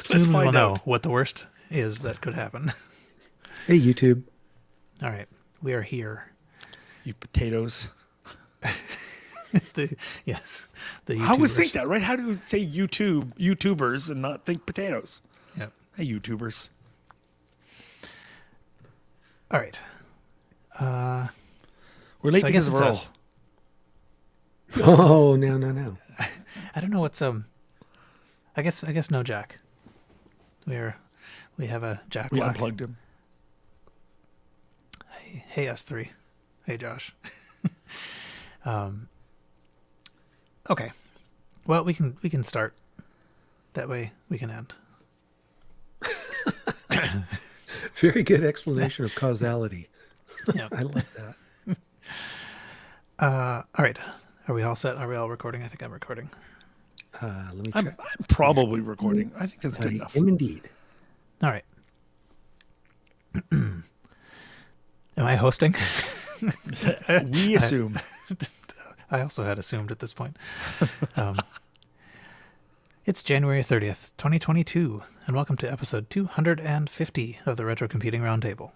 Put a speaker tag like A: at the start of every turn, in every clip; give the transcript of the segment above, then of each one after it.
A: Soon we will know what the worst is that could happen.
B: Hey, YouTube.
A: All right. We are here.
C: You potatoes.
A: Yes. The
C: I always
A: YouTubers.
C: think that, right? How do you say YouTubers and not think potatoes?
A: Yep.
C: Hey, YouTubers.
A: All right.
C: We're late
A: So I guess
C: because of
A: it's
C: Earl.
A: us.
B: Oh, no.
A: I don't know what's I guess no Jack. We have a Jack.
C: We
A: lock.
C: unplugged him.
A: Hey S3. Hey Josh. Okay. Well, we can start. That way we can end.
B: Very good explanation of causality.
A: Yeah.
B: I like that.
A: All right. Are we all set? Are we all recording? I think I'm recording.
B: Let me
C: I'm
B: check.
C: probably recording. I think that's good
B: I
C: enough.
B: am indeed.
A: All right. Am I hosting?
C: We assume.
A: I also had assumed at this point. It's January 30th, 2022, and welcome to episode 250 of the Retrocomputing Roundtable.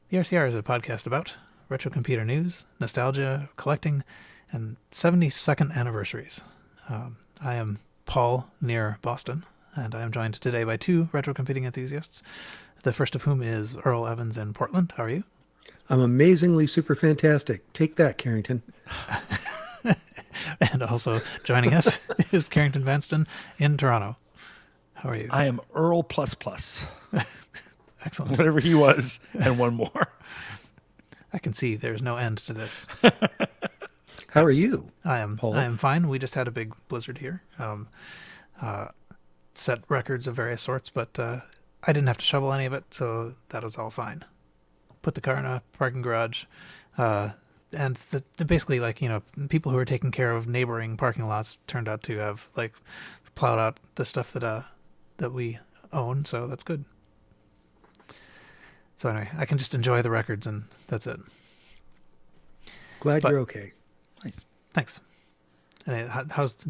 A: The RCR is a podcast about retrocomputer news, nostalgia, collecting, and 72nd anniversaries. I am Paul, near Boston, and I am joined today by two retrocomputing enthusiasts, the first of whom is Earl Evans in Portland. How are you?
B: I'm amazingly super fantastic. Take that, Carrington.
A: And also joining us is Carrington Vanston in Toronto. How are you?
C: I am Earl plus plus.
A: Excellent.
C: Whatever he was, and one more.
A: I can see there's no end to this.
B: How are you?
A: I am fine. We just had a big blizzard here. Set records of various sorts, but I didn't have to shovel any of it, so that was all fine. Put the car in a parking garage, and basically, like, you know, people who were taking care of neighboring parking lots turned out to have like plowed out the stuff that we own, so that's good. So anyway, I can just enjoy the records, and that's it.
B: Glad
A: But-
B: you're okay.
C: Nice.
A: Thanks. And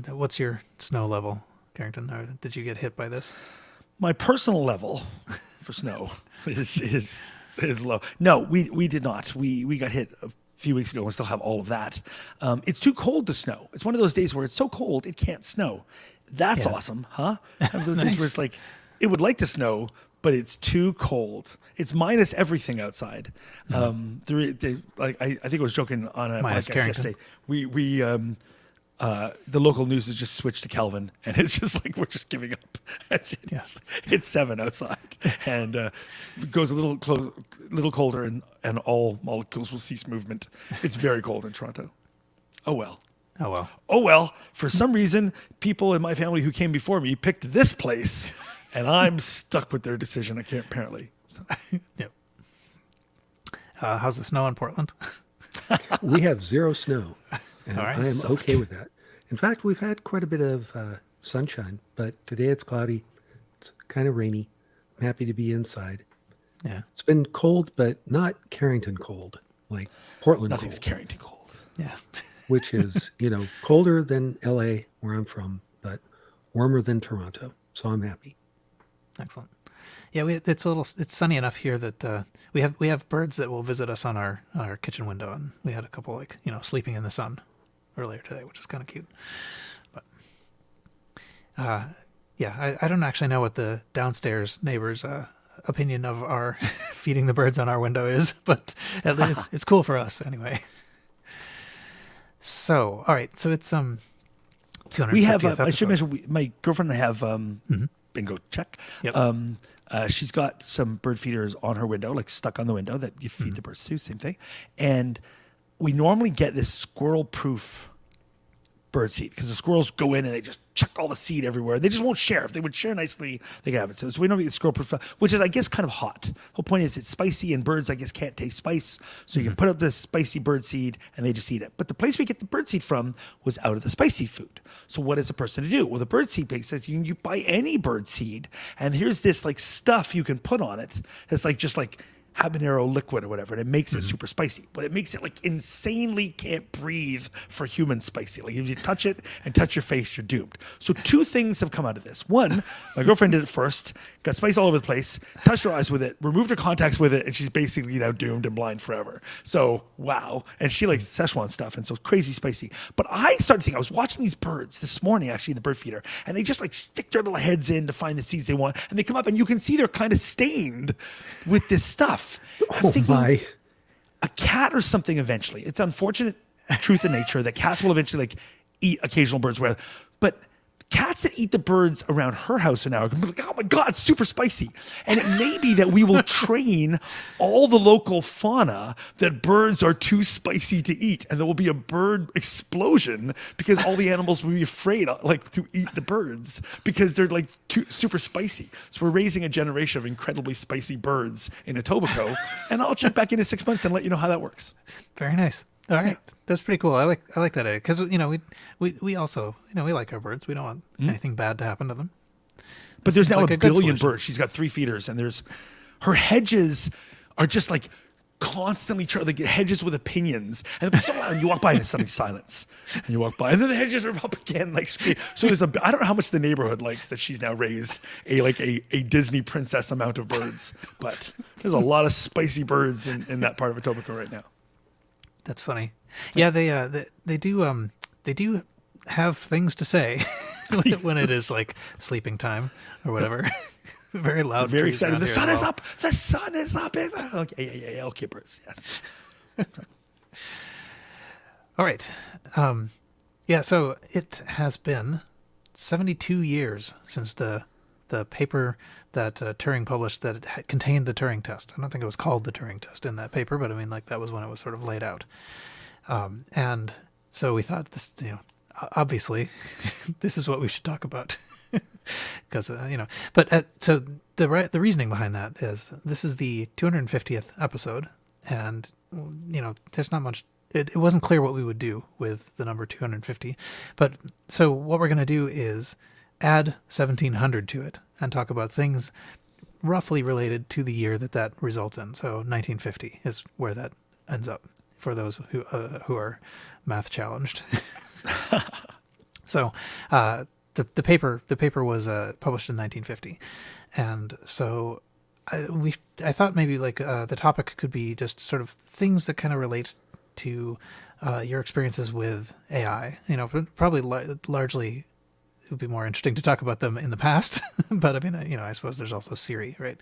A: what's your snow level, Carrington? Or did you get hit by this?
C: My personal level for snow is low. No, we did not. We got hit a few weeks ago and still have all of that. It's too cold to snow. It's one of those days where it's so cold it can't snow. That's
A: Yeah.
C: awesome, huh? One of those days
A: Nice.
C: where it's like it would like to snow, but it's too cold. It's minus everything outside. I think I was joking on a
A: Minus
C: podcast
A: Carrington.
C: yesterday. The local news has just switched to Kelvin, and it's just like we're just giving up. It's 7 outside, and it goes a little colder, and all molecules will cease movement. It's very cold in Toronto. Oh well.
A: Oh well.
C: Oh well. For some reason, people in my family who came before me picked this place, and I'm stuck with their decision. I can't apparently. So.
A: Yep. How's the snow in Portland?
B: We have zero snow, and
A: All right,
B: I am
A: so-
B: okay with that. In fact, we've had quite a bit of sunshine, but today it's cloudy. It's kind of rainy. I'm happy to be inside.
A: Yeah.
B: It's been cold, but not Carrington cold, like Portland
C: Nothing's
B: cold,
C: Carrington cold.
A: Yeah.
B: which is, colder than LA, where I'm from, but warmer than Toronto. So I'm happy.
A: Excellent. Yeah, it's sunny enough here that we have birds that will visit us on our kitchen window, and we had a couple sleeping in the sun earlier today, which is kind of cute. But yeah, I don't actually know what the downstairs neighbors' opinion of our feeding the birds on our window is, but at least it's cool for us anyway. So, all right, so it's 250th
C: We have. I
A: episode.
C: should mention. My girlfriend and I have bingo check.
A: Yep.
C: She's got some bird feeders on her window, like stuck on the window that you feed the birds to. Same thing. And we normally get this squirrel-proof bird seed because the squirrels go in and they just chuck all the seed everywhere. They just won't share. If they would share nicely, they could have it. So we don't get the squirrel-proof, which is, I guess, kind of hot. The whole point is it's spicy, and birds, I guess, can't taste spice. So you can put out this spicy bird seed and they just eat it. But the place we get the bird seed from was out of the spicy food. So what is a person to do? Well, the bird seed pig says you buy any bird seed, and here's this like stuff you can put on it. That's like just like habanero liquid or whatever, and it makes it super spicy, but it makes it like insanely can't breathe for human spicy. Like if you touch it and touch your face, you're doomed. So 2 things have come out of this. One, my girlfriend did it first, got spice all over the place, touched her eyes with it, removed her contacts with it, and she's basically now doomed and blind forever. So wow. And she likes Szechuan stuff, and so it's crazy spicy. But I started thinking, I was watching these birds this morning, actually, the bird feeder, and they just like stick their little heads in to find the seeds they want, and they come up and you can see they're kind of stained with this stuff. I'm thinking
B: my.
C: a cat or something eventually. It's unfortunate truth in nature that cats will eventually like eat occasional birds, but cats that eat the birds around her house are now going to be like, oh my God, it's super spicy. And it may be that we will train all the local fauna that birds are too spicy to eat. And there will be a bird explosion because all the animals will be afraid like to eat the birds because they're like too super spicy. So we're raising a generation of incredibly spicy birds in Etobicoke. And I'll check back in 6 months and let you know how that works.
A: Very nice. All right, that's pretty cool. I like that idea because we also we like our birds. We don't want anything bad to happen to them.
C: But there's now
A: like
C: a
A: good
C: billion
A: solution.
C: birds. She's got 3 feeders, and her hedges are just like constantly like hedges with opinions. And so loud, and you walk by and it's suddenly silence. And you walk by, and then the hedges are up again. Like so, I don't know how much the neighborhood likes that she's now raised a Disney princess amount of birds, but there's a lot of spicy birds in that part of Etobicoke right now.
A: That's funny. Yeah, they do have things to say when it is like sleeping time or whatever. Very loud.
C: Very
A: trees
C: excited.
A: around
C: The
A: here
C: sun
A: as
C: is
A: well.
C: up. The sun is up. Okay, yeah. Okay, birds. Yes.
A: All right. Yeah. So it has been 72 years since the paper that Turing published that contained the Turing test. I don't think it was called the Turing test in that paper, but I mean, like that was when it was sort of laid out. And so we thought this, obviously, this is what we should talk about, because But so the reasoning behind that is this is the 250th episode, and there's not much. It wasn't clear what we would do with the number 250, but so what we're going to do is add 1700 to it and talk about things roughly related to the year that results in. So 1950 is where that ends up for those who are math challenged. So the paper was published in 1950, and so I thought maybe like the topic could be just sort of things that kind of relate to your experiences with AI. Probably largely. It would be more interesting to talk about them in the past, but I mean, I suppose there's also Siri, right?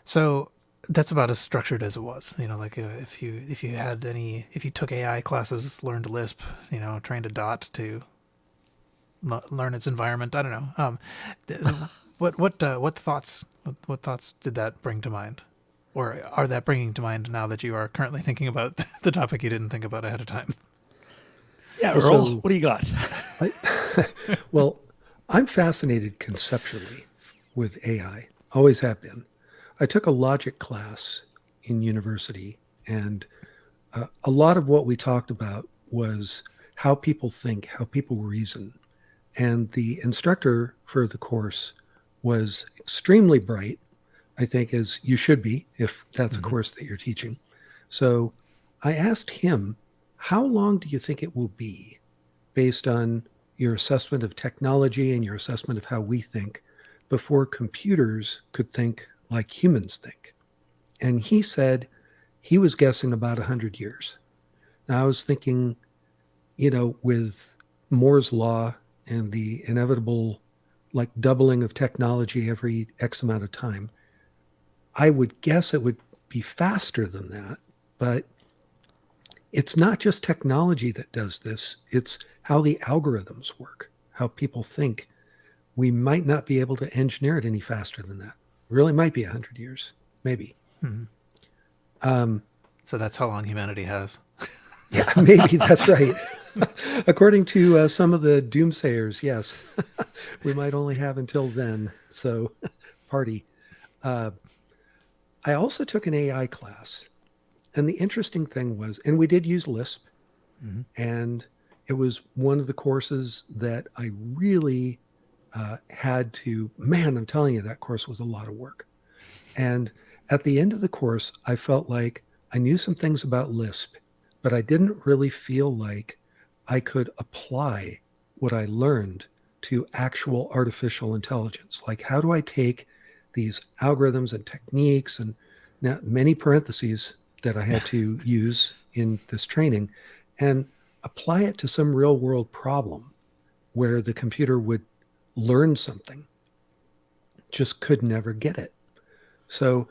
A: So that's about as structured as it was. Like if you took AI classes, learned Lisp, trained a dot to learn its environment. I don't know. What thoughts did that bring to mind, or are that bringing to mind now that you are currently thinking about the topic you didn't think about ahead of time?
C: Yeah, Earl, what do you got?
B: Well, I'm fascinated conceptually with AI. Always have been. I took a logic class in university, and a lot of what we talked about was how people think, how people reason. And the instructor for the course was extremely bright, I think, as you should be if that's a course that you're teaching. So I asked him, how long do you think it will be, based on your assessment of technology and your assessment of how we think, before computers could think like humans think? And he said he was guessing about 100 years. Now I was thinking, with Moore's law and the inevitable like doubling of technology every X amount of time, I would guess it would be faster than that. But it's not just technology that does this. It's how the algorithms work, how people think. We might not be able to engineer it any faster than that. It really might be 100 years, maybe.
A: So that's how long humanity has.
B: Yeah, maybe that's right. According to some of the doomsayers, yes. We might only have until then. So party. I also took an AI class. And the interesting thing was, and we did use Lisp, and it was one of the courses that I really had to, man, I'm telling you, that course was a lot of work. And at the end of the course, I felt like I knew some things about Lisp, but I didn't really feel like I could apply what I learned to actual artificial intelligence. Like, how do I take these algorithms and techniques and now many parentheses that I had to use in this training and apply it to some real world problem where the computer would learn something, just could never get it. So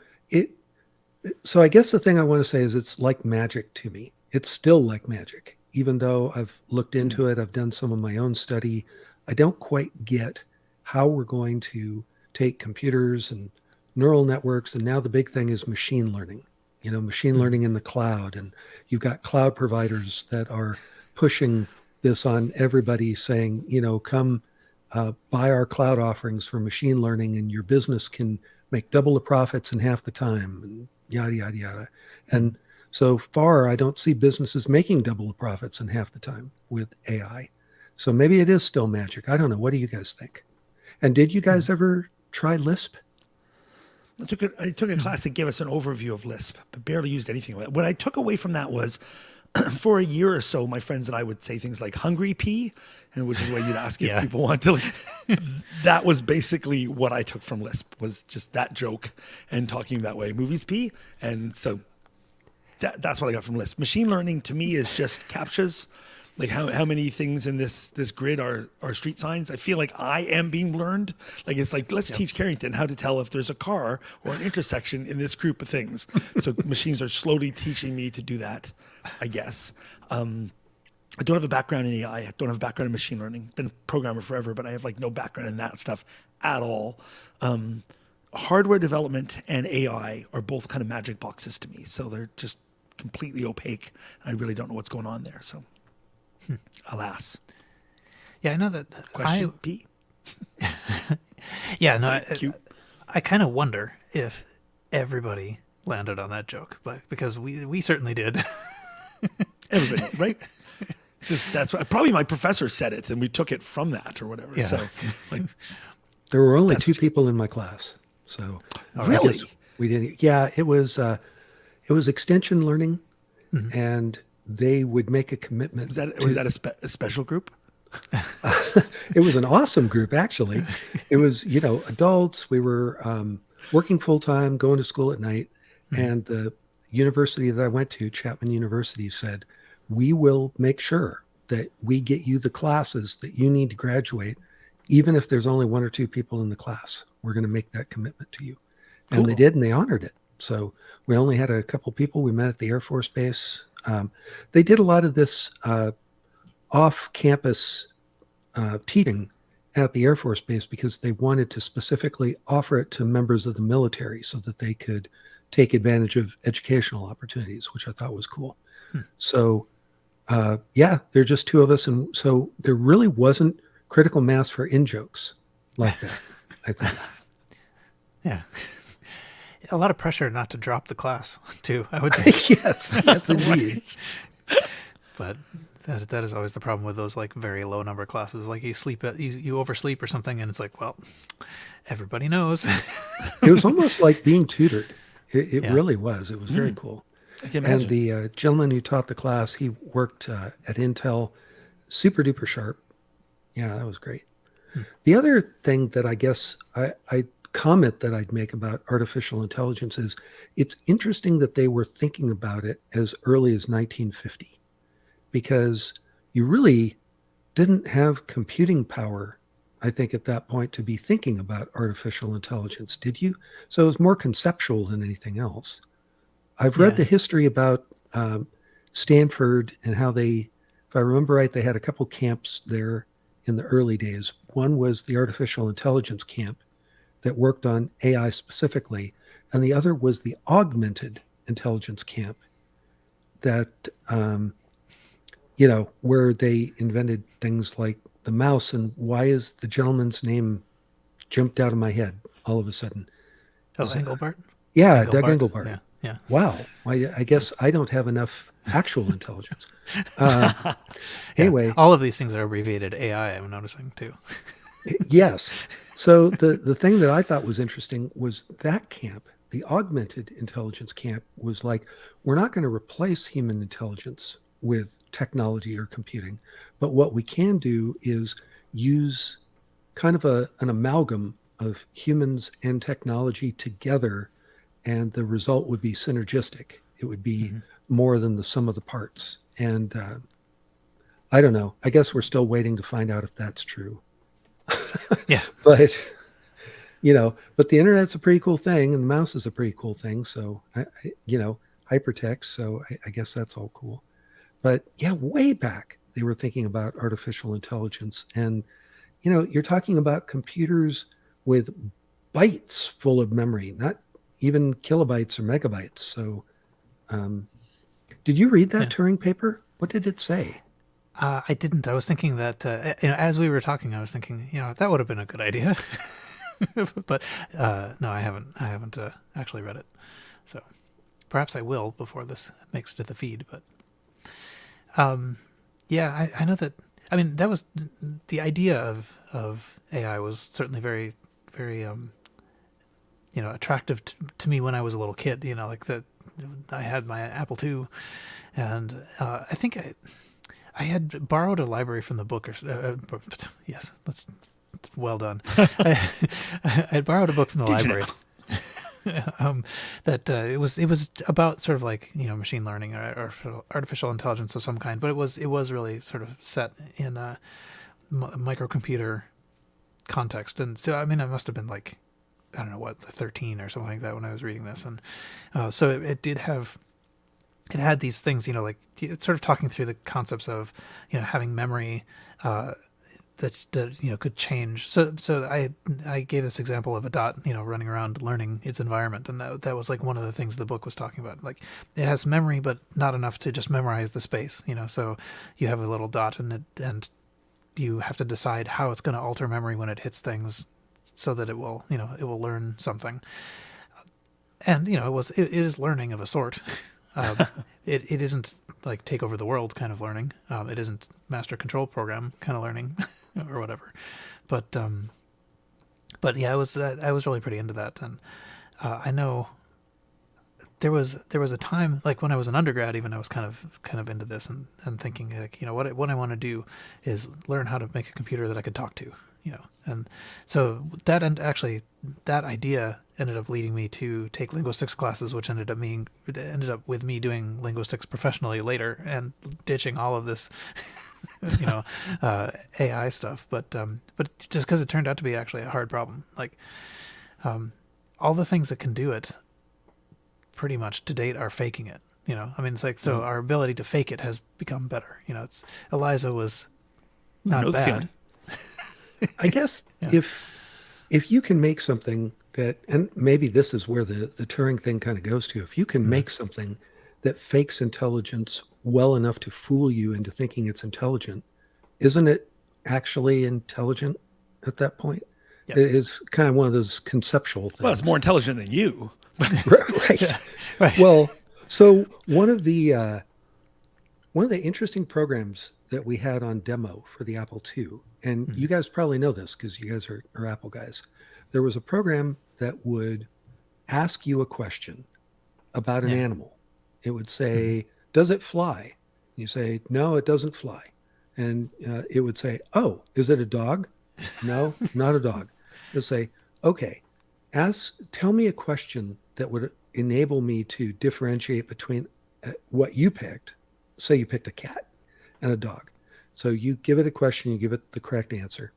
B: I guess the thing I want to say is it's like magic to me. It's still like magic. Even though I've looked into it, I've done some of my own study, I don't quite get how we're going to take computers and neural networks. And now the big thing is machine learning, machine learning in the cloud. And you've got cloud providers that are pushing this on everybody saying, come buy our cloud offerings for machine learning and your business can make double the profits in half the time and yada, yada, yada. And so far, I don't see businesses making double the profits in half the time with AI. So maybe it is still magic. I don't know. What do you guys think? And did you guys ever try Lisp?
C: I took a class that gave us an overview of Lisp, but barely used anything of it. What I took away from that was for a year or so, my friends and I would say things like hungry pea, and which is why you'd ask if people want to. That was basically what I took from Lisp, was just that joke and talking that way. Movies pea. And so that's what I got from Lisp. Machine learning to me is just CAPTCHAs. Like how many things in this grid are street signs? I feel like I am being learned. Like it's like, let's teach Carrington how to tell if there's a car or an intersection in this group of things. So machines are slowly teaching me to do that, I guess. I don't have a background in AI. I don't have a background in machine learning. Been a programmer forever, but I have like no background in that stuff at all. Hardware development and AI are both kind of magic boxes to me. So they're just completely opaque. I really don't know what's going on there. So. Alas.
A: Yeah, I know that.
C: Question P.
A: Yeah, no, I kind of wonder if everybody landed on that joke, but because we certainly did.
C: Everybody, right? Just that's what, probably my professor said it, and we took it from that or whatever.
A: Yeah.
C: So, like,
B: there were only two people in my class, so
C: really,
B: I guess we didn't. Yeah, it was extension learning, and they would make a commitment.
C: Was that a special group?
B: It was an awesome group, actually. It was, adults. We were working full time, going to school at night. And the university that I went to, Chapman University, said, we will make sure that we get you the classes that you need to graduate, even if there's only one or two people in the class. We're going to make that commitment to you. And They did, and they honored it. So we only had a couple people. We met at the Air Force Base. They did a lot of this off-campus teaching at the Air Force Base because they wanted to specifically offer it to members of the military so that they could take advantage of educational opportunities, which I thought was cool. So, there are just two of us. And so there really wasn't critical mass for in-jokes like that, I think.
A: Yeah. A lot of pressure not to drop the class, too, I would think.
B: yes, indeed.
A: But that is always the problem with those like very low number classes. Like you oversleep or something, and it's like, well, everybody knows.
B: It was almost like being tutored. It really was. It was very cool.
C: I can imagine.
B: And the gentleman who taught the class, he worked at Intel, super duper sharp. Yeah, that was great. The other thing that I guess I comment that I'd make about artificial intelligence is it's interesting that they were thinking about it as early as 1950, because you really didn't have computing power, I think, at that point to be thinking about artificial intelligence, did you? So it was more conceptual than anything else. I've read the history about Stanford and how they, if I remember right, they had a couple camps there in the early days. One was the artificial intelligence camp that worked on AI specifically, and the other was the augmented intelligence camp that, where they invented things like the mouse. And why is the gentleman's name jumped out of my head all of a sudden?
A: Engelbart?
B: Yeah, Doug Engelbart.
A: Yeah.
B: Wow. I guess I don't have enough actual intelligence. Anyway.
A: All of these things are abbreviated AI, I'm noticing, too.
B: Yes. So the thing that I thought was interesting was that camp The augmented intelligence camp was like, we're not going to replace human intelligence with technology or computing, but what we can do is use kind of an amalgam of humans and technology together, and the result would be synergistic. It would be more than the sum of the parts. And I don't know. I guess we're still waiting to find out if that's true.
A: Yeah.
B: But but the internet's a pretty cool thing, and the mouse is a pretty cool thing. So hypertext. So I guess that's all cool. But yeah, way back they were thinking about artificial intelligence, and you're talking about computers with bytes full of memory, not even kilobytes or megabytes. So, did you read that Turing paper? What did it say?
A: I didn't. I was thinking that as we were talking, I was thinking that would have been a good idea. But no, I haven't actually read it. So perhaps I will before this makes it to the feed. But yeah, I know that. I mean, that was the idea of AI was certainly very, very attractive to me when I was a little kid. Like that. I had my Apple II, and I think I had borrowed a library from the book. Yes, that's well done. I had borrowed a book from the library. That it was about sort of like machine learning or artificial intelligence of some kind, but it was really sort of set in a microcomputer context, and so I mean I must have been like I don't know what 13 or something like that when I was reading this, and so it had these things like it's sort of talking through the concepts of having memory that could change. So I gave this example of a dot running around learning its environment, and that was like one of the things the book was talking about. Like it has memory, but not enough to just memorize the space. So you have a little dot, and you have to decide how it's going to alter memory when it hits things, so that it will learn something. And it is learning of a sort. It isn't like take over the world kind of learning. It isn't master control program kind of learning or whatever. But yeah, I was really pretty into that. And I know there was a time, like when I was an undergrad, even I was kind of into this and thinking like, what I want to do is learn how to make a computer that I could talk to, and so that idea ended up leading me to take linguistics classes, which ended up with me doing linguistics professionally later and ditching all of this, AI stuff. But just because it turned out to be actually a hard problem, like all the things that can do it, pretty much to date are faking it. I mean, it's like so our ability to fake it has become better. It's Eliza was not bad.
B: I guess if you can make something that, and maybe this is where the Turing thing kind of goes to, if you can make something that fakes intelligence well enough to fool you into thinking it's intelligent, isn't it actually intelligent at that point?
A: Yep.
B: It's kind of one of those conceptual things.
C: Well, it's more intelligent than you.
B: Right.
A: Yeah, right.
B: Well, so one of the interesting programs that we had on demo for the Apple II, and you guys probably know this because you guys are Apple guys, there was a program that would ask you a question about an animal. It would say, does it fly? You say, no, it doesn't fly. And it would say, oh, is it a dog? No, not a dog. It'll say, okay, tell me a question that would enable me to differentiate between what you picked. Say you picked a cat and a dog. So you give it a question, you give it the correct answer.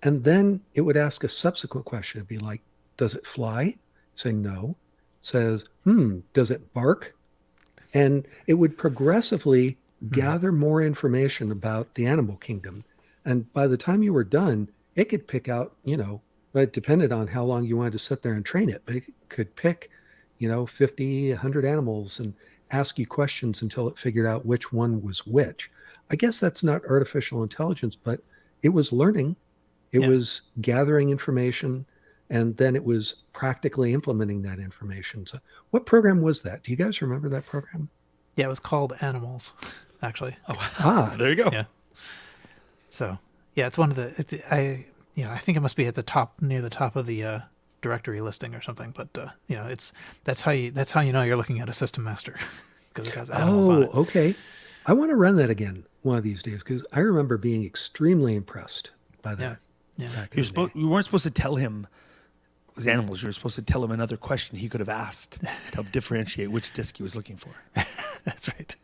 B: And then it would ask a subsequent question. It'd be like, does it fly? Say no. Says, does it bark? And it would progressively gather more information about the animal kingdom. And by the time you were done, it could pick out, but it depended on how long you wanted to sit there and train it, but it could pick, 50, 100 animals and ask you questions until it figured out which one was which. I guess that's not artificial intelligence, but it was learning. It was gathering information, and then it was practically implementing that information. So what program was that? Do you guys remember that program?
A: Yeah, it was called Animals, actually.
C: Oh, there you go.
A: Yeah. So, yeah, it's one of the I think it must be at the top, near the top of the directory listing or something. But that's how you know you're looking at a system master because it has animals on it.
B: Okay. I want to run that again one of these days because I remember being extremely impressed by that.
A: Yeah.
B: back in the day.
C: You weren't supposed to tell him it was animals. You were supposed to tell him another question he could have asked to help differentiate which disk he was looking for.
A: That's right.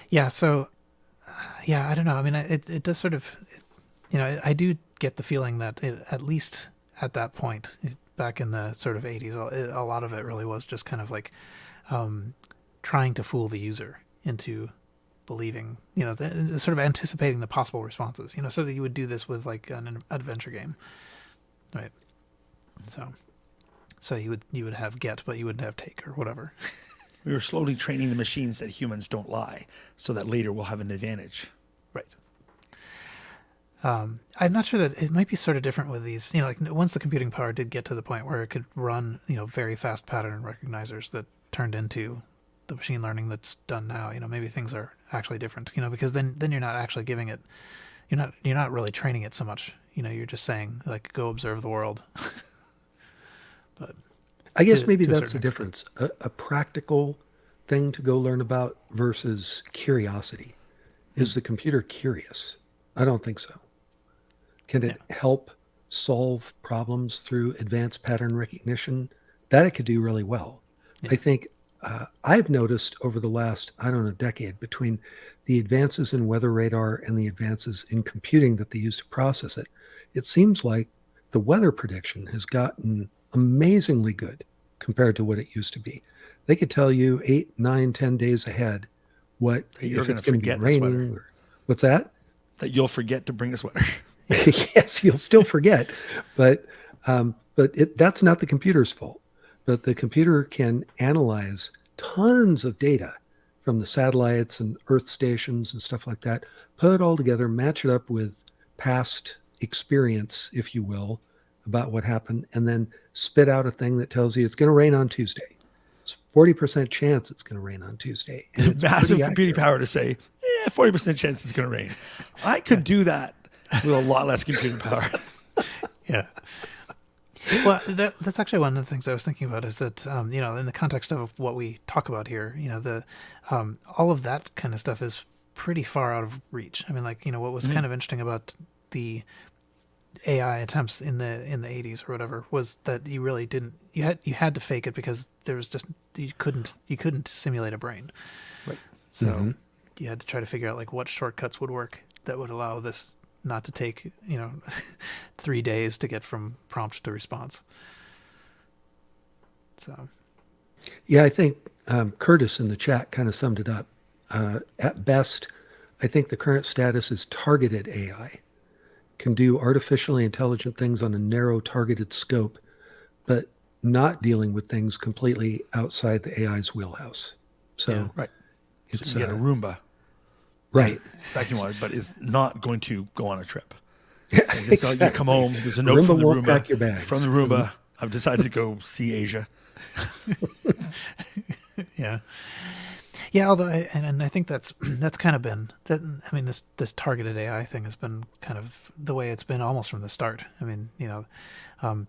A: Yeah. So, I don't know. I mean, it does sort of, I do get the feeling that at least at that point, back in the sort of 80s, a lot of it really was just kind of like trying to fool the user into believing, sort of anticipating the possible responses, so that you would do this with like an adventure game, right? So you would have get, but you wouldn't have take or whatever.
C: We were slowly training the machines that humans don't lie, so that later we'll have an advantage.
A: Right. I'm not sure that it might be sort of different with these, like once the computing power did get to the point where it could run, very fast pattern recognizers that turned into the machine learning that's done now, maybe things are actually different, because then you're not actually giving it, you're not really training it so much, you're just saying like, go observe the world. But
B: I guess maybe
A: to a
B: that's the
A: certain
B: difference. A practical thing to go learn about versus curiosity. Is the computer curious? I don't think so. Can it help solve problems through advanced pattern recognition? That it could do really well.
A: Yeah.
B: I think I've noticed over the last, decade, between the advances in weather radar and the advances in computing that they use to process it, it seems like the weather prediction has gotten amazingly good compared to what it used to be. They could tell you 8, 9, 10 days ahead if it's going to be raining. Or, what's that?
C: That you'll forget to bring a sweater.
B: Yes, you'll still forget, but that's not the computer's fault. But the computer can analyze tons of data from the satellites and Earth stations and stuff like that, put it all together, match it up with past experience, if you will, about what happened, and then spit out a thing that tells you it's going to rain on Tuesday. It's 40% chance it's going to rain on Tuesday. And it's
C: massive computing power to say, 40% chance it's going to rain. I could do that with a lot less computing power.
A: Yeah. Well, that's actually one of the things I was thinking about is that, in the context of what we talk about here, all of that kind of stuff is pretty far out of reach. I mean, like, what was kind of interesting about the AI attempts in the 80s or whatever was that you really didn't, you had to fake it because there was just, you couldn't simulate a brain.
C: Right.
A: So you had to try to figure out like what shortcuts would work that would allow this not to take 3 days to get from prompt to response. So
B: yeah, I think Curtis in the chat kind of summed it up. At best, I think the current status is targeted AI, can do artificially intelligent things on a narrow targeted scope, but not dealing with things completely outside the AI's wheelhouse. So
C: right.
B: It's
C: you get a Roomba.
B: Right.
C: Vacuum wise, but is not going to go on a trip. So you come home, there's a note
B: Roomba
C: from the
B: won't
C: Roomba.
B: pack your bags.
C: From the Roomba, I've decided to go see Asia.
A: Yeah. Yeah, although I think that's kind of been that. I mean, this targeted AI thing has been kind of the way it's been almost from the start. I mean,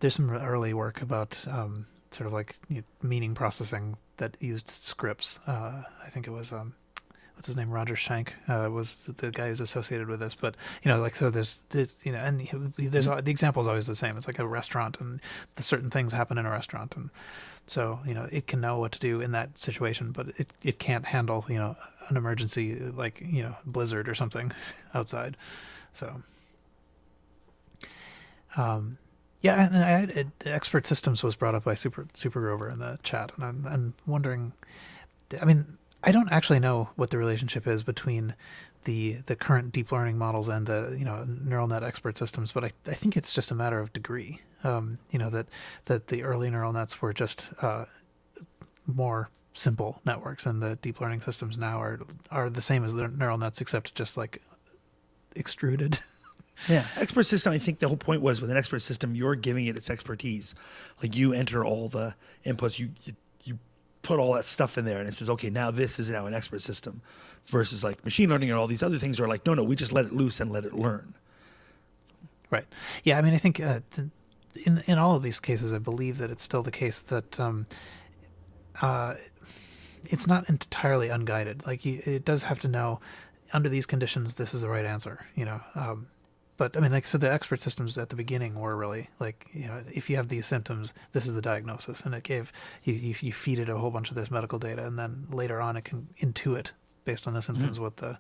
A: there's some early work about sort of like meaning processing that used scripts. I think it was what's his name, Roger Schenck was the guy who's associated with this. But so there's and there's the example is always the same. It's like a restaurant, and the certain things happen in a restaurant, and so it can know what to do in that situation, but it can't handle an emergency like blizzard or something outside. So yeah, and expert systems was brought up by Super Grover in the chat, and I'm wondering. I mean, I don't actually know what the relationship is between the current deep learning models and the neural net expert systems, but I think it's just a matter of degree. That the early neural nets were just more simple networks, and the deep learning systems now are the same as the neural nets, except just like extruded.
C: Yeah, expert system. I think the whole point was with an expert system, you're giving it its expertise. Like you enter all the inputs, you put all that stuff in there, and it says, okay, now this is now an expert system. Versus like machine learning and all these other things are like, no, we just let it loose and let it learn.
A: Right. Yeah. I mean, I think in all of these cases, I believe that it's still the case that it's not entirely unguided. Like it does have to know under these conditions this is the right answer. But I mean, like, so the expert systems at the beginning were really like, if you have these symptoms, this is the diagnosis, and it gave you feed it a whole bunch of this medical data, and then later on it can intuit based on the symptoms what the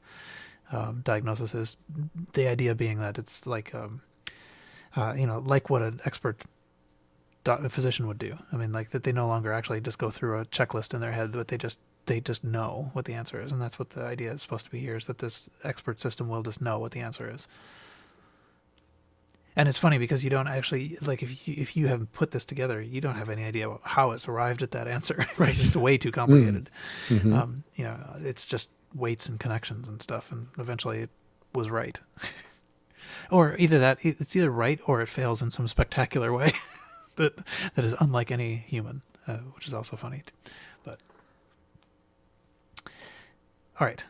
A: diagnosis is. The idea being that it's like like what an expert physician would do. I mean, like that they no longer actually just go through a checklist in their head, but they just know what the answer is, and that's what the idea is supposed to be here, is that this expert system will just know what the answer is. And it's funny because you don't actually, like, if you have put this together, you don't have any idea how it's arrived at that answer. Right? It's way too complicated.
B: Mm-hmm.
A: It's just weights and connections and stuff, and eventually it was right. Or it's either right or it fails in some spectacular way that is unlike any human, which is also funny. But all right.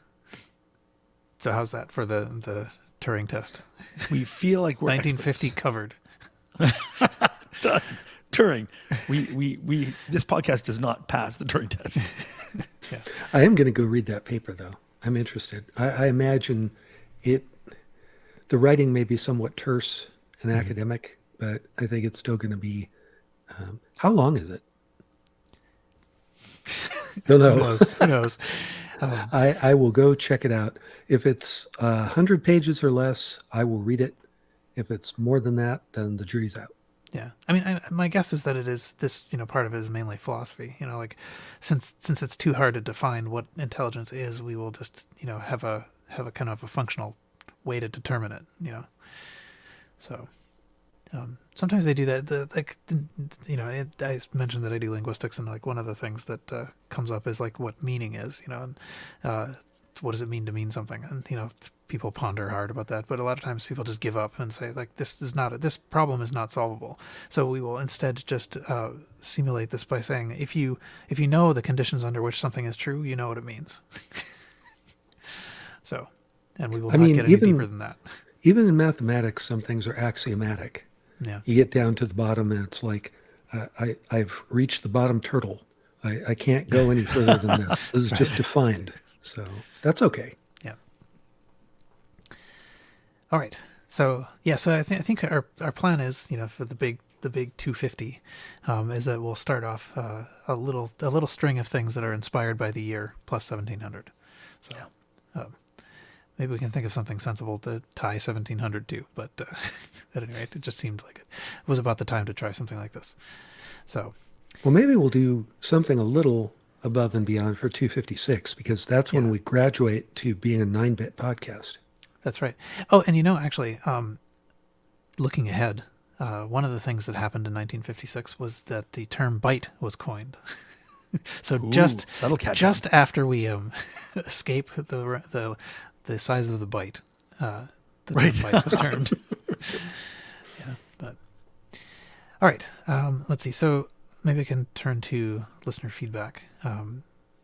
A: So how's that for the Turing test?
C: We feel like we're
A: 1950
C: experts.
A: covered.
C: Done. Turing. We this podcast does not pass the Turing test.
A: Yeah.
B: I am going to go read that paper, though. I'm interested. I imagine the writing may be somewhat terse and academic, but I think it's still going to be. How long is it? Don't know.
A: Who knows?
B: I will go check it out. If it's 100 pages or less, I will read it. If it's more than that, then the jury's out.
A: Yeah, I mean, my guess is that it is this. Part of it is mainly philosophy. Like since it's too hard to define what intelligence is, we will just have a kind of a functional way to determine it. So sometimes they do that. I mentioned that I do linguistics, and like one of the things that comes up is like what meaning is. And what does it mean to mean something? And people ponder hard about that, but a lot of times people just give up and say, like, this problem is not solvable. So we will instead just simulate this by saying, if you know the conditions under which something is true, you know what it means. So, and we will not get any deeper than that.
B: Even in mathematics, some things are axiomatic.
A: Yeah.
B: You get down to the bottom, and it's like, I've reached the bottom turtle. I can't go any further than this. This is just defined. So that's okay.
A: Yeah. All right. So yeah. So I think our plan is, for the big 250, is that we'll start off a little string of things that are inspired by the year plus 1700. So maybe we can think of something sensible to tie 1700 to. But at any rate, it just seemed like it was about the time to try something like this. So.
B: Well, maybe we'll do something a little above and beyond for 256, because that's when we graduate to being a 9-bit podcast.
A: That's right. Oh, and actually, looking ahead, one of the things that happened in 1956 was that the term byte was coined. So just after we escape the size of the byte, the term byte was termed. Yeah, but all right. Let's see. So maybe I can turn to listener feedback.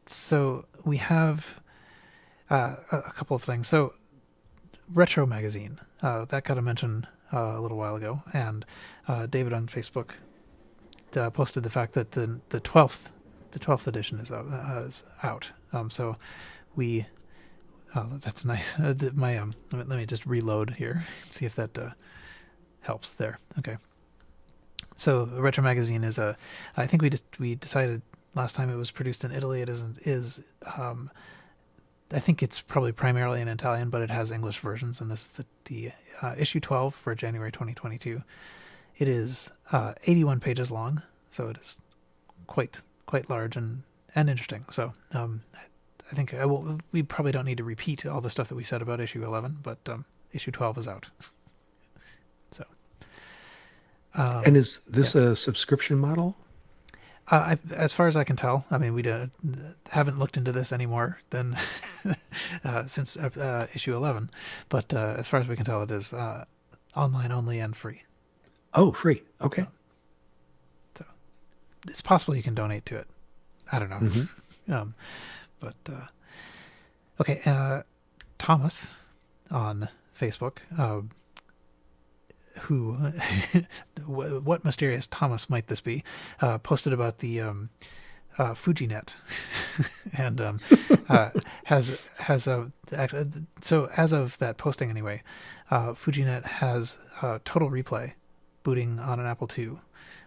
A: So we have a couple of things. So Retro Magazine, that got a mention a little while ago, and David on Facebook posted the fact that the 12th edition is out. So we that's nice. Let me just reload here, see if that helps there. Okay. So Retro Magazine is I think we decided last time it was produced in Italy. It is I think it's probably primarily in Italian, but it has English versions, and this is the issue 12 for January 2022. It is 81 pages long, so it is quite large and interesting. So I think we probably don't need to repeat all the stuff that we said about issue 11, but issue 12 is out. So.
B: And is this a subscription model?
A: As far as I can tell, I mean, we haven't looked into this anymore than since issue 11. But as far as we can tell, it is online only and free.
B: Oh, free. Okay.
A: So it's possible you can donate to it. I don't know.
B: Mm-hmm.
A: But okay. Thomas on Facebook who, what mysterious Thomas might this be, posted about the FujiNet, and so as of that posting anyway, FujiNet has Total Replay booting on an Apple II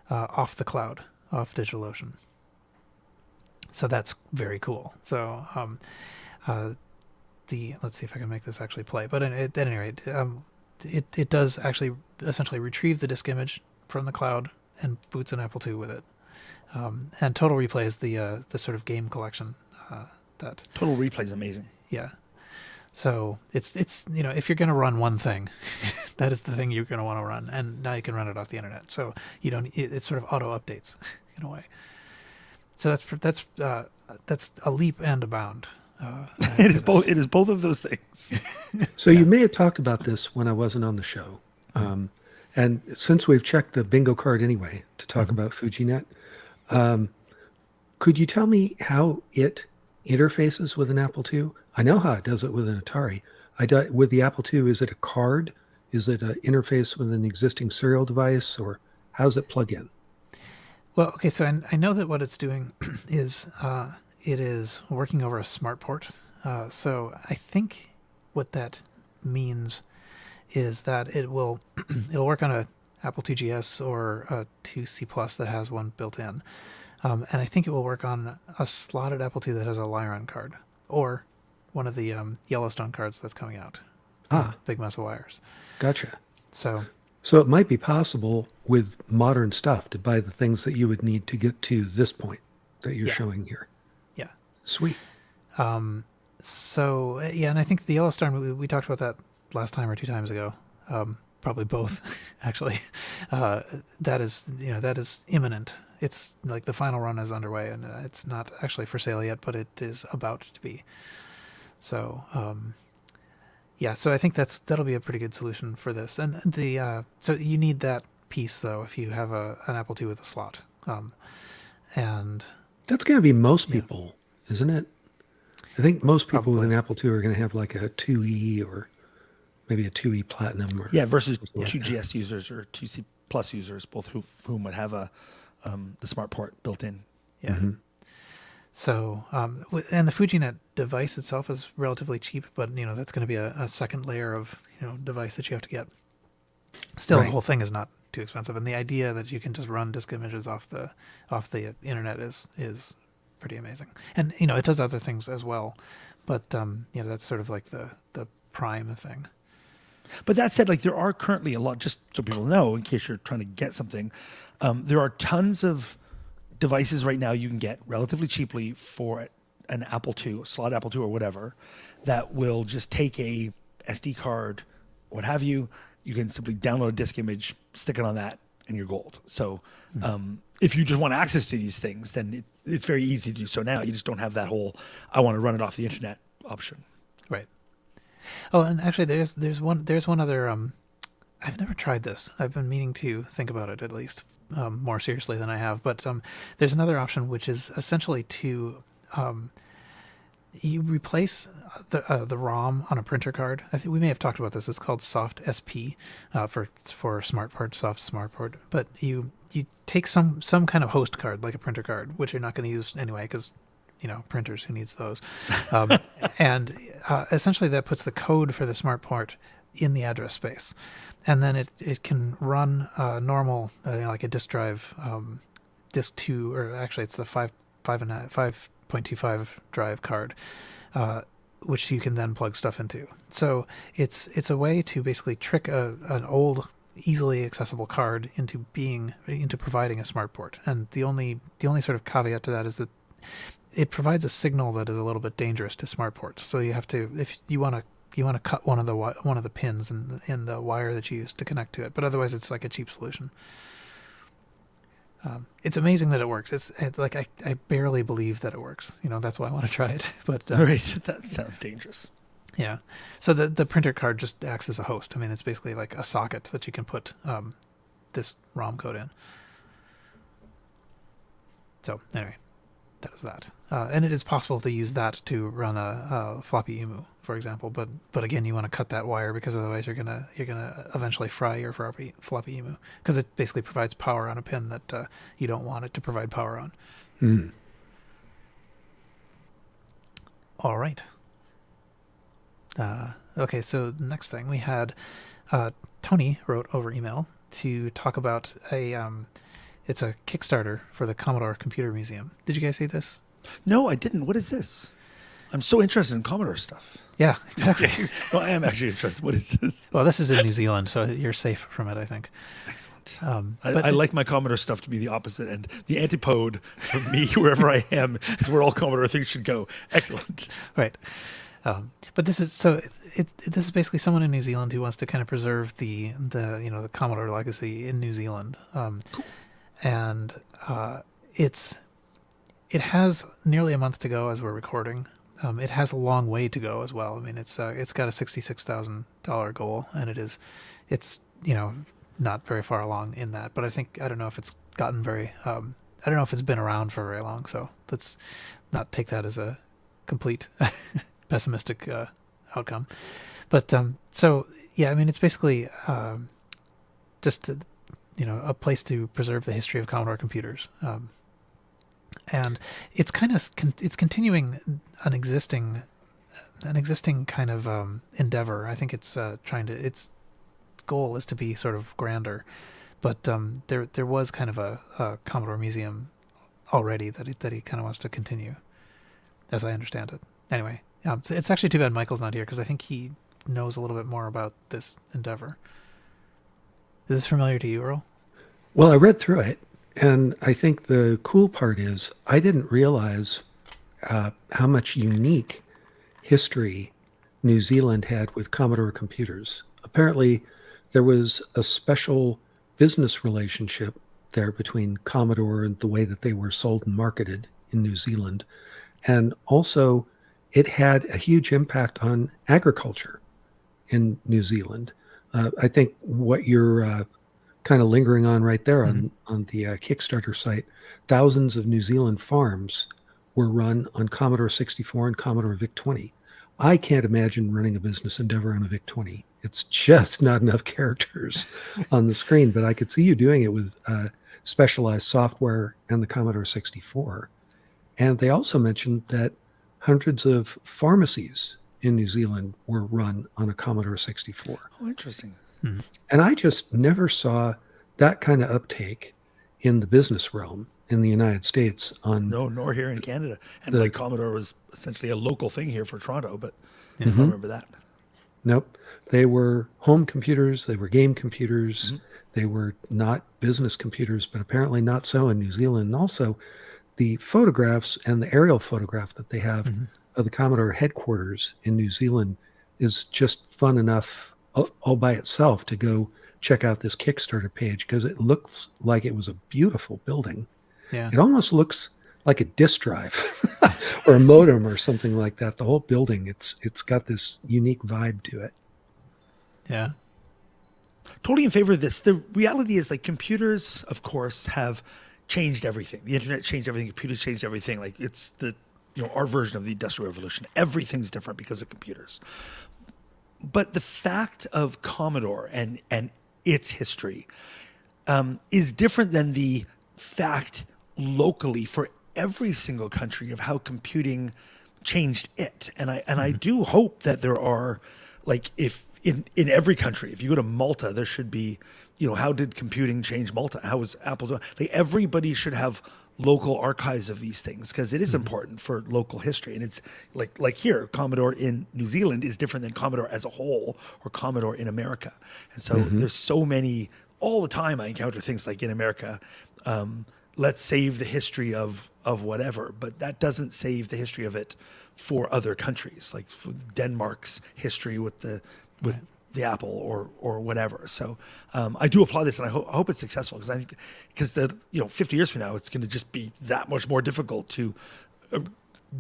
A: off the cloud, off DigitalOcean. So that's very cool. So let's see if I can make this actually play. But at any rate, it does actually essentially retrieve the disk image from the cloud and boots an Apple II with it. And Total Replay is the sort of game collection that
C: Total Replay is amazing.
A: Yeah. So it's if you're going to run one thing, that is the thing you're going to want to run, and now you can run it off the internet. So you don't. It sort of auto updates in a way. So that's a leap and a bound.
C: It is both. It is both of those things.
B: So you may have talked about this when I wasn't on the show, and since we've checked the bingo card anyway to talk about FujiNet, could you tell me how it interfaces with an Apple II? I know how it does it with an Atari. With the Apple II, is it a card? Is it an interface with an existing serial device, or how does it plug in?
A: Well, okay, so I know that what it's doing is it is working over a smart port. So I think what that means is that it'll work on a Apple IIGS or a 2C+ that has one built in. And I think it will work on a slotted Apple II that has a Lyron card, or one of the Yellowstone cards that's coming out. Big mess of wires.
B: Gotcha.
A: So
B: it might be possible with modern stuff to buy the things that you would need to get to this point that you're showing here.
A: Yeah.
B: Sweet.
A: So yeah, and I think the Yellowstone, we talked about that last time or 2 times ago. Probably both, actually. That is imminent. It's like the final run is underway, and it's not actually for sale yet, but it is about to be. So, so I think that'll be a pretty good solution for this. And so you need that piece though if you have an Apple II with a slot, and
B: that's going to be most people, isn't it? I think most people
A: Probably.
B: with an Apple II are going to have like a 2E or maybe a 2E Platinum.
C: Versus 2GS users or 2C+ users, both whom would have the smart port built in.
A: Yeah.
B: Mm-hmm.
A: So, and the FujiNet device itself is relatively cheap, but that's going to be a second layer of device that you have to get. Still, The whole thing is not too expensive, and the idea that you can just run disk images off the internet is pretty amazing. And it does other things as well, but that's sort of like the prime thing.
C: But that said, like there are currently a lot, just so people know, in case you're trying to get something, there are tons of devices right now you can get relatively cheaply for an Apple II, slot Apple II or whatever, that will just take a SD card, what have you. You can simply download a disk image, stick it on that, and you're gold. So if you just want access to these things, then it's very easy to do so now. You just don't have that whole, I want to run it off the internet option.
A: Right. Oh, and actually there's one other, I've never tried this. I've been meaning to think about it at least more seriously than I have, but there's another option which is essentially to you replace the ROM on a printer card. I think we may have talked about this. It's called Soft SP for Smart Port, Soft Smart Port. But you take some kind of host card, like a printer card, which you're not going to use anyway because printers, who needs those? And essentially that puts the code for the smart port in the address space. And then it can run normal, like a disk drive, disk 2, or actually it's the 5.25 drive card, which you can then plug stuff into. So it's a way to basically trick an old, easily accessible card into providing a smart port. And the only sort of caveat to that is that it provides a signal that is a little bit dangerous to smart ports. So you have to, if you want to cut one of the pins in the wire that you use to connect to it. But otherwise, it's like a cheap solution. It's amazing that it works. It's like I barely believe that it works. That's why I want to try it. But
C: Right, that sounds dangerous.
A: Yeah. So the printer card just acts as a host. I mean, it's basically like a socket that you can put this ROM code in. So anyway. that is that. And it is possible to use that to run a floppy EMU, for example. But again, you want to cut that wire because otherwise you're gonna eventually fry your floppy EMU, because it basically provides power on a pin that you don't want it to provide power on.
B: Mm.
A: All right. Okay, so the next thing we had, Tony wrote over email to talk about it's a Kickstarter for the Commodore Computer Museum. Did you guys see this?
C: No, I didn't. What is this? I'm so interested in Commodore stuff.
A: Yeah, exactly.
C: No, I am actually interested. What is this?
A: Well, this is in New Zealand, so you're safe from it, I think.
C: Excellent. I like my Commodore stuff to be the opposite, and the antipode for me, wherever I am, is where all Commodore things should go. Excellent.
A: Right. But this is this is basically someone in New Zealand who wants to kind of preserve the the Commodore legacy in New Zealand.
C: Cool.
A: And it has nearly a month to go as we're recording. It has a long way to go as well. I mean, it's got a $66,000 goal, and it's not very far along in that. But I don't know if it's gotten very. I don't know if it's been around for very long. So let's not take that as a complete pessimistic outcome. But so yeah, I mean, it's basically just a place to preserve the history of Commodore computers. And it's kind of it's continuing an existing kind of endeavor. I think it's its goal is to be sort of grander, but there was kind of a Commodore museum already that he kind of wants to continue, as I understand it. Anyway, it's actually too bad Michael's not here, because I think he knows a little bit more about this endeavor. Is this familiar to you, Earl?
B: Well, I read through it, and I think the cool part is I didn't realize how much unique history New Zealand had with Commodore computers. Apparently, there was a special business relationship there between Commodore and the way that they were sold and marketed in New Zealand. And also, it had a huge impact on agriculture in New Zealand. I think what you're kind of lingering on right there on the Kickstarter site, thousands of New Zealand farms were run on Commodore 64 and Commodore VIC-20. I can't imagine running a business endeavor on a VIC-20. It's just not enough characters on the screen, but I could see you doing it with specialized software and the Commodore 64. And they also mentioned that hundreds of pharmacies in New Zealand were run on a Commodore 64.
C: Oh, interesting.
A: Mm-hmm.
B: And I just never saw that kind of uptake in the business realm in the United States.
C: No, nor here in Canada. And Commodore was essentially a local thing here for Toronto, but I remember that.
B: Nope. They were home computers. They were game computers. Mm-hmm. They were not business computers, but apparently not so in New Zealand. And also, the photographs and the aerial photograph that they have of the Commodore headquarters in New Zealand is just fun enough all by itself to go check out this Kickstarter page, because it looks like it was a beautiful building.
A: Yeah.
B: It almost looks like a disk drive or a modem or something like that. The whole building, it's got this unique vibe to it.
A: Yeah.
C: Totally in favor of this. The reality is, like, computers, of course, have changed everything. The internet changed everything. Computers changed everything. Like, it's our version of the Industrial Revolution. Everything's different because of computers. But the fact of Commodore and its history is different than the fact locally for every single country of how computing changed it. And I do hope that there are, like, if in every country, if you go to Malta, there should be, how did computing change Malta? How was Apple doing? Like, everybody should have local archives of these things, because it is important for local history. And it's like here, Commodore in New Zealand is different than Commodore as a whole or Commodore in America. And so there's so many, all the time I encounter things like in America, let's save the history of whatever, but that doesn't save the history of it for other countries, like for Denmark's history with the Apple or whatever. So I do applaud this, and I hope it's successful, because 50 years from now, it's going to just be that much more difficult to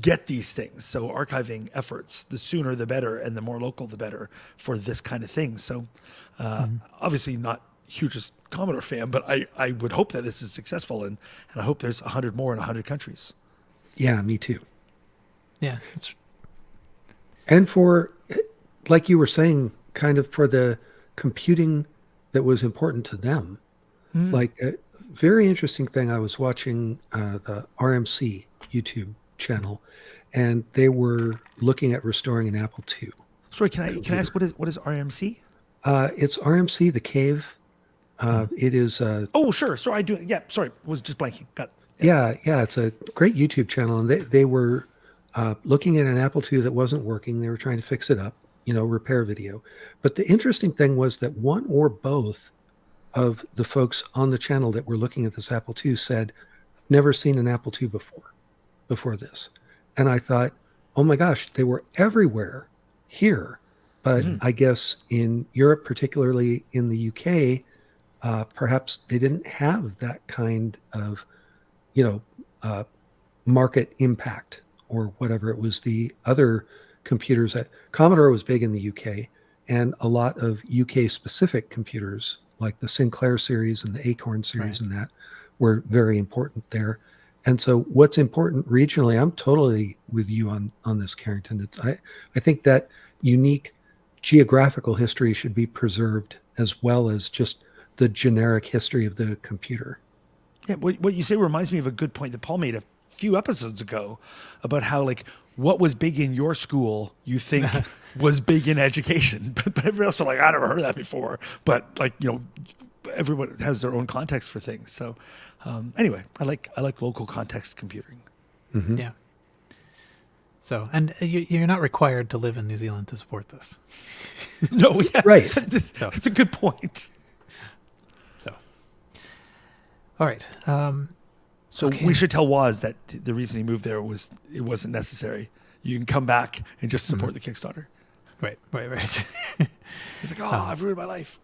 C: get these things. So archiving efforts, the sooner the better, and the more local the better for this kind of thing. So obviously not hugest Commodore fan, but I would hope that this is successful, and I hope there's 100 more in 100 countries.
B: Yeah, me too.
A: Yeah, it's
B: And for, like you were saying, kind of for the computing that was important to them. Like a very interesting thing, I was watching the RMC YouTube channel, and they were looking at restoring an Apple II
C: Sorry, can I
B: computer.
C: ask what is RMC?
B: It's RMC, the cave. It is
C: Oh, sure. Sorry, I do. Yeah, sorry, was just blanking. Got it.
B: yeah, it's a great YouTube channel, and they were looking at an Apple II that wasn't working. They were trying to fix it up, repair video. But the interesting thing was that one or both of the folks on the channel that were looking at this Apple II said, "I've never seen an Apple II before this." And I thought, oh my gosh, they were everywhere here. But I guess in Europe, particularly in the UK, perhaps they didn't have that kind of, market impact or whatever. It was the other computers that Commodore was big in the UK, and a lot of UK specific computers like the Sinclair series and the Acorn series and that were very important there. And so what's important regionally, I'm totally with you on this, Carrington. I think that unique geographical history should be preserved as well as just the generic history of the computer.
C: Yeah, what you say reminds me of a good point that Paul made a few episodes ago about how like what was big in your school you think was big in education, but everybody else was like, I never heard of that before. But like everyone has their own context for things. So anyway, I like local context computing.
B: Mm-hmm.
A: Yeah. So, and you're not required to live in New Zealand to support this.
C: No, yeah,
B: Right.
C: That's a good point.
A: So, all right.
C: So we should tell Woz that the reason he moved there was it wasn't necessary. You can come back and just support the Kickstarter.
A: Right.
C: He's like, I've ruined my life.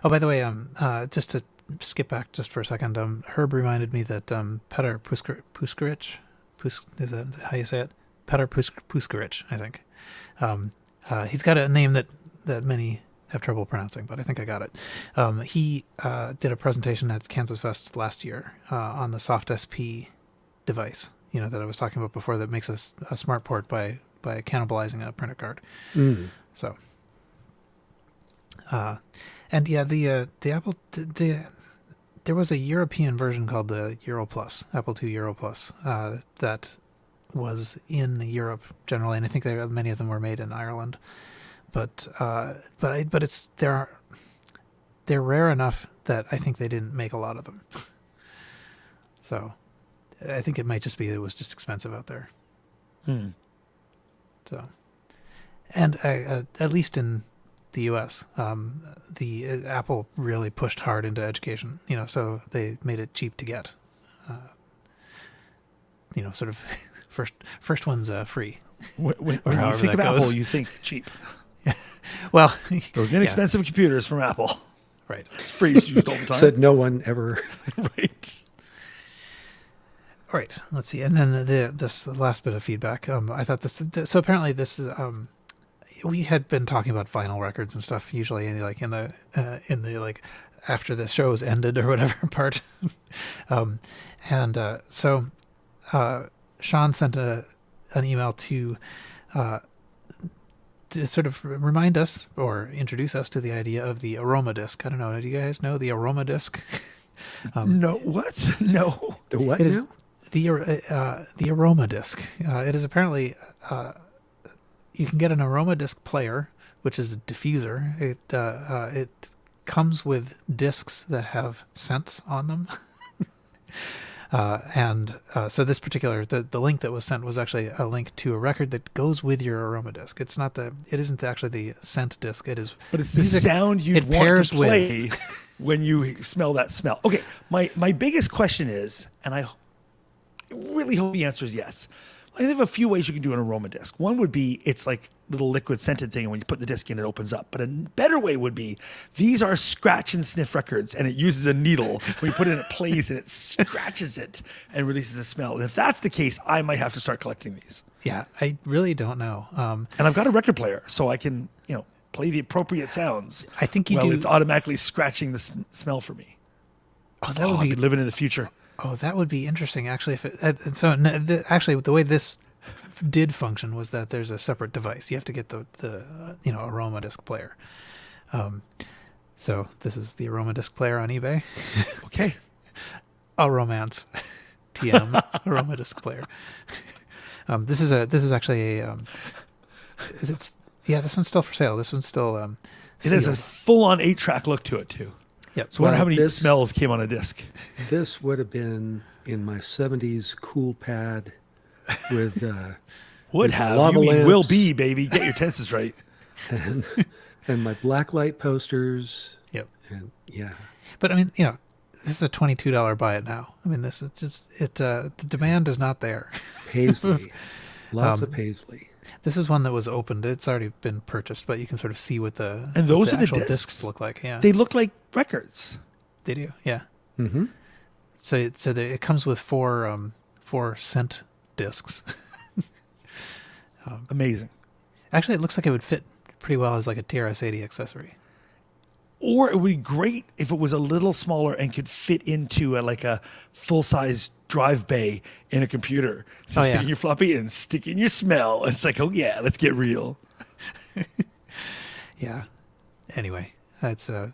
A: Oh, by the way, just to skip back just for a second, Herb reminded me that Petr Puskarich, is that how you say it? Petr Puskarich, I think. He's got a name that many have trouble pronouncing, but I think I got it. He did a presentation at Kansas Fest last year on the Soft SP device, that I was talking about before, that makes a smart port by cannibalizing a printer card. So, and yeah, the Apple, there was a European version called the Euro Plus, Apple II Euro Plus, that was in Europe generally, and I think many of them were made in Ireland. But they're rare enough that I think they didn't make a lot of them. So I think it might just be it was just expensive out there. So, and at least in the U.S., the Apple really pushed hard into education. So they made it cheap to get. Sort of first one's free.
C: When you think of Apple, you think cheap.
A: Well,
C: those inexpensive computers from Apple.
A: Right.
C: It's free used all the time.
B: Said no one ever.
C: Right.
A: All right. Let's see. And then this last bit of feedback. I thought so apparently this is, we had been talking about vinyl records and stuff usually like in the like after the show's ended or whatever part. So Sean sent an email to sort of remind us or introduce us to the idea of the aroma disc. I don't know. Do you guys know the aroma disc?
C: No. What? No.
B: The what
A: It is
B: now?
A: the aroma disc. It is apparently you can get an aroma disc player, which is a diffuser. It comes with discs that have scents on them. So this particular, the link that was sent was actually a link to a record that goes with your aroma disc. It isn't actually the scent disc. It is,
C: but it's the sound you want
A: pairs
C: to play when you smell that smell. Okay, my biggest question is, and I really hope the answer is yes. I have a few ways you can do an aroma disc. One would be it's like little liquid scented thing, and when you put the disc in, it opens up. But a better way would be these are scratch and sniff records, and it uses a needle. When you put it in, it plays, and it scratches it and releases a smell. And if that's the case, I might have to start collecting these.
A: Yeah, I really don't know.
C: And I've got a record player, so I can play the appropriate sounds.
A: I think you
C: do.
A: do.
C: It's automatically scratching the smell for me.
A: Oh, that would be
C: living in the future.
A: Oh, that would be interesting. Actually, if it actually the way this did function was that there's a separate device. You have to get the aroma disc player. So this is the aroma disc player on eBay.
C: Okay.
A: A romance. TM aroma disc player. This is actually a this one's still for sale. This one's still
C: it has a full-on 8-track look to it too.
A: Yep.
C: So I wonder how many smells came on a disc.
B: This would have been in my 70s cool pad with
C: would have you mean will be, baby. Get your tenses right.
B: and my blacklight posters.
A: Yep.
B: And yeah.
A: But I mean, this is a $22 buy it now. I mean, this is just the demand is not there.
B: Paisley. Lots of Paisley.
A: This is one that was opened. It's already been purchased, but you can sort of see what the
C: and those
A: what
C: are
A: the
C: the
A: discs look like. Yeah,
C: they look like records.
A: They do. Yeah.
B: Mm-hmm.
A: So it comes with four scent discs.
C: Amazing.
A: Actually, it looks like it would fit pretty well as like a TRS-80 accessory.
C: Or it would be great if it was a little smaller and could fit into a full-size drive bay in a computer. So stick in your floppy and stick in your smell. It's like, oh yeah, let's get real.
A: Yeah. Anyway, that's I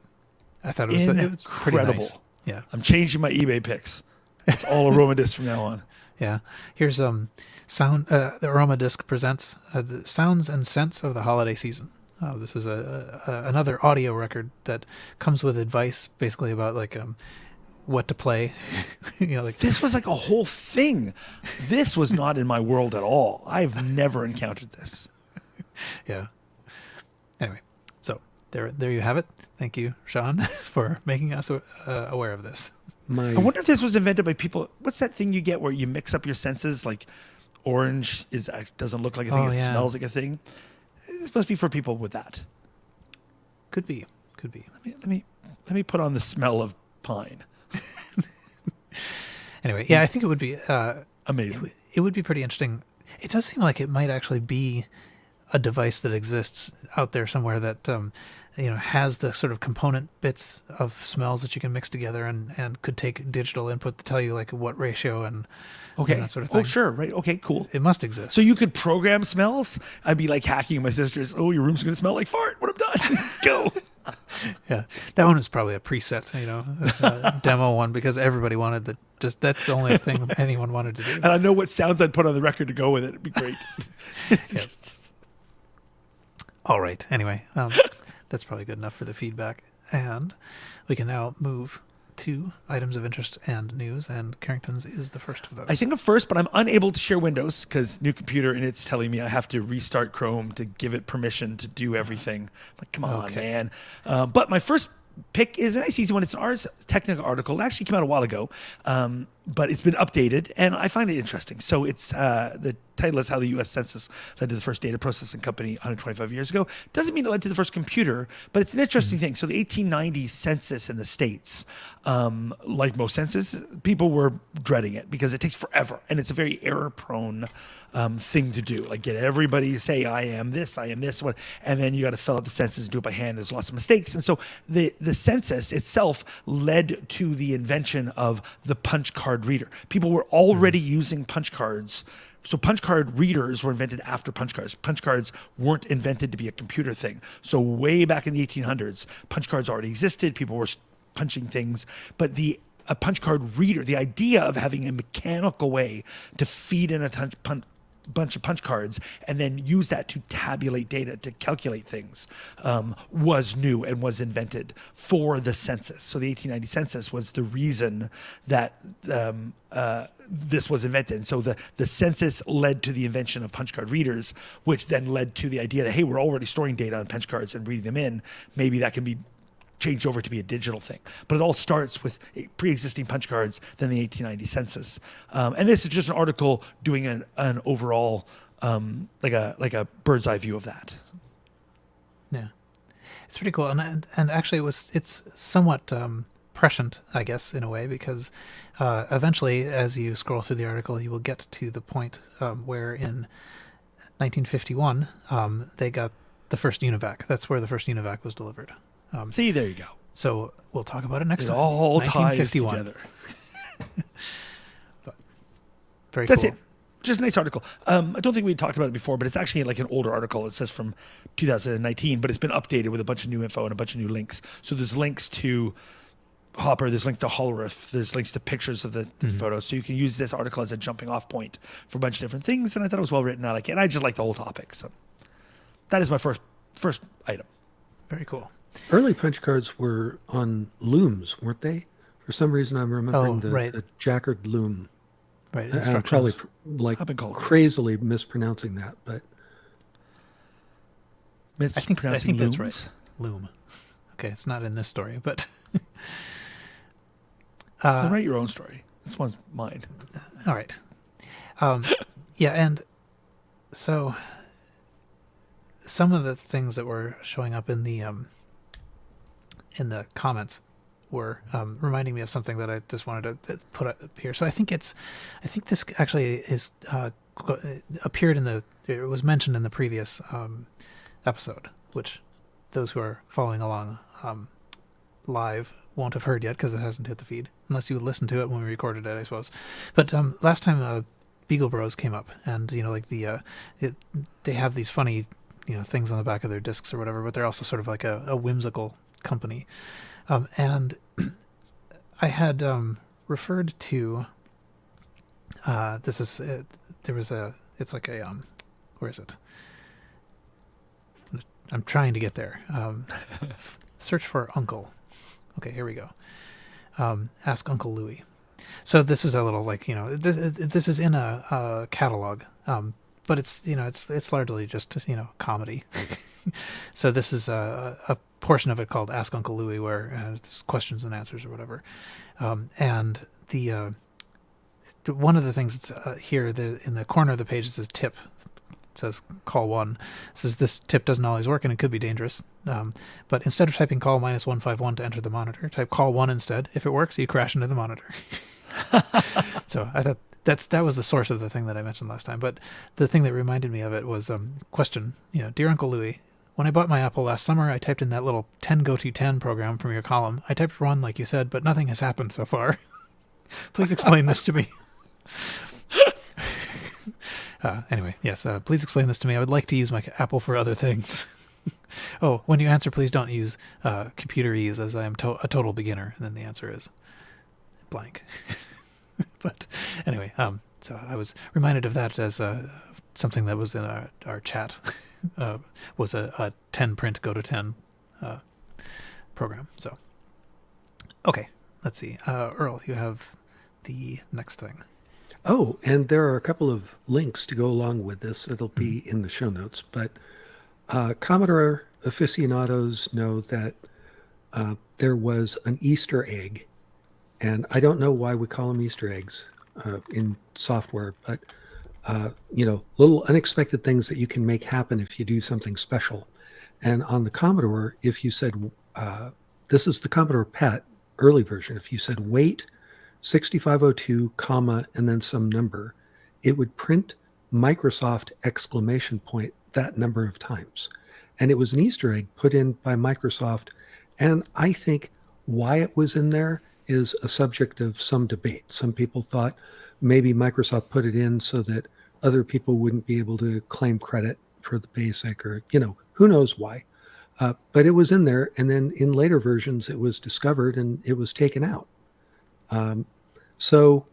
A: thought it was pretty nice. Yeah.
C: I'm changing my eBay picks. It's all aroma disc from now on.
A: Yeah. Here's sound. The Aroma Disc presents the sounds and scents of the holiday season. This is another audio record that comes with advice, basically about what to play.
C: This was like a whole thing. This was not in my world at all. I've never encountered this.
A: Yeah. Anyway, so there you have it. Thank you, Sean, for making us aware of this.
C: I wonder if this was invented by people. What's that thing you get where you mix up your senses? Like orange doesn't look like a thing. It smells like a thing. This must be for people with that.
A: Could be.
C: Let me put on the smell of pine.
A: Anyway, yeah, I think it would be
C: amazing.
A: It would be pretty interesting. It does seem like it might actually be a device that exists out there somewhere that has the sort of component bits of smells that you can mix together and could take digital input to tell you what ratio and that sort of thing.
C: Oh, sure. Right. Okay, cool.
A: It must exist.
C: So you could program smells? I'd be hacking my sister's, your room's going to smell like fart when I'm done. Go.
A: Yeah. That one was probably a preset, demo one because everybody wanted that's the only thing anyone wanted to do.
C: And I know what sounds I'd put on the record to go with it. It'd be great.
A: All right. Anyway, that's probably good enough for the feedback. And we can now move to items of interest and news, and Carrington's is the first of those.
C: I think I'm first, but I'm unable to share Windows because new computer, and it's telling me I have to restart Chrome to give it permission to do everything. I'm like, come on, man. But my first pick is a nice easy one. It's an Ars Technica article. It actually came out a while ago, but it's been updated, and I find it interesting. So it's the title is How the U.S. Census Led to the First Data Processing Company 125 years ago. Doesn't mean it led to the first computer, but it's an interesting thing. So the 1890s census in the States, like most census, people were dreading it because it takes forever, and it's a very error-prone thing to do. Get everybody to say, I am this, what, and then you got to fill out the census and do it by hand. There's lots of mistakes. And so the census itself led to the invention of the punch card reader. People were already using punch cards. So punch card readers were invented after punch cards. Punch cards weren't invented to be a computer thing. So way back in the 1800s, punch cards already existed. People were punching things. But a punch card reader, the idea of having a mechanical way to feed in a bunch of punch cards and then use that to tabulate data, to calculate things, was new and was invented for the census. So the 1890 census was the reason that this was invented. And so the census led to the invention of punch card readers, which then led to the idea that, hey, we're already storing data on punch cards and reading them in. Maybe that can be changed over to be a digital thing. But it all starts with pre-existing punch cards, then the 1890 census. And this is just an article doing an overall, like a bird's eye view of that.
A: Yeah. It's pretty cool. And actually it's somewhat prescient, I guess, in a way, because eventually, as you scroll through the article, you will get to the point where in 1951, they got the first UNIVAC. That's where the first UNIVAC was delivered.
C: See, there you go.
A: So we'll talk about it next
C: It
A: time.
C: all ties
A: 1951.
C: together.
A: Very
C: That's
A: cool.
C: it. Just a nice article. I don't think we talked about it before, but it's actually like an older article. It says from 2019, but it's been updated with a bunch of new info and a bunch of new links. So there's links to Hopper, there's links to Hollerith, there's links to pictures of the photos. So you can use this article as a jumping off point for a bunch of different things. And I thought it was well written. I like it. And I just like the whole topic. So that is my first item.
A: Very cool.
B: Early punch cards were on looms, weren't they? For some reason, I'm remembering
A: right.
B: the Jacquard loom.
A: Right.
B: I'm
A: Instructions.
B: probably like
C: I've been called
B: crazily mispronouncing that, but
A: I think that's
C: looms?
A: right. Loom. Okay, it's not in this story, but
C: Well, write your own story. This one's mine.
A: all right. Yeah, and so some of the things that were showing up in the comments were reminding me of something that I just wanted to put up here. So I think this actually is appeared it was mentioned in the previous episode, which those who are following along live won't have heard yet because it hasn't hit the feed, unless you listened to it when we recorded it, I suppose. But last time Beagle Bros came up, and like they have these funny things on the back of their discs or whatever, but they're also sort of like a whimsical company. And I had referred to this is it's like a where is it? I'm trying to get there. Search for Uncle. Okay, here we go. Ask Uncle Louie. So this is a little this is in a catalog, but it's largely just comedy. So this is a portion of it called Ask Uncle Louie, where it's questions and answers or whatever. And one of the things that's here in the corner of the page, it says tip. It says call 1. It says this tip doesn't always work and it could be dangerous. But instead of typing call -151 to enter the monitor, type call 1 instead. If it works, you crash into the monitor. So I thought that was the source of the thing that I mentioned last time. But the thing that reminded me of it was question. Dear Uncle Louie, when I bought my Apple last summer, I typed in that little 10 go to 10 program from your column. I typed run like you said, but nothing has happened so far. Please explain this to me. Anyway, yes, please explain this to me. I would like to use my Apple for other things. Oh, when you answer, please don't use computer ease, as I am a total beginner. And then the answer is blank. But anyway, so I was reminded of that as something that was in our chat. Was a 10 print go to 10 program. So, okay, let's see. Earl, you have the next thing.
B: Oh, and there are a couple of links to go along with this. It'll be in the show notes. But Commodore aficionados know that there was an Easter egg. And I don't know why we call them Easter eggs in software, but, little unexpected things that you can make happen if you do something special. And on the Commodore, if you said, this is the Commodore PET early version, if you said wait 6502, comma, and then some number, it would print Microsoft exclamation point that number of times. And it was an Easter egg put in by Microsoft. And I think why it was in there is a subject of some debate. Some people thought maybe Microsoft put it in so that other people wouldn't be able to claim credit for the BASIC, or, who knows why. But it was in there. And then in later versions, it was discovered and it was taken out. So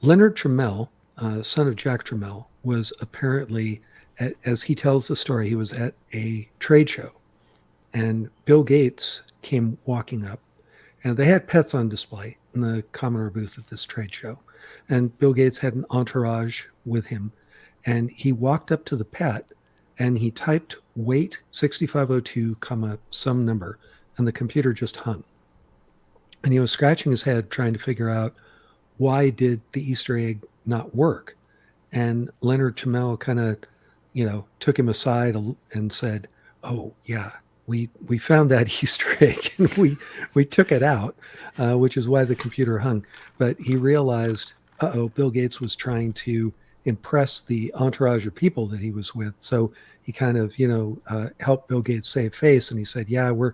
B: Leonard Trammell, son of Jack Trammell, was apparently, as he tells the story, he was at a trade show. And Bill Gates came walking up. And they had pets on display in the Commodore booth at this trade show. And Bill Gates had an entourage with him. And he walked up to the pet and he typed wait 6502, comma, some number. And the computer just hung. And he was scratching his head trying to figure out why did the Easter egg not work. And Leonard Trammell kind of, took him aside and said, oh, yeah. We found that Easter egg and we took it out, which is why the computer hung. But he realized, Bill Gates was trying to impress the entourage of people that he was with. So he kind of, helped Bill Gates save face. And he said, yeah, we're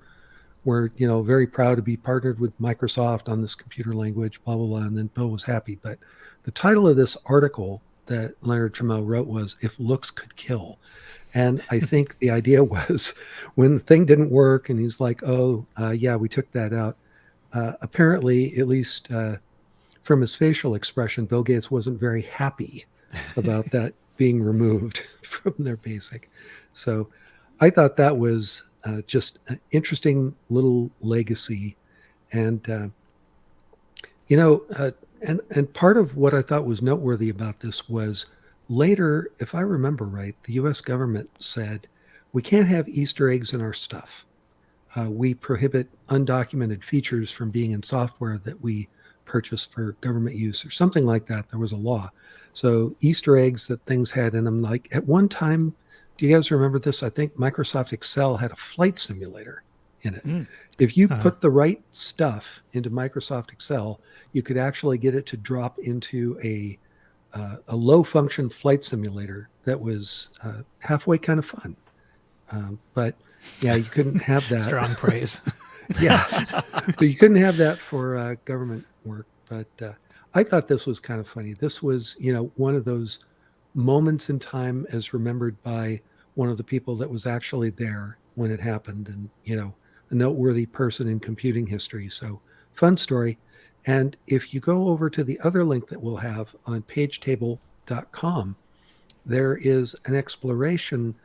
B: we're, very proud to be partnered with Microsoft on this computer language, blah, blah, blah. And then Bill was happy. But the title of this article that Leonard Trammell wrote was If Looks Could Kill. And I think the idea was when the thing didn't work and he's like, yeah, we took that out. Apparently, at least from his facial expression, Bill Gates wasn't very happy about that being removed from their BASIC. So I thought that was just an interesting little legacy. And, and part of what I thought was noteworthy about this was later, if I remember right, the U.S. government said, we can't have Easter eggs in our stuff. We prohibit undocumented features from being in software that we purchase for government use or something like that. There was a law. So Easter eggs that things had in them, like at one time, do you guys remember this? I think Microsoft Excel had a flight simulator in it. If you put the right stuff into Microsoft Excel, you could actually get it to drop into a low function flight simulator that was halfway kind of fun. But yeah, you couldn't have that.
A: Strong praise.
B: Yeah. So you couldn't have that for government work. But I thought this was kind of funny. This was, one of those moments in time as remembered by one of the people that was actually there when it happened and, a noteworthy person in computing history. So fun story. And if you go over to the other link that we'll have on pagetable.com, there is an exploration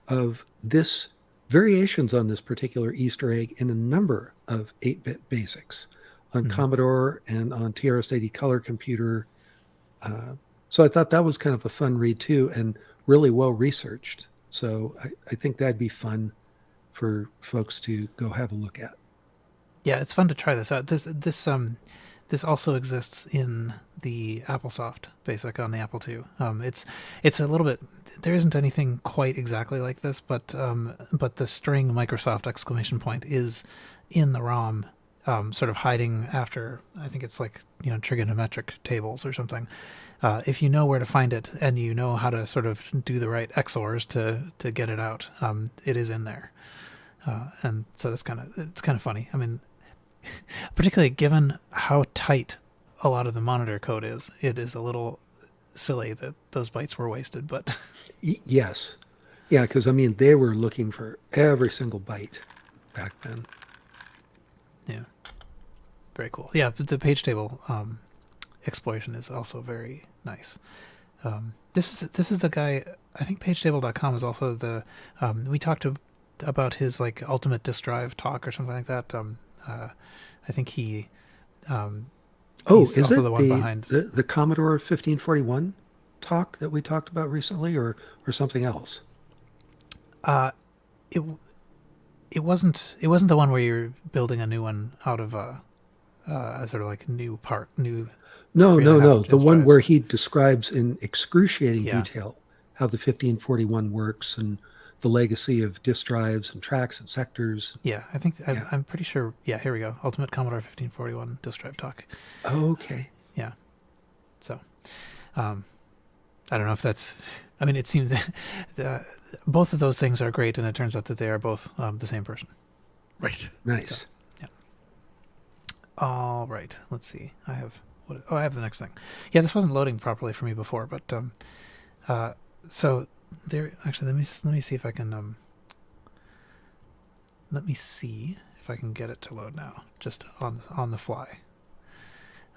B: of this variations on this particular Easter egg in a number of 8-bit basics on Commodore and on TRS-80 color computer. So I thought that was kind of a fun read too, and really well researched. So I think that'd be fun for folks to go have a look at.
A: Yeah, it's fun to try this out. This also exists in the AppleSoft BASIC on the Apple II. It's a little bit. There isn't anything quite exactly like this, but the string Microsoft exclamation point is in the ROM, sort of hiding after. I think it's like trigonometric tables or something. If you know where to find it and you know how to sort of do the right XORs to get it out, it is in there, and so it's kind of funny. I mean, particularly given how tight a lot of the monitor code is, it is a little silly that those bytes were wasted. But
B: yes, yeah, because they were looking for every single byte back then.
A: Yeah, very cool. Yeah, the page table exploration is also very nice. This is the guy. I think pagetable.com is also the. We talked about his like ultimate disk drive talk or something like that. I think he. He's
B: is
A: also
B: it
A: the one behind
B: the Commodore 1541 talk that we talked about recently, or something else?
A: It wasn't the one where you're building a new one out of a sort of like new.
B: No. The one
A: drives.
B: where he describes in excruciating detail how the 1541 works and the legacy of disk drives and tracks and sectors.
A: Yeah, I think I'm pretty sure. Yeah, here we go. Ultimate Commodore 1541 disk drive talk.
B: Okay.
A: Yeah. So, I don't know if that's. I mean, it seems both of those things are great, and it turns out that they are both the same person.
C: Right.
B: Nice.
A: So, yeah. All right. Let's see. I have the next thing. Yeah, this wasn't loading properly for me before, but so. There actually, let me see if I can get it to load now, just on the fly.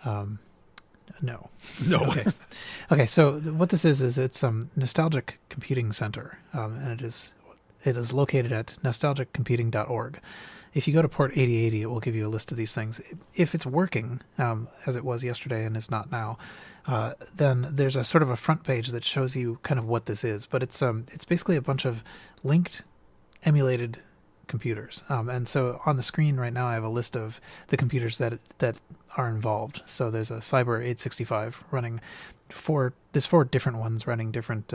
A: No. Okay. So what this is it's Nostalgic Computing Center, and it is located at nostalgiccomputing.org. If you go to port 8080, it will give you a list of these things. If it's working, as it was yesterday and is not now, then there's a sort of a front page that shows you kind of what this is. But it's basically a bunch of linked, emulated computers. And so on the screen right now, I have a list of the computers that are involved. So there's a Cyber 865 running there's four different ones running different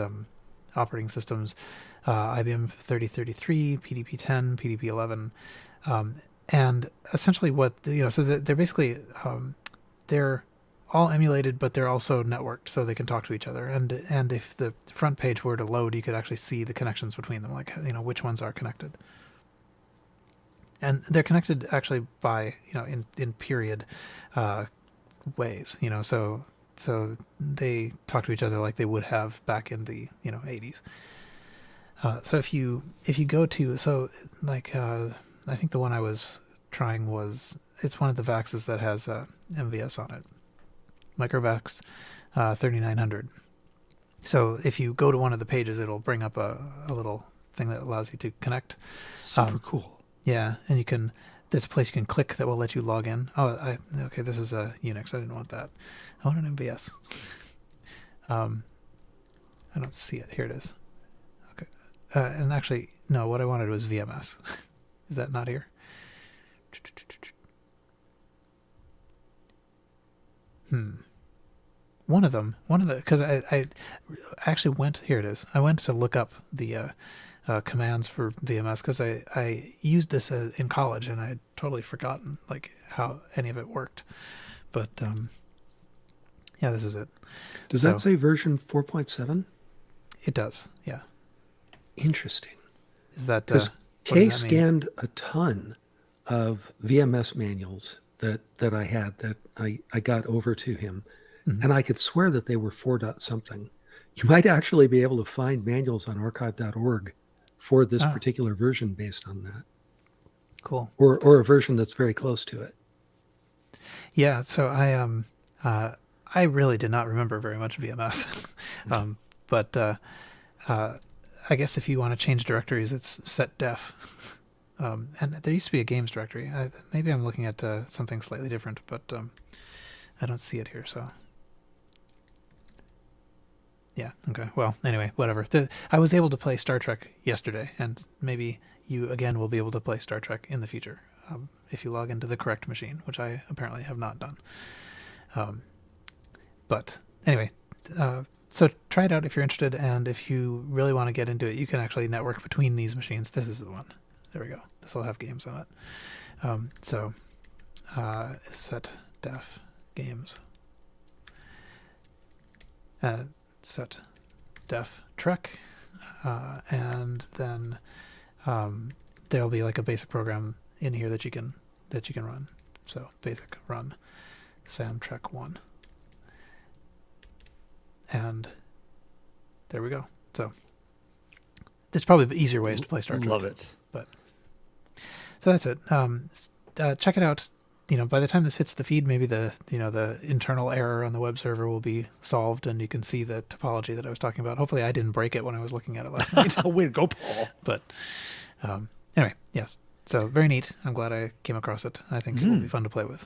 A: operating systems. IBM 3033, PDP-10, PDP-11. And essentially so they're basically, they're all emulated, but they're also networked so they can talk to each other. And if the front page were to load, you could actually see the connections between them, like, which ones are connected. And they're connected actually by, in period ways, so they talk to each other like they would have back in the 80s. So if you go to, I think the one I was trying it's one of the VAXs that has MVS on it, Microvax 3900. So if you go to one of the pages, it'll bring up a little thing that allows you to connect.
C: Super cool.
A: Yeah, and there's a place you can click that will let you log in. Oh, okay, this is a Unix. I didn't want that. I want an MVS. I don't see it. Here it is. Okay. And actually, no, what I wanted was VMS. Is that not here? One of the, because I actually went, here it is. I went to look up the commands for VMS because I used this in college and I had totally forgotten how any of it worked. But yeah, this is it.
B: Does that say version 4.7?
A: It does, yeah.
B: Interesting.
A: Is that
B: because Kay scanned a ton of VMS manuals that I had that I got over to him, and I could swear that they were 4. something. You might actually be able to find manuals on archive.org for this particular version based on that.
A: Cool.
B: Or a version that's very close to it.
A: Yeah, so I really did not remember very much VMS. But I guess if you want to change directories, it's set def. And there used to be a games directory. Maybe I'm looking at something slightly different, but I don't see it here, so... Yeah, okay. Well, anyway, whatever. I was able to play Star Trek yesterday, and maybe you, again, will be able to play Star Trek in the future if you log into the correct machine, which I apparently have not done. But anyway, so try it out if you're interested, and if you really want to get into it, you can actually network between these machines. This is the one. There we go. This will have games on it. Set def games. Set def trek, and then there'll be a basic program in here that you can run. So basic run samtrek1, and there we go. So there's probably easier ways to play Star Trek.
C: Love it.
A: But so that's it. Check it out. By the time this hits the feed, maybe the internal error on the web server will be solved, and you can see the topology that I was talking about. Hopefully, I didn't break it when I was looking at it last night.
C: Way to go, Paul!
A: But anyway, yes. So very neat. I'm glad I came across it. I think it will be fun to play with.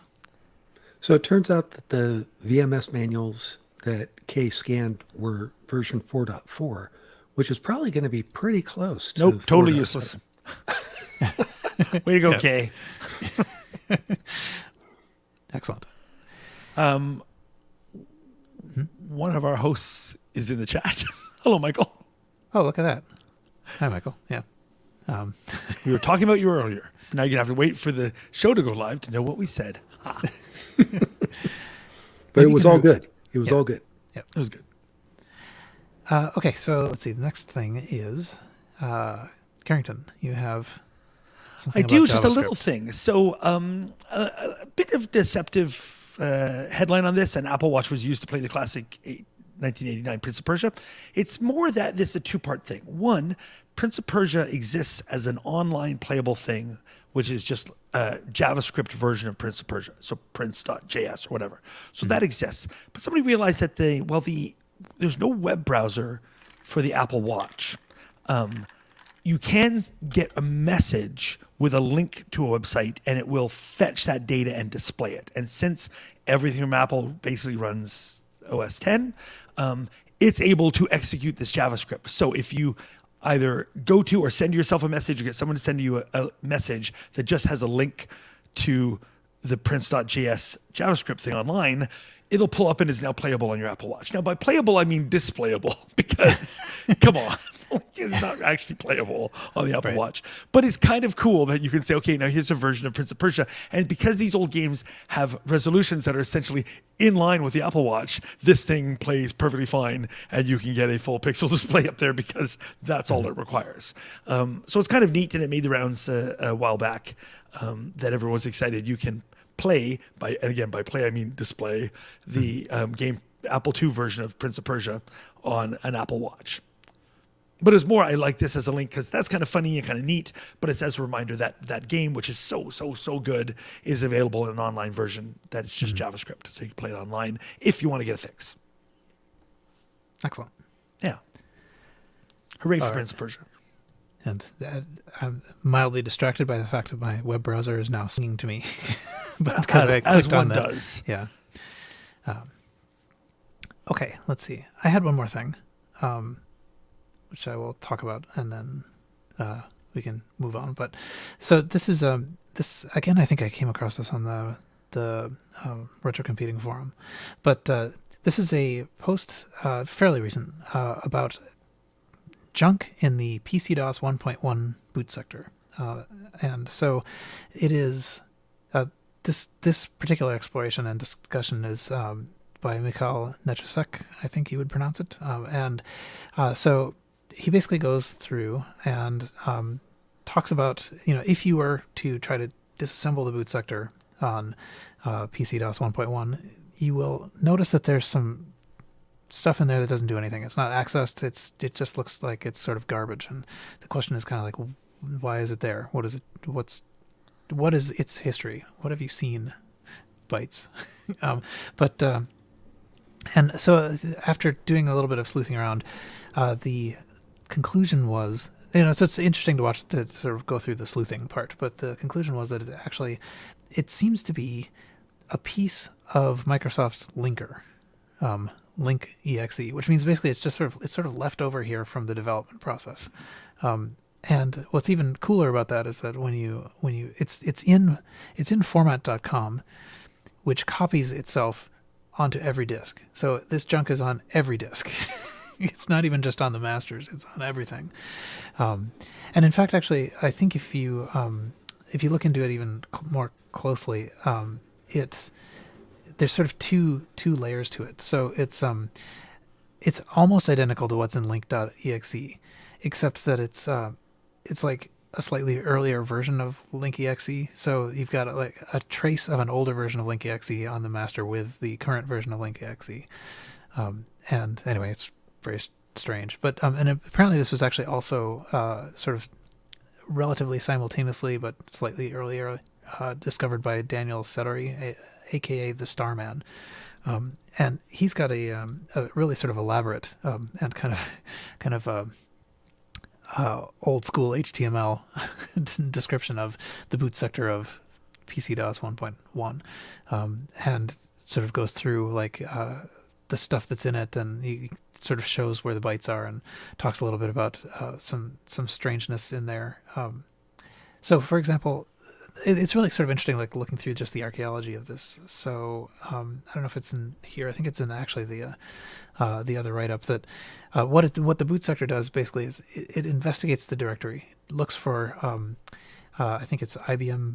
B: So it turns out that the VMS manuals that Kay scanned were version 4.4, which is probably going to be pretty close to
C: totally useless. Way to go, Kay.
A: Excellent.
C: One of our hosts is in the chat. Hello, Michael.
A: Oh, look at that. Hi, Michael. Yeah.
C: We were talking about you earlier. Now you're going to have to wait for the show to go live to know what we said.
B: But it was all good. It was all good.
A: Yeah, it was good. Okay, so let's see. The next thing is Carrington. You have something
C: I do,
A: about
C: just a
A: JavaScript.
C: little thing. So a bit of deceptive headline on this, and Apple Watch was used to play the classic 1989 Prince of Persia. It's more that this is a two-part thing. One, Prince of Persia exists as an online playable thing, which is just a JavaScript version of Prince of Persia, so prince.js or whatever. So that exists. But somebody realized that there's no web browser for the Apple Watch. You can get a message with a link to a website, and it will fetch that data and display it. And since everything from Apple basically runs OS 10, it's able to execute this JavaScript. So if you either go to or send yourself a message or get someone to send you a message that just has a link to the prince.js JavaScript thing online, it'll pull up and is now playable on your Apple Watch. Now, by playable, I mean displayable, because come on, it's not actually playable on the Apple Watch. But it's kind of cool that you can say, okay, now here's a version of Prince of Persia. And because these old games have resolutions that are essentially in line with the Apple Watch, this thing plays perfectly fine, and you can get a full pixel display up there because that's all it requires. So it's kind of neat, and it made the rounds a while back that everyone was excited. You can play by play I mean display the game Apple II version of Prince of Persia on an Apple Watch. But it's more, I like this as a link because that's kind of funny and kind of neat, but it's as a reminder that that game, which is so good, is available in an online version that's just JavaScript, so you can play it online if you want to get a fix.
A: Excellent.
C: Yeah. Hooray for Prince of Persia.
A: And I'm mildly distracted by the fact that my web browser is now singing to me. But because I clicked on that.
C: Does.
A: Yeah. Okay, let's see. I had one more thing, which I will talk about, and then we can move on. But so this is this again. I think I came across this on the Retrocomputing forum, but this is a post fairly recent about junk in the PC-DOS 1.1 boot sector, and so it is. This particular exploration and discussion is by Mikhail Netrasek, I think you would pronounce it. So he basically goes through and talks about, if you were to try to disassemble the boot sector on PC-DOS 1.1, you will notice that there's some stuff in there that doesn't do anything. It's not accessed. It just looks like it's sort of garbage. And the question is kind of like, why is it there? What is it? What is its history? What have you seen? Bytes. And so after doing a little bit of sleuthing around, the conclusion was, so it's interesting to watch to sort of go through the sleuthing part, but the conclusion was that it seems to be a piece of Microsoft's linker, link exe, which means basically it's sort of left over here from the development process. And what's even cooler about that is that when it's in format.com, which copies itself onto every disk. So this junk is on every disk. It's not even just on the masters; it's on everything. And in fact, actually, I think if you look into it even more closely, there's sort of two layers to it. So it's almost identical to what's in link.exe, except that it's like a slightly earlier version of link.exe. So you've got like a trace of an older version of link.exe on the master with the current version of link.exe. And anyway, it's very strange. But and apparently this was actually also sort of relatively simultaneously, but slightly earlier, discovered by Daniel Sedori, aka the Starman. And he's got a really sort of elaborate and kind of old school HTML description of the boot sector of PC-DOS 1.1, and sort of goes through like the stuff that's in it, and he sort of shows where the bytes are and talks a little bit about some strangeness in there. So, for example, it's really sort of interesting, like looking through just the archaeology of this. So I don't know if it's in here. I think it's in actually the other write-up. That what the boot sector does basically is it investigates the directory. It looks for I think it's IBMBio.com,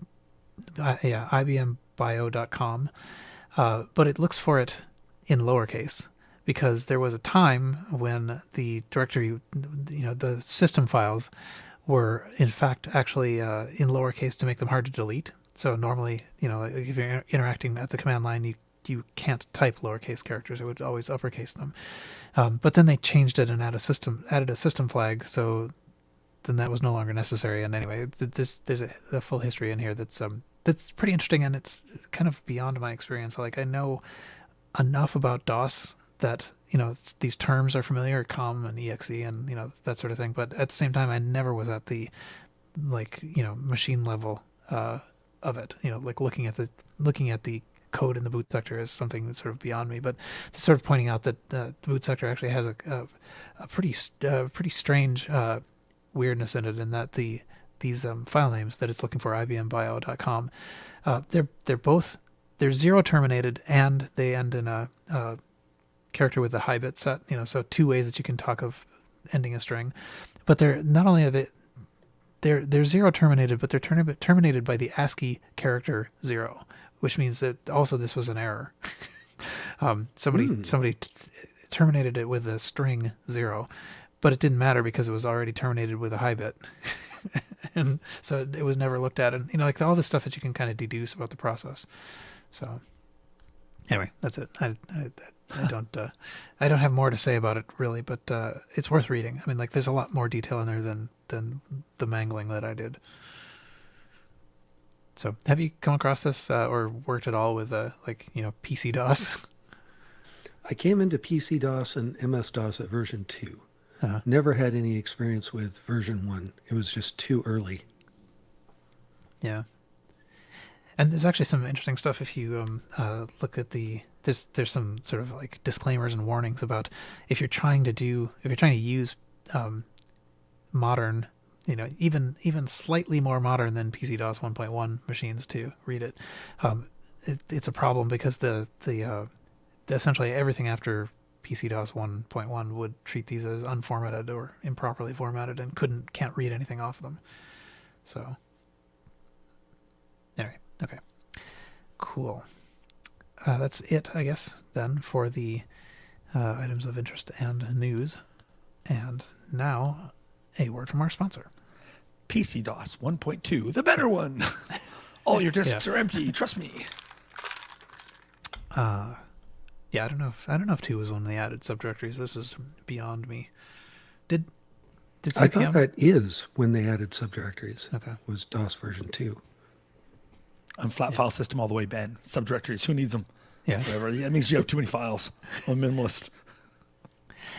A: but it looks for it in lowercase, because there was a time when the directory, the system files were in fact actually in lowercase to make them hard to delete. So normally, if you're interacting at the command line, you can't type lowercase characters. It would always uppercase them. But then they changed it and added a system flag, so then that was no longer necessary. And anyway, there's a full history in here that's pretty interesting, and it's kind of beyond my experience. Like, I know enough about DOS that these terms are familiar, COM and EXE and that sort of thing, but at the same time I never was at the machine level of it. Like looking at the code in the boot sector is something that's sort of beyond me, but it's sort of pointing out that the boot sector actually has a pretty strange weirdness in it, in that these file names that it's looking for, IBMBio.com, they're both they're 0 terminated, and they end in a character with a high bit set. So 2 ways that you can talk of ending a string. But they're not only are they're 0 terminated, but they're terminated by the ASCII character 0, which means that also this was an error. Somebody terminated it with a string 0, but it didn't matter because it was already terminated with a high bit. And so it was never looked at. And, like all the stuff that you can kind of deduce about the process. So anyway, that's it. I don't have more to say about it really, but it's worth reading. I mean, like there's a lot more detail in there than the mangling that I did. So have you come across this or worked at all with PC DOS?
B: I came into PC DOS and MS DOS at version 2.
A: Uh-huh.
B: Never had any experience with version 1. It was just too early.
A: Yeah. And there's actually some interesting stuff if you look at there's some sort of like disclaimers and warnings about if you're trying to use modern, even slightly more modern than PC DOS 1.1 machines to read it. It's a problem because the essentially everything after PC DOS 1.1 would treat these as unformatted or improperly formatted and can't read anything off them. So anyway, okay, cool. That's it, I guess, then for the items of interest and news. And now a word from our sponsor.
C: PC DOS 1.2, the better one. All your disks are empty. Trust me.
A: Yeah, I don't know if 2 was when they added subdirectories. This is beyond me. Did CPM?
B: I thought that is when they added subdirectories.
A: Okay.
B: Was DOS version 2.
C: I'm flat file system all the way, Ben. Subdirectories, who needs them?
A: Yeah.
C: Whatever. That means you have too many files. I'm a minimalist.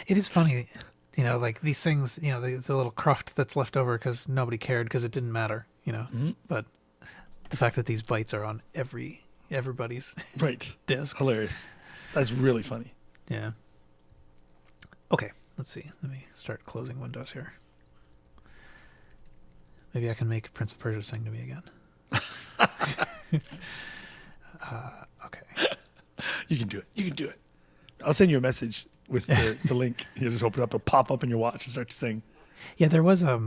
A: It is funny, like these things, the little cruft that's left over because nobody cared because it didn't matter,
C: Mm-hmm.
A: But the fact that these bytes are on everybody's
C: right
A: disk.
C: Hilarious. That's really funny.
A: Yeah. Okay, let's see. Let me start closing windows here. Maybe I can make Prince of Persia sing to me again. Okay.
C: You can do it. I'll send you a message with the link. You just open it up, it'll pop up in your watch and start to sing.
A: Yeah, there was I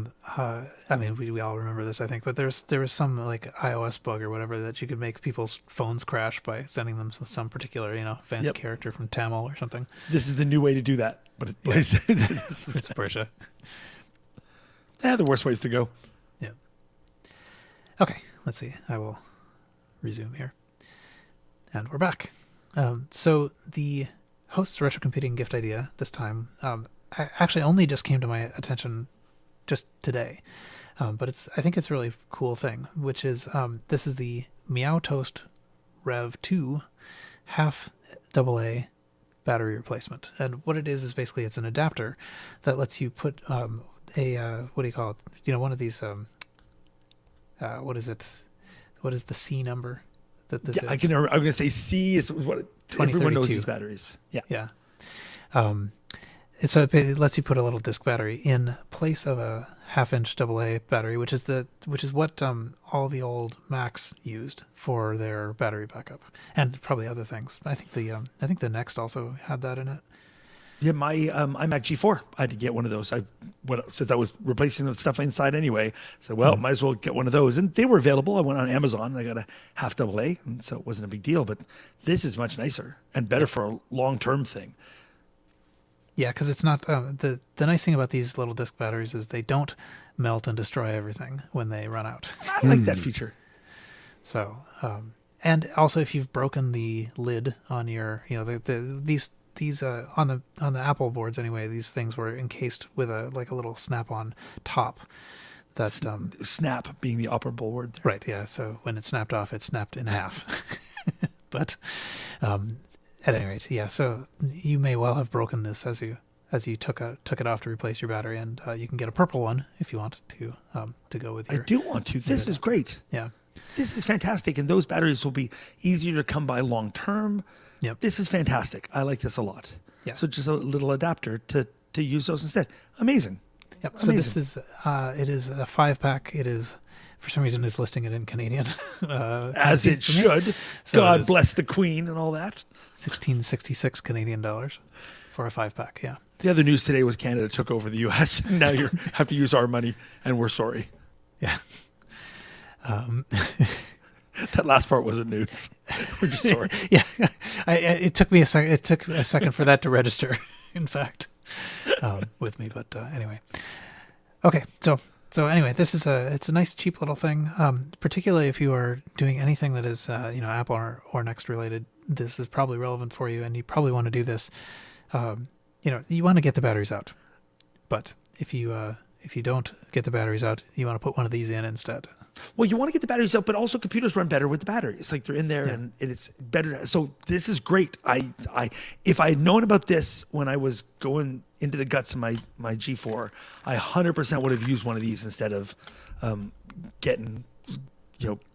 A: mean we all remember this I think, but there was some like iOS bug or whatever that you could make people's phones crash by sending them some particular fancy character from Tamil or something.
C: This is the new way to do that, but
A: It's Persia.
C: The worst ways to go.
A: Yeah. Okay, let's see. I will resume here, and we're back. So the host's retrocomputing gift idea this time. Actually only just came to my attention just today. But I think it's a really cool thing, which is this is the Meow Toast Rev 2 half AA battery replacement. And what it is basically it's an adapter that lets you put what do you call it? One of these what is it? What is the C number that this is?
C: I'm going to say C is what everyone knows is batteries. Yeah.
A: Yeah. So it lets you put a little disk battery in place of a half-inch AA battery, which is what all the old Macs used for their battery backup, and probably other things. I think the Next also had that in it.
C: Yeah, my iMac G4, I had to get one of those. Since I was replacing the stuff inside anyway, so might as well get one of those. And they were available. I went on Amazon and I got a half AA, and so it wasn't a big deal. But this is much nicer and better for a long-term thing.
A: Yeah, because it's not the nice thing about these little disk batteries is they don't melt and destroy everything when they run out.
C: I like that feature.
A: So, and also if you've broken the lid on your, these on the Apple boards anyway, these things were encased with a little snap-on top. That
C: snap being the operable word there.
A: Right. Yeah. So when it snapped off, it snapped in half. But at any rate, yeah. So you may well have broken this as you took it off to replace your battery, and you can get a purple one if you want to go with your.
C: I do want to. This is great.
A: Yeah.
C: This is fantastic, and those batteries will be easier to come by long term.
A: Yep.
C: This is fantastic. I like this a lot.
A: Yeah.
C: So just a little adapter to use those instead. Amazing.
A: Yep. So this is it is a 5-pack. It is for some reason is listing it in Canadian.
C: As it
A: currency for me.
C: should.
A: So it
C: God
A: is
C: bless the Queen and all that.
A: 1666 Canadian dollars for a 5-pack. Yeah.
C: The other news today was Canada took over the U.S. and now you have to use our money, and we're sorry.
A: Yeah.
C: That last part wasn't news. We're just sorry.
A: Yeah. It took me a second. It took a second for that to register. In fact, with me. But anyway. Okay. So anyway, it's a nice cheap little thing. Particularly if you are doing anything that is Apple or Next related, this is probably relevant for you, and you probably want to do this. You want to get the batteries out, but if you don't get the batteries out, you want to put one of these in instead.
C: Well, you want to get the batteries out, but also computers run better with the batteries. Like they're in there, and it's better. So this is great. If I had known about this when I was going into the guts of my G4, I 100% would have used one of these instead of giving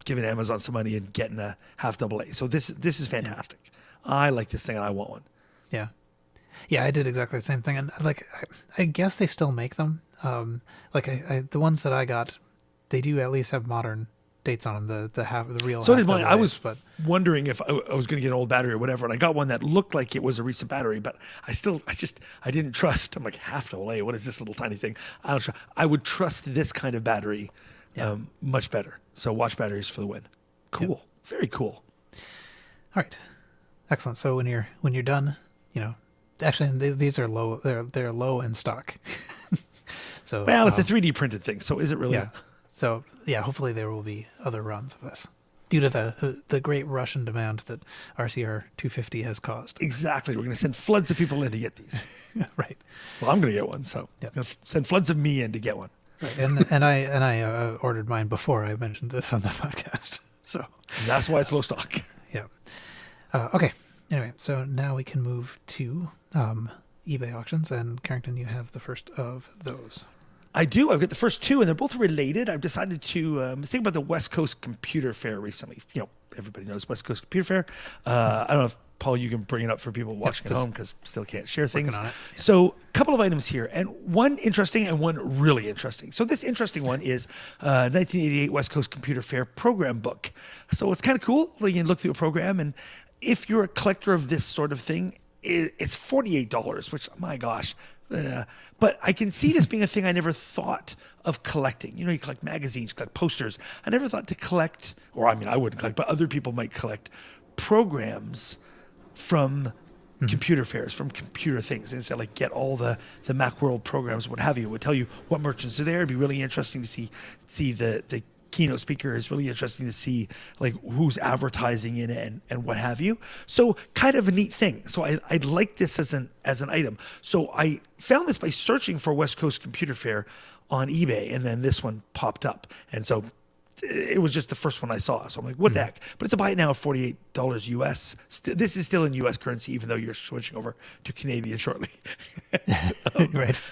C: Amazon some money and getting a half AA. So this is fantastic. Yeah. I like this thing, and I want one.
A: Yeah. Yeah, I did exactly the same thing, and I guess they still make them. The ones that I got, they do at least have modern dates on them. The real.
C: So did mine. I was wondering if I was going to get an old battery or whatever, and I got one that looked like it was a recent battery, but I didn't trust. I'm like, half AA. What is this little tiny thing? I would trust this kind of battery much better. So watch batteries for the win. Cool. Yep. Very cool.
A: All right. Excellent. So when you're done, actually these are low. They're low in stock. So
C: it's a 3D printed thing. So is it really?
A: Yeah. So yeah, hopefully there will be other runs of this due to the great rush and demand that RCR 250 has caused.
C: Exactly. We're going to send floods of people in to get these.
A: Right.
C: Well, I'm going to get one, so I'm going to send floods of me in to get one.
A: Right. And I ordered mine before I mentioned this on the podcast. So
C: and that's why it's low stock.
A: Yeah. Okay. Anyway, so now we can move to eBay auctions, and Carrington, you have the first of those.
C: I do. I've got the first two, and they're both related. I've decided to think about the West Coast Computer Fair recently. Everybody knows West Coast Computer Fair. I don't know if, Paul, you can bring it up for people watching at home because still can't share things.
A: On it. Yeah.
C: So a couple of items here, and one interesting and one really interesting. So this interesting one is 1988 West Coast Computer Fair program book. So it's kind of cool. You can look through a program, and if you're a collector of this sort of thing, it's $48, which, my gosh. But I can see this being a thing I never thought of collecting. You collect magazines, collect posters. I never thought to collect, I wouldn't collect, but other people might collect programs from computer fairs, from computer things. And so get all the Macworld programs, what have you. It would tell you what merchants are there. It'd be really interesting to see the keynote speaker. Is really interesting to see who's advertising in it and what have you. So kind of a neat thing. So I'd like this as an item. So I found this by searching for West Coast Computer Fair on eBay, and then this one popped up. And so it was just the first one I saw. So I'm like, what the heck? But it's a buy it now of $48 US. This is still in US currency, even though you're switching over to Canadian shortly.
A: Right.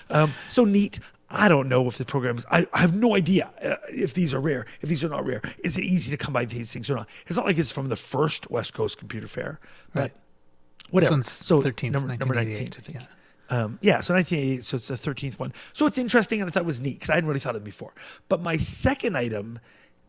C: So neat. I don't know if the programs, I have no idea if these are rare, if these are not rare. Is it easy to come by these things or not? It's not like it's from the first West Coast Computer Fair, but
A: right.
C: Whatever.
A: This one's 13th,
C: number 19th, I think. Yeah. So 1988, so it's the 13th one. So it's interesting, and I thought it was neat because I hadn't really thought of it before. But my second item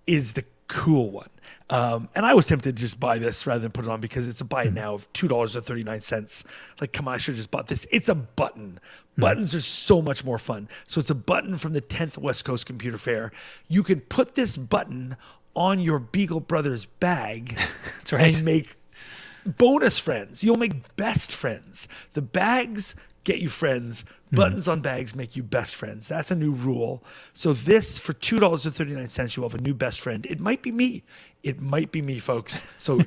C: is the cool one. And I was tempted to just buy this rather than put it on because it's a buy it now of $2.39. Come on, I should have just bought this. It's a button. Buttons are so much more fun. So it's a button from the 10th West Coast Computer Fair. You can put this button on your Beagle Brothers bag
A: That's right.
C: and make bonus friends. You'll make best friends. The bags get you friends. Buttons on bags make you best friends. That's a new rule. So this, for $2.39, you will have a new best friend. It might be me. It might be me, folks. So,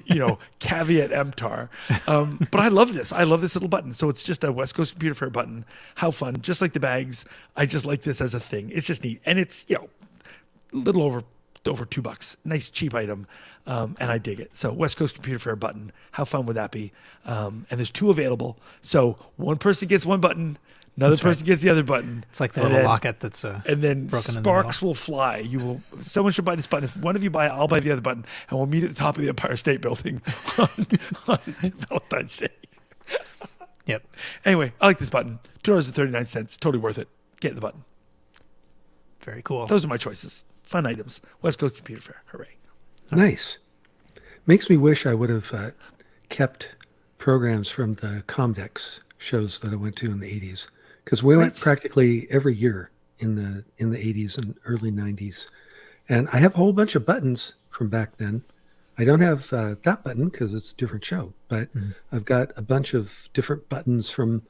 C: caveat emptor. But I love this. I love this little button. So it's just a West Coast Computer Fair button. How fun. Just like the bags. I just like this as a thing. It's just neat. And it's, a little over $2. Nice, cheap item. And I dig it. So West Coast Computer Fair button. How fun would that be? And there's two available. So one person gets one button. Another person gets the other button.
A: It's like the little locket that's
C: and then sparks will fly. Someone should buy this button. If one of you buy it, I'll buy the other button, and we'll meet at the top of the Empire State Building on Valentine's Day.
A: Yep.
C: Anyway, I like this button. $2.39. Totally worth it. Get the button.
A: Very cool.
C: Those are my choices. Fun items. West Coast Computer Fair. Hooray.
B: Nice. Makes me wish I would have kept programs from the Comdex shows that I went to in the 80s, because we went practically every year in the 80s and early 90s. And I have a whole bunch of buttons from back then. I don't have that button because it's a different show, but I've got a bunch of different buttons from,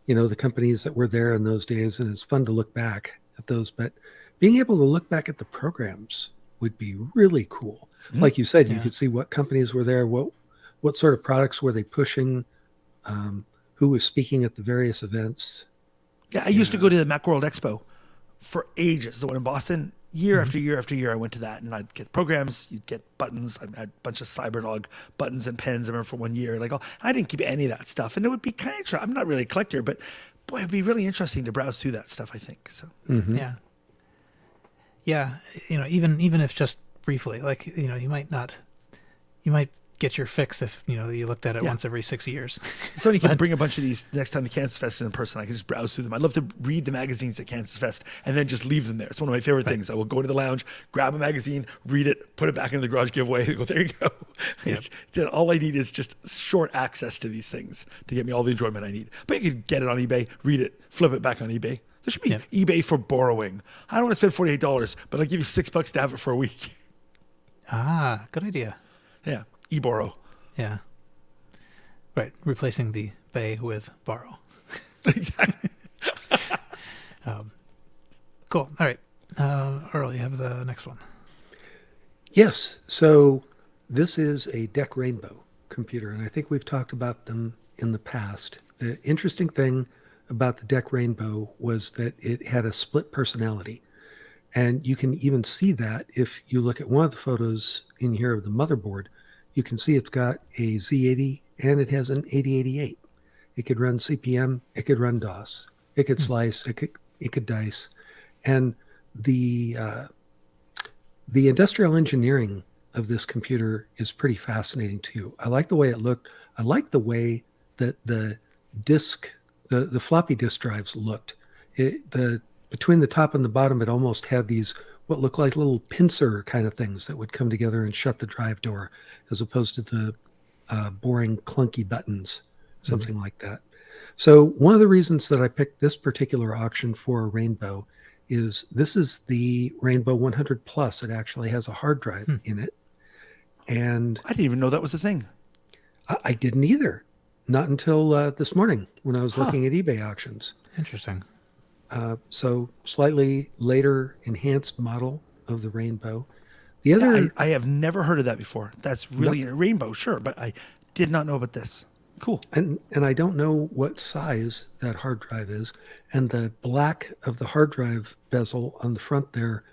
B: the companies that were there in those days, and it's fun to look back at those. But being able to look back at the programs would be really cool. Like you said, you could see what companies were there, what sort of products were they pushing, who was speaking at the various events.
C: Yeah, I used to go to the Macworld Expo for ages, the one in Boston. Year after year after year, I went to that, and I'd get programs, you'd get buttons. I had a bunch of CyberDog buttons and pens. I remember for 1 year. I didn't keep any of that stuff, and it would be kind of. I'm not really a collector, but boy, it'd be really interesting to browse through that stuff, I think. So
A: yeah, even if just briefly, you might get your fix if you looked at it once every 6 years.
C: So you can bring a bunch of these next time to Kansas Fest in person. I can just browse through them. I'd love to read the magazines at Kansas Fest and then just leave them there. It's one of my favorite things. I will go into the lounge, grab a magazine, read it, put it back into the garage giveaway. Go, there you go. Yep. All I need is just short access to these things to get me all the enjoyment I need. But you can get it on eBay, read it, flip it back on eBay. There should be eBay for borrowing. I don't want to spend $48, but I'll give you $6 to have it for a week.
A: Ah, good idea.
C: Yeah, eBorrow.
A: Yeah. Right. Replacing the bay with borrow.
C: Exactly.
A: Cool. All right. Earl, you have the next one.
B: Yes. So this is a DEC Rainbow computer, and I think we've talked about them in the past. The interesting thing about the DEC Rainbow was that it had a split personality. And you can even see that if you look at one of the photos in here of the motherboard. You can see it's got a Z80 and it has an 8088. It could run CPM, it could run DOS, it could slice, it could dice. And the industrial engineering of this computer is pretty fascinating too. I like the way it looked. I like the way that the floppy disk drives looked. Between the top and the bottom, it almost had these what looked like little pincer kind of things that would come together and shut the drive door, as opposed to the boring, clunky buttons, something like that. So one of the reasons that I picked this particular auction for a Rainbow is this is the Rainbow 100 Plus. It actually has a hard drive in it. And
C: I didn't even know that was a thing.
B: I didn't either. Not until this morning when I was looking at eBay auctions.
A: Interesting.
B: So slightly later enhanced model of the Rainbow. The other,
C: I have never heard of that before. That's really a Rainbow, sure, but I did not know about this. Cool.
B: And I don't know what size that hard drive is. And the black of the hard drive bezel on the front there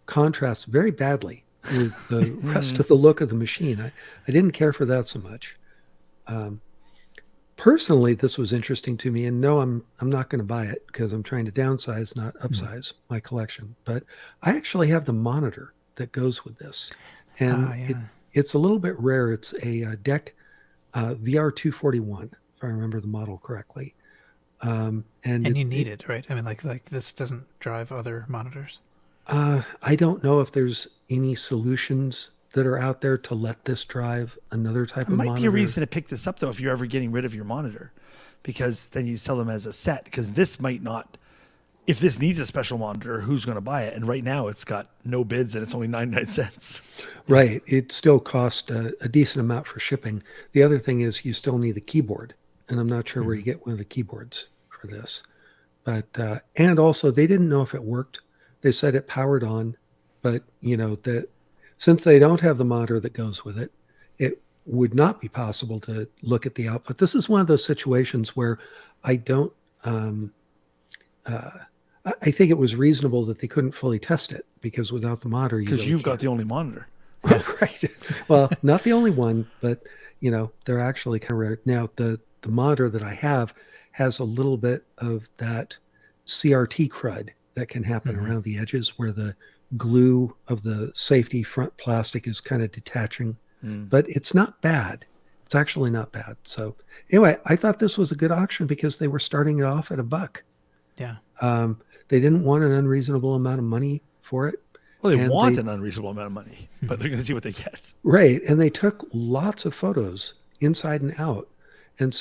B: contrasts very badly with the rest of the look of the machine. I didn't care for that so much. Personally, this was interesting to me, and no, I'm not going to buy it because I'm trying to downsize, not upsize my collection. But I actually have the monitor that goes with this, and it's a little bit rare. It's a DEC VR241, if I remember the model correctly. And
A: you need it, right? I mean, like this doesn't drive other monitors.
B: I don't know if there's any solutions that are out there to let this drive another type of monitor.
C: Might be a reason to pick this up, though, if you're ever getting rid of your monitor, because then you sell them as a set, because this might not, if this needs a special monitor, who's going to buy it? And right now it's got no bids and it's only 99 cents.
B: Right. It still costs a decent amount for shipping. The other thing is you still need a keyboard, and I'm not sure where you get one of the keyboards for this. But, and also they didn't know if it worked. They said it powered on, but that since they don't have the monitor that goes with it, it would not be possible to look at the output. This is one of those situations where I don't, I think it was reasonable that they couldn't fully test it, because without the monitor,
C: because you've got the only monitor.
B: Right. Well, not the only one, but they're actually kind of rare. Now, the monitor that I have has a little bit of that CRT crud that can happen around the edges where the glue of the safety front plastic is kind of detaching, but it's not bad. It's actually not bad. So anyway, I thought this was a good auction because they were starting it off at $1.
A: Yeah.
B: They didn't want an unreasonable amount of money for it.
C: Well, they
B: And
C: want an unreasonable amount of money, but they're going to see what they get.
B: Right. And they took lots of photos inside and out. And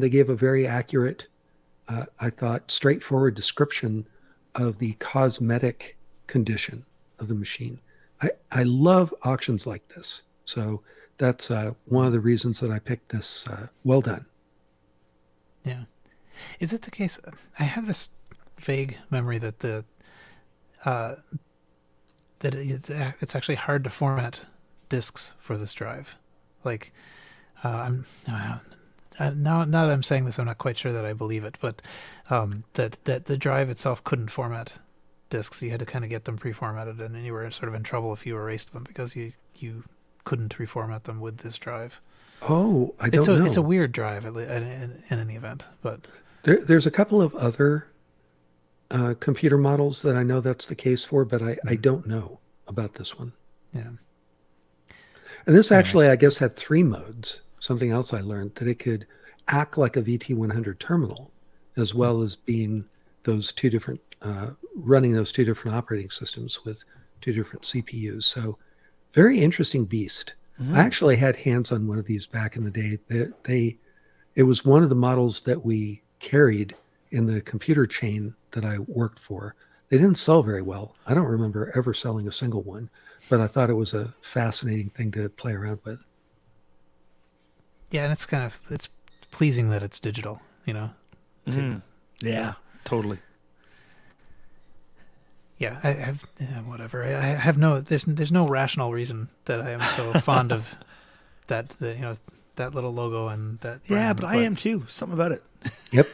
B: they gave a very accurate, I thought, straightforward description of the cosmetic condition of the machine. I love auctions like this. So that's one of the reasons that I picked this. Well done.
A: Yeah. Is it the case? I have this vague memory that it's actually hard to format disks for this drive. Like, now that I'm saying this, I'm not quite sure that I believe it, but that the drive itself couldn't format disks. You had to kind of get them pre-formatted, and you were sort of in trouble if you erased them because you couldn't reformat them with this drive.
B: Oh, I don't know.
A: It's a weird drive in any event, but
B: there's a couple of other computer models that I know that's the case for, but I don't know about this one.
A: Yeah.
B: And this actually, I guess, had 3 modes. Something else I learned, that it could act like a VT100 terminal, as well as being those 2 different, running those 2 different operating systems with 2 different CPUs. So very interesting beast. I actually had hands on one of these back in the day. It was one of the models that we carried in the computer chain that I worked for. They didn't sell very well. I don't remember ever selling a single one, but I thought it was a fascinating thing to play around with.
A: Yeah, and it's pleasing that it's digital,
C: Yeah,
A: So,
C: totally.
A: yeah, I have whatever. I have there's no rational reason that I am so fond of that little logo and that brand,
C: But I am too. Something about it.
B: Yep.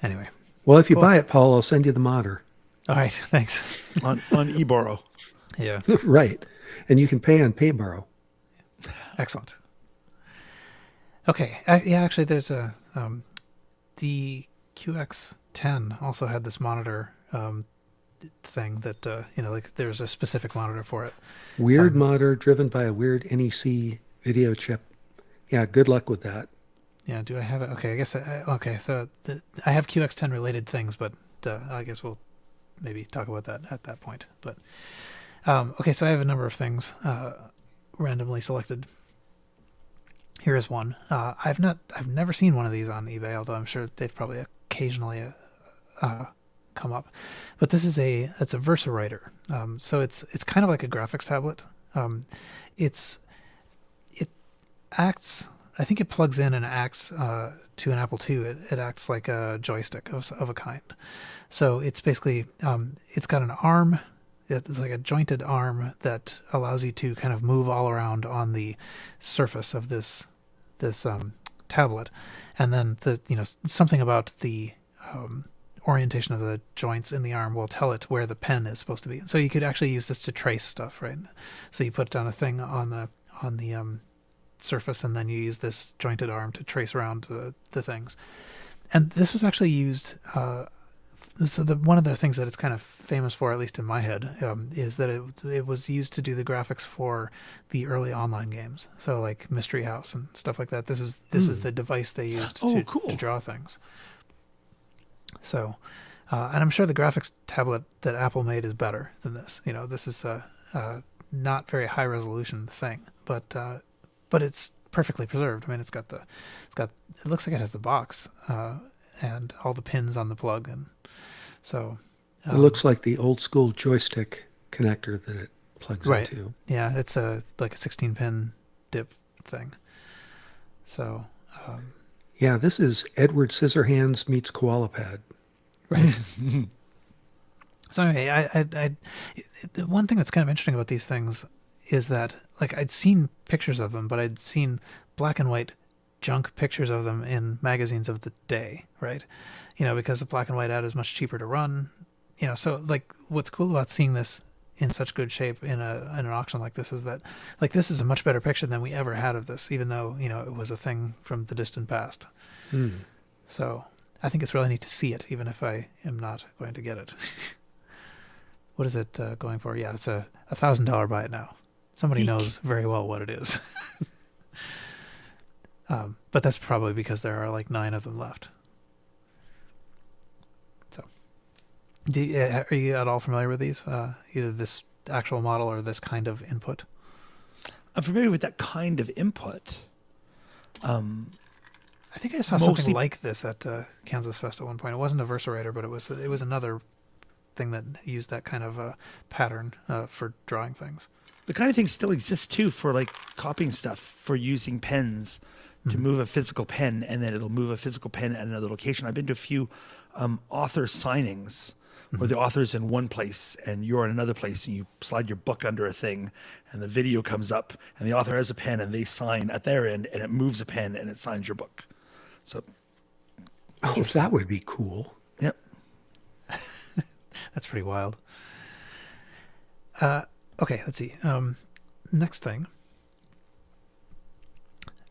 A: Anyway.
B: Well, if you buy it, Paul, I'll send you the modder.
A: All right, thanks.
C: on eBorrow.
A: Yeah.
B: Right. And you can pay on PayBorrow.
A: Excellent. Okay. Actually, there's the QX10 also had this monitor thing that like there's a specific monitor for it.
B: Weird monitor driven by a weird NEC video chip. Yeah, good luck with that.
A: Yeah, do I have it? Okay, I guess. Okay, so I have QX10 related things, but I guess we'll maybe talk about that at that point. But okay, so I have a number of things randomly selected. Here is one. I've never seen one of these on eBay, although I'm sure they've probably occasionally come up. But this is it's a VersaWriter. So it's kind of like a graphics tablet. It acts. I think it plugs in and acts to an Apple II. It acts like a joystick of a kind. So it's basically it's got an arm. It's like a jointed arm that allows you to kind of move all around on the surface of this tablet, and then something about the orientation of the joints in the arm will tell it where the pen is supposed to be. So you could actually use this to trace stuff, right? So you put down a thing on the surface, and then you use this jointed arm to trace around the things. And this was actually used. So one of the things that it's kind of famous for, at least in my head, is that it was used to do the graphics for the early online games. So like Mystery House and stuff like that. This is the device they used to draw things. So, and I'm sure the graphics tablet that Apple made is better than this. This is a not very high resolution thing, but it's perfectly preserved. I mean, it looks like it has the box and all the pins on the plug, and so
B: it looks like the old school joystick connector that it plugs into.
A: Yeah, it's like a 16-pin dip thing. So
B: yeah, this is Edward Scissorhands meets Koala Pad.
A: Right. So anyway, the one thing that's kind of interesting about these things is that, like, I'd seen pictures of them, but I'd seen black and white junk pictures of them in magazines of the day, right? Because the black and white ad is much cheaper to run. So like, what's cool about seeing this in such good shape in an auction like this is that, like, this is a much better picture than we ever had of this, even though it was a thing from the distant past. So I think it's really neat to see it, even if I am not going to get it. What is it going for? Yeah, it's a $1,000 buy it now. Somebody knows very well what it is. But that's probably because there are like 9 of them left. So Are you at all familiar with these? Either this actual model or this kind of input?
C: I'm familiar with that kind of input.
A: I think I saw something like this at Kansas Fest at one point. It wasn't a VersaWriter, but it was another thing that used that kind of pattern for drawing things.
C: The kind of thing still exists too for like copying stuff, for using pens to move a physical pen, and then it'll move a physical pen at another location. I've been to a few author signings where the author's in one place and you're in another place, and you slide your book under a thing and the video comes up and the author has a pen and they sign at their end and it moves a pen and it signs your book. So,
B: that would be cool.
C: Yep.
A: That's pretty wild. Okay, let's see. Next thing.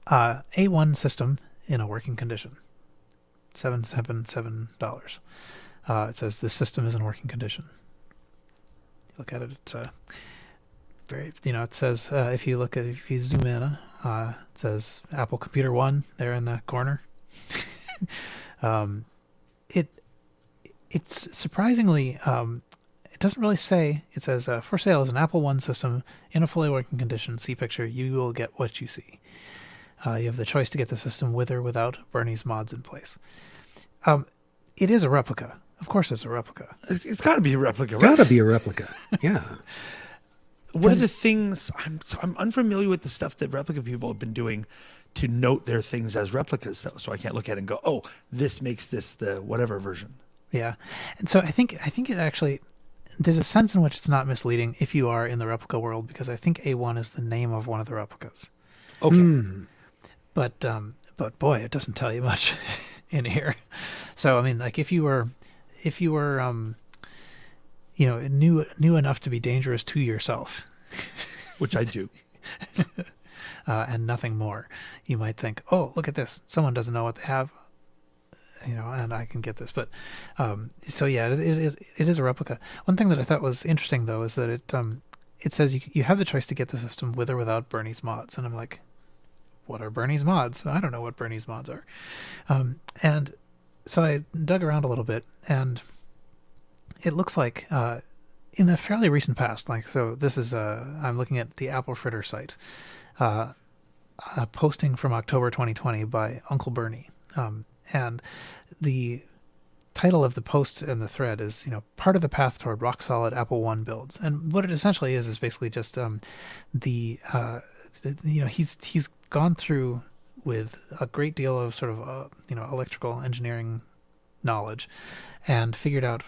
A: A1 system in a working condition. $777. It says this system is in working condition. You look at it, it's very, it says, if you zoom in, it says Apple Computer One there in the corner. It's surprisingly, it doesn't really say. It says, for sale is an Apple One system in a fully working condition. See picture. You will get what you see. You have the choice to get the system with or without Bernie's mods in place. It is a replica. Of course it's a replica.
C: It's got to be a replica, right?
B: Got to be a replica. Yeah.
C: What are the things, I'm unfamiliar with the stuff that replica people have been doing to note their things as replicas, though, so I can't look at it and go, oh, this makes this the whatever version.
A: Yeah. And so I think it actually, there's a sense in which it's not misleading if you are in the replica world, because I think A1 is the name of one of the replicas.
C: Okay.
A: But boy, it doesn't tell you much in here. So, I mean, like if you were knew enough to be dangerous to yourself,
C: which I do,
A: and nothing more, you might think, oh, look at this. Someone doesn't know what they have, and I can get this. But so yeah, it is a replica. One thing that I thought was interesting though is that it says you have the choice to get the system with or without Bernie's mods, and I'm like, what are Bernie's mods? I don't know what Bernie's mods are. And so I dug around a little bit, and it looks like in the fairly recent past, like, so this is, I'm looking at the Apple Fritter site, a posting from October 2020 by Uncle Bernie. And the title of the post and the thread is, part of the path toward rock solid Apple One builds. And what it essentially is basically just he's gone through with a great deal of sort of, electrical engineering knowledge and figured out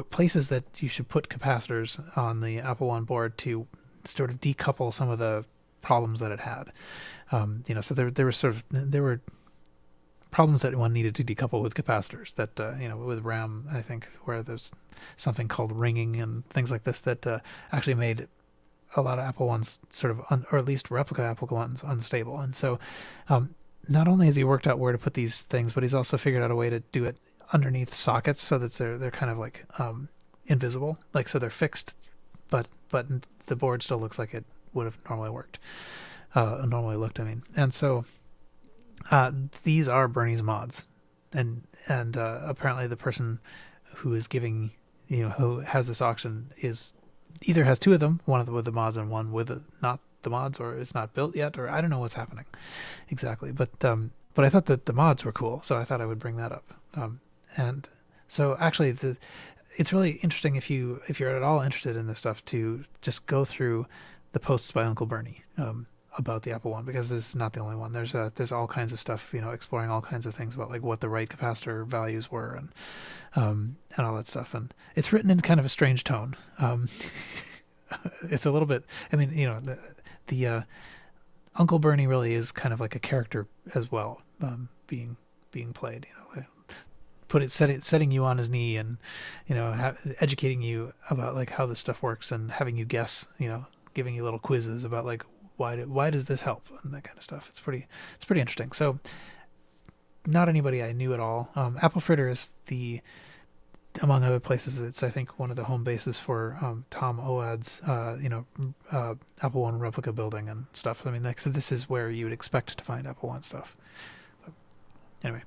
A: places that you should put capacitors on the Apple One board to sort of decouple some of the problems that it had. So there were problems that one needed to decouple with capacitors that, with RAM, I think, where there's something called ringing and things like this that actually made a lot of Apple Ones sort of, or at least replica Apple Ones, unstable. And so not only has he worked out where to put these things, but he's also figured out a way to do it underneath sockets so that they're kind of like invisible, like, so they're fixed, but the board still looks like it would have normally looked. And so these are Bernie's mods, and apparently the person who is giving, who has this auction is either has two of them, one of them with the mods and one with not the mods, or it's not built yet, or I don't know what's happening exactly. But I thought that the mods were cool, so I thought I would bring that up. And so actually it's really interesting if you're at all interested in this stuff to just go through the posts by Uncle Bernie about the Apple One, because this is not the only one. There's all kinds of stuff, exploring all kinds of things about like what the right capacitor values were and all that stuff. And it's written in kind of a strange tone. It's a little bit, I mean, the Uncle Bernie really is kind of like a character as well, being played, setting you on his knee and, educating you about like how this stuff works and having you guess, giving you little quizzes about like, why does this help and that kind of stuff. It's pretty interesting. So not anybody I knew at all. Apple Fritter is among other places, it's, I think, one of the home bases for Tom Oad's, Apple One replica building and stuff. I mean, so this is where you would expect to find Apple One stuff. But anyway,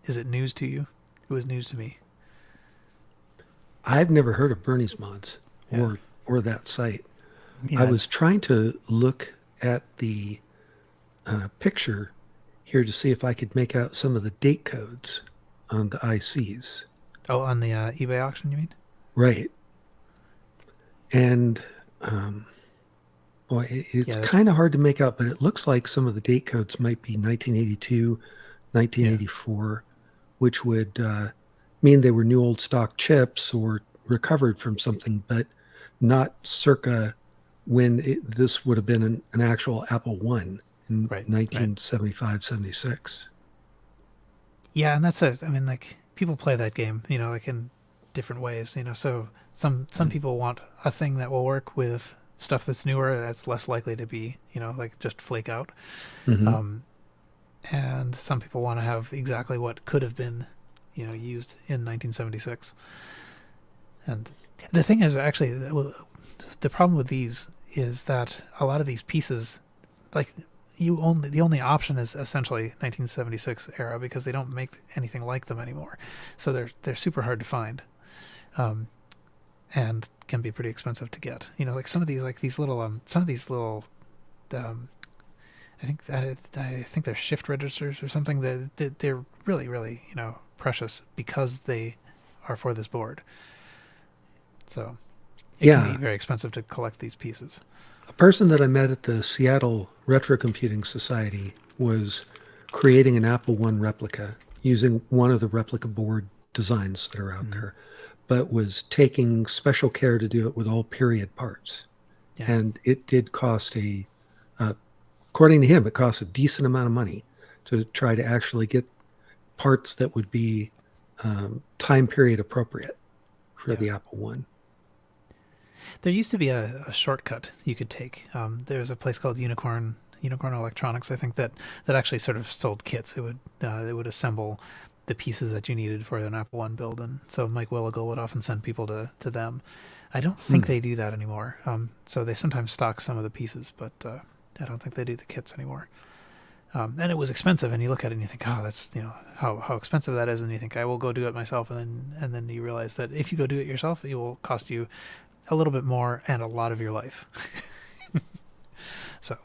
A: is it news to you? It was news to me.
B: I've never heard of Bernie's mods
A: Yeah.
B: or that site.
C: Yeah.
B: I was trying to look at the picture here to see if I could make out some of the date codes on the ICs.
A: Oh, on the eBay auction, you mean?
B: Right. And boy, it's
A: Yeah, that's-
B: kind of hard to make out, but it looks like some of the date codes might be 1982, 1984, which would mean they were new old stock chips or recovered from something, but not circa when this would have been an actual Apple One in
A: Right,
B: 1975, 76.
A: Yeah, and that's it. I mean, like, people play that game, like in different ways, so some people want a thing that will work with stuff that's newer, that's less likely to be, like just flake out.
B: Mm-hmm.
A: And some people want to have exactly what could have been, used in 1976. And the thing is, actually, the problem with these is that a lot of these pieces, like, the only option is essentially 1976 era, because they don't make anything like them anymore. So they're super hard to find, and can be pretty expensive to get. Like some of these little I think they're shift registers or something. They're really, really, precious because they are for this board. So it can be very expensive to collect these pieces.
B: A person that I met at the Seattle Retrocomputing Society was creating an Apple One replica using one of the replica board designs that are out there, but was taking special care to do it with all period parts.
A: Yeah.
B: And it did cost according to him, it cost a decent amount of money to try to actually get parts that would be time period appropriate for the Apple One.
A: There used to be a shortcut you could take. There's a place called Unicorn Electronics, I think, that actually sort of sold kits. It would assemble the pieces that you needed for an Apple One build, and so Mike Willigal would often send people to them. I don't think they do that anymore. So they sometimes stock some of the pieces, but I don't think they do the kits anymore. And it was expensive, and you look at it and you think, oh, that's how expensive that is, and you think, I will go do it myself, and then you realize that if you go do it yourself, it will cost you a little bit more and a lot of your life. So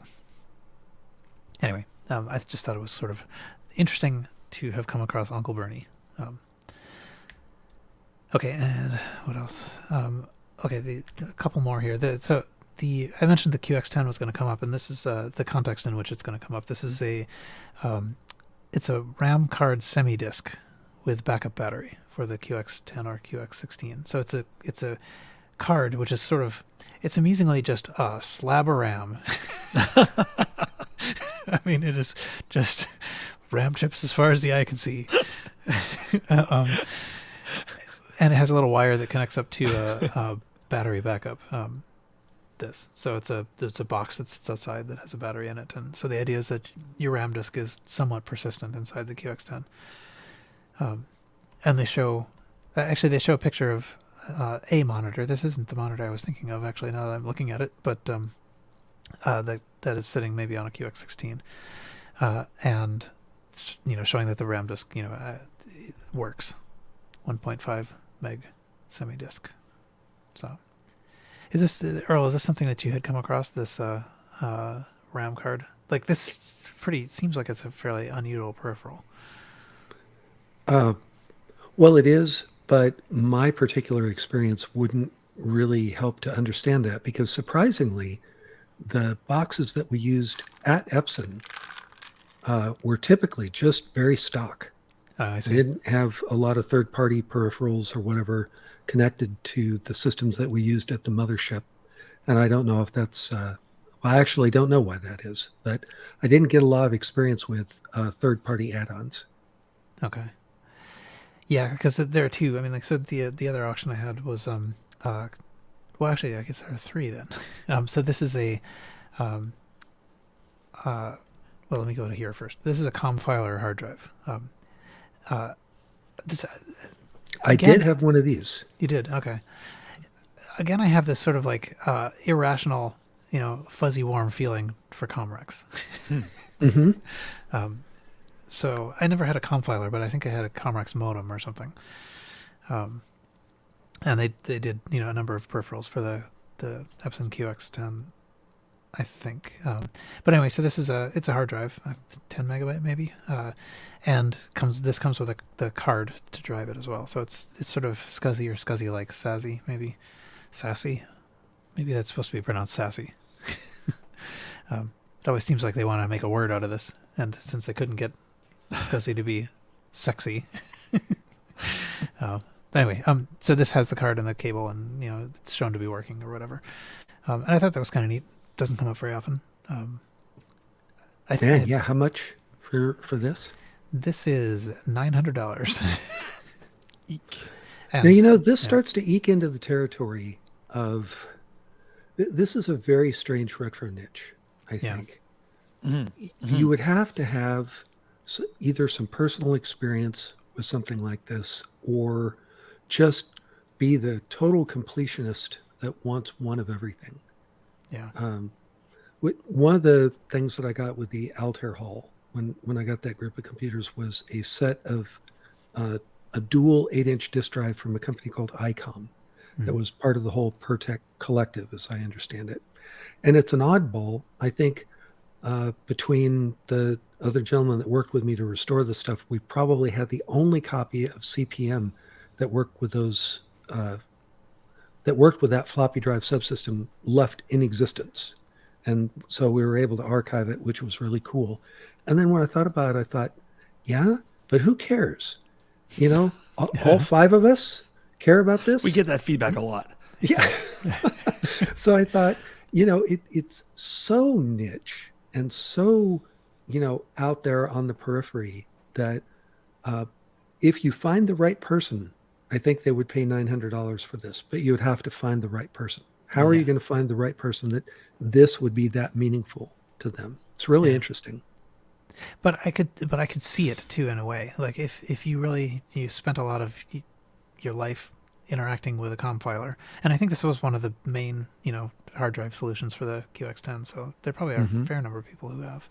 A: anyway, I just thought it was sort of interesting to have come across Uncle Bernie. Okay, and what else? Okay, a couple more here. I mentioned the QX10 was going to come up, and this is the context in which it's going to come up. This is it's a RAM card semi-disk with backup battery for the QX10 or QX16. So it's a card which is it's amusingly just a slab of RAM. I mean, it is just RAM chips as far as the eye can see. And it has a little wire that connects up to a battery backup. So it's a box that sits outside that has a battery in it, and so the idea is that your RAM disk is somewhat persistent inside the QX10. And they show a picture of a monitor. This isn't the monitor I was thinking of, actually, now that I'm looking at it, but that is sitting maybe on a QX16, and showing that the RAM disk works, 1.5 meg semi disk. So. Is this, Earl, is this something that you had come across, this RAM card? Like, this seems like it's a fairly unusual peripheral.
B: Well, it is, but my particular experience wouldn't really help to understand that, because surprisingly, the boxes that we used at Epson were typically just very stock.
A: I see.
B: They didn't have a lot of third-party peripherals or whatever connected to the systems that we used at the mothership. And I don't know if that's, I actually don't know why that is, but I didn't get a lot of experience with third-party add-ons.
A: Okay. Yeah, because there are two. I mean, like I said, the other auction I had was, well, actually, I guess there are three then. So this is well, let me go to here first. This is a COM filer hard drive.
B: I did have one of these.
A: You did? Okay. Again, I have this sort of like irrational, fuzzy warm feeling for Comrex.
B: Mm-hmm.
A: So I never had a COM filer, but I think I had a Comrex modem or something. And they did, a number of peripherals for the Epson QX10, I think. But anyway, so it's a hard drive, 10 megabyte maybe, and this comes with the card to drive it as well. So it's sort of SCSI or SCSI like SASI maybe, sassy. Maybe that's supposed to be pronounced sassy. It always seems like they want to make a word out of this, and since they couldn't get SCSI to be sexy. But anyway, so this has the card and the cable, and it's shown to be working or whatever. And I thought that was kind of neat. Doesn't come up very often.
B: How much for this?
A: This is $900.
C: Eek.
A: And,
B: now, this starts to eke into the territory of this is a very strange retro niche, I think.
C: Mm-hmm.
B: You would have to have either some personal experience with something like this, or just be the total completionist that wants one of everything.
A: Yeah.
B: One of the things that I got with the Altair Hall when I got that group of computers was a set of a dual 8-inch disk drive from a company called ICOM that was part of the whole Pertec collective, as I understand it. And it's an oddball, I think. Between the other gentleman that worked with me to restore the stuff, we probably had the only copy of CPM that worked with those that worked with that floppy drive subsystem left in existence. And so we were able to archive it, which was really cool. And then when I thought about it, I thought, yeah, but who cares? All five of us care about this.
C: We get that feedback a lot.
B: Yeah. So I thought, it's so niche and so, out there on the periphery that if you find the right person, I think they would pay $900 for this, but you would have to find the right person. How are you going to find the right person that this would be that meaningful to them? It's really interesting.
A: But I could see it too in a way. Like if you spent a lot of your life interacting with a compiler, and I think this was one of the main hard drive solutions for the QX10. So there probably are a fair number of people who have.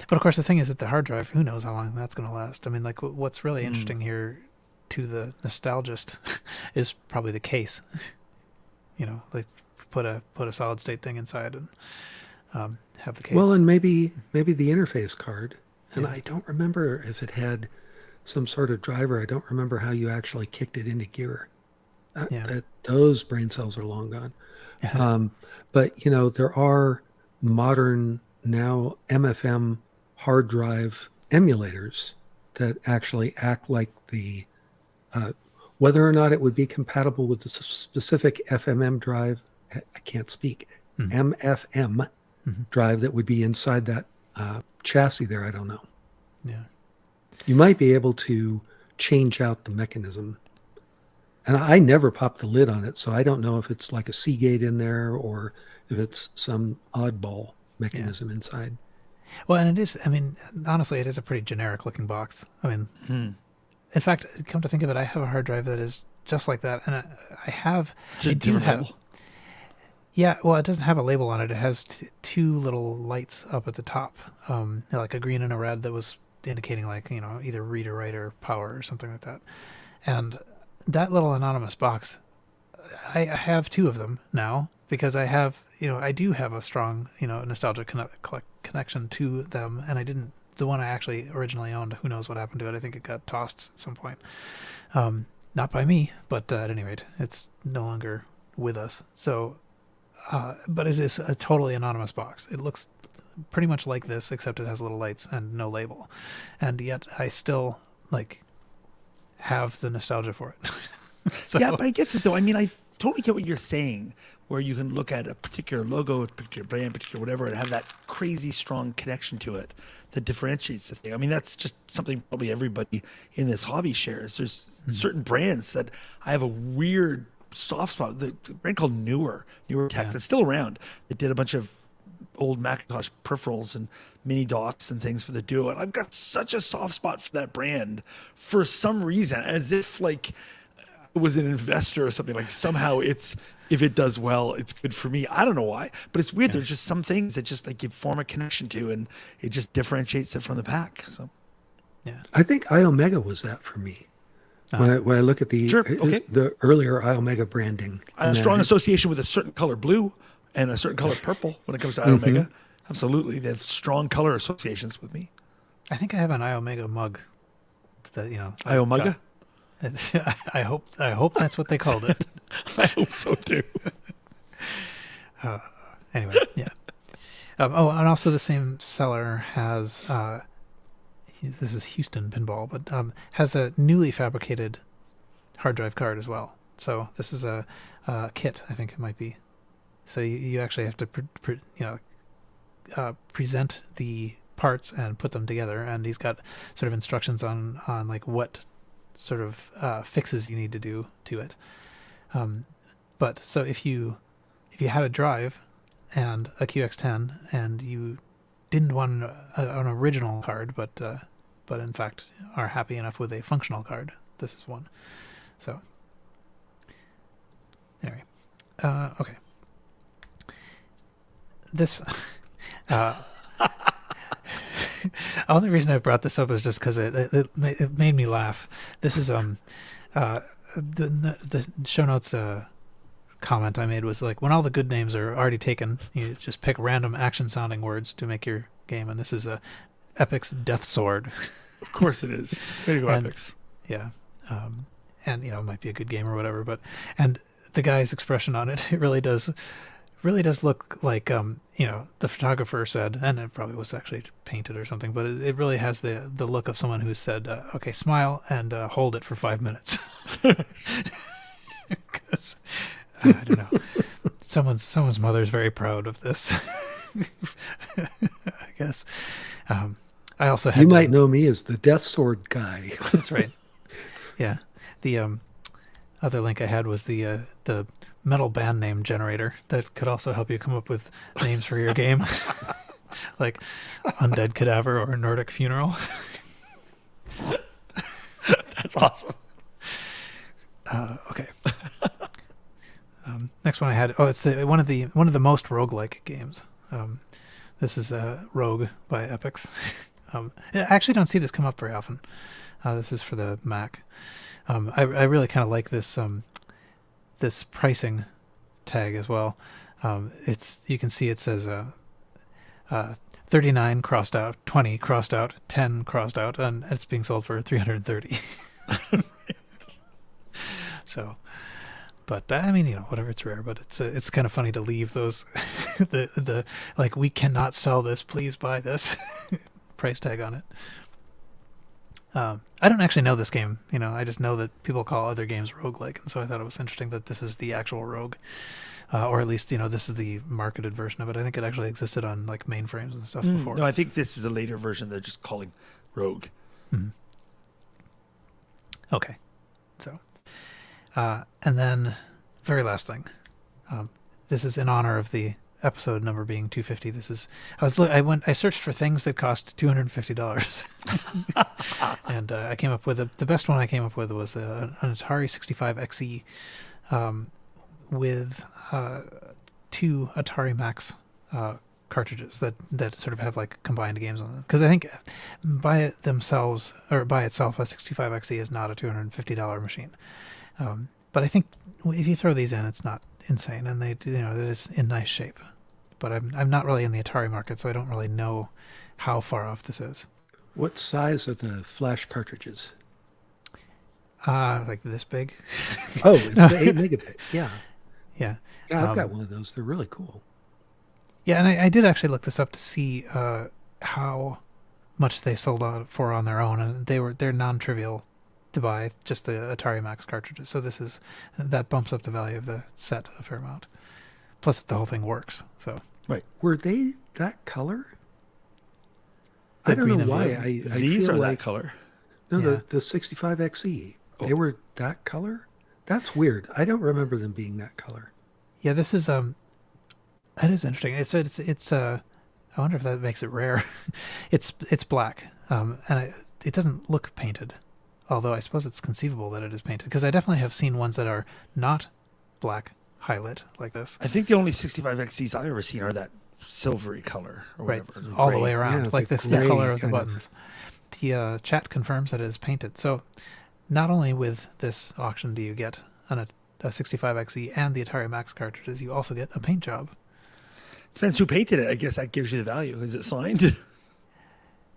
A: But of course, the thing is that the hard drive, who knows how long that's going to last? I mean, like what's really interesting here to the nostalgist is probably the case. Like put a solid state thing inside and have the case.
B: Well, and maybe the interface card. And I don't remember if it had some sort of driver. I don't remember how you actually kicked it into gear. Those brain cells are long gone. But there are modern now MFM hard drive emulators that actually act like the whether or not it would be compatible with the specific FMM drive, I can't speak, MFM drive that would be inside that chassis there, I don't know.
A: Yeah.
B: You might be able to change out the mechanism. And I never popped the lid on it, so I don't know if it's like a Seagate in there or if it's some oddball mechanism inside.
A: Well, and it is, honestly, it is a pretty generic looking box. In fact, come to think of it, I have a hard drive that is just like that, and I do have. Yeah, well, it doesn't have a label on it. It has two little lights up at the top, like a green and a red that was indicating either read or write or power or something like that. And that little anonymous box, I have two of them now because I do have a strong, nostalgic connection to them, and I didn't. The one I actually originally owned, who knows what happened to it? I think it got tossed at some point. Not by me, but at any rate, it's no longer with us. So, but it is a totally anonymous box. It looks pretty much like this, except it has little lights and no label. And yet I still, have the nostalgia for it. So,
C: yeah, but I get it, though. I totally get what you're saying, where you can look at a particular logo, a particular brand, particular whatever, and have that crazy strong connection to it that differentiates the thing. That's just something probably everybody in this hobby shares. There's certain brands that I have a weird soft spot. The brand called Newer Tech that's still around. It did a bunch of old Macintosh peripherals and mini docks and things for the Duo, and I've got such a soft spot for that brand for some reason, as if I was an investor or something. Somehow if it does well, it's good for me. I don't know why, but it's weird. There's just some things that just you form a connection to, and it just differentiates it from the pack. So,
B: I think iOmega was that for me. When I look at
C: Sure, okay.
B: the earlier iOmega branding,
C: A strong association with a certain color blue and a certain color purple when it comes to iOmega. Absolutely. They have strong color associations with me.
A: I think I have an iOmega mug. That
C: iOmega?
A: I hope that's what they called it.
C: I hope so too.
A: Anyway, yeah. And also the same seller has this is Houston Pinball, but has a newly fabricated hard drive card as well. So this is a kit, I think it might be. So you actually have to present the parts and put them together, and he's got sort of instructions on like what sort of fixes you need to do to it. But so if you had a drive and a QX10 and you didn't want an original card, but in fact are happy enough with a functional card, this is one. So anyway, okay. This only reason I brought this up is just because it made me laugh. This is the show notes comment I made was like, when all the good names are already taken, you just pick random action sounding words to make your game, and this is Epic's Death Sword.
C: Of course it is. Way to go, Epics.
A: Yeah, and it might be a good game or whatever, and the guy's expression on it, it really does look like the photographer said, and it probably was actually painted or something, but it really has the look of someone who said, okay, smile and hold it for 5 minutes. Because I don't know, someone's mother's very proud of this. I guess. I also had,
B: you might know me as the Death Sword guy.
A: That's right. Yeah. The other link I had was the metal band name generator that could also help you come up with names for your game, like Undead Cadaver or Nordic Funeral.
C: That's awesome.
A: Okay. Next one I had. It's one of the most roguelike games. This is Rogue by Epix. I actually don't see this come up very often. This is for the Mac. I really kind of like this this pricing tag as well. You can see it says 39 crossed out, 20 crossed out, 10 crossed out, and it's being sold for $330. So, but I mean, whatever, it's rare, but it's kind of funny to leave those the like, we cannot sell this, please buy this price tag on it. I don't actually know this game. I just know that people call other games roguelike, and so I thought it was interesting that this is the actual Rogue, or at least this is the marketed version of it. I think it actually existed on like mainframes and stuff before.
C: No, I think this is a later version. They're just calling Rogue.
A: Mm-hmm. Okay, so and then very last thing. This is in honor of the episode number being 250. This is I searched for things that cost $250, and I came up with the best one I came up with was an Atari 65 XE with 2 Atari Max cartridges that sort of have like combined games on them. Because I think by itself a 65 XE is not a $250 machine. But I think if you throw these in, it's not insane, and it is in nice shape. But I'm not really in the Atari market, so I don't really know how far off this is.
B: What size are the flash cartridges?
A: Like this big.
B: Oh, it's the 8 megabit. Yeah.
A: Yeah.
B: Yeah, I've got one of those. They're really cool.
A: Yeah, and I did actually look this up to see how much they sold out for on their own, and they're non-trivial to buy, just the Atari Max cartridges. So that bumps up the value of the set a fair amount. Plus, the whole thing works. So
C: right,
B: were they that color?
A: The
B: I don't know
A: green and
B: why.
A: blue.
C: These
B: feel
C: are
B: like,
C: that color.
B: No,
A: Yeah.
B: the 65 XE.
C: Oh.
B: They were that color. That's weird. I don't remember them being that color.
A: Yeah, this is that is interesting. It's I wonder if that makes it rare. It's black, and it doesn't look painted. Although I suppose it's conceivable that it is painted, because I definitely have seen ones that are not black highlight like this.
C: I think the only 65 XEs I've ever seen are that silvery color or
A: Right,
C: whatever.
A: all the
C: gray.
A: way around,
B: Yeah,
A: like
B: the
A: this, the
B: gray
A: color of the
B: kind of.
A: buttons. The chat confirms that it is painted. So not only with this auction do you get a 65XE and the Atari Max cartridges, you also get a paint job.
C: Depends who painted it. I guess that gives you the value. Is it signed?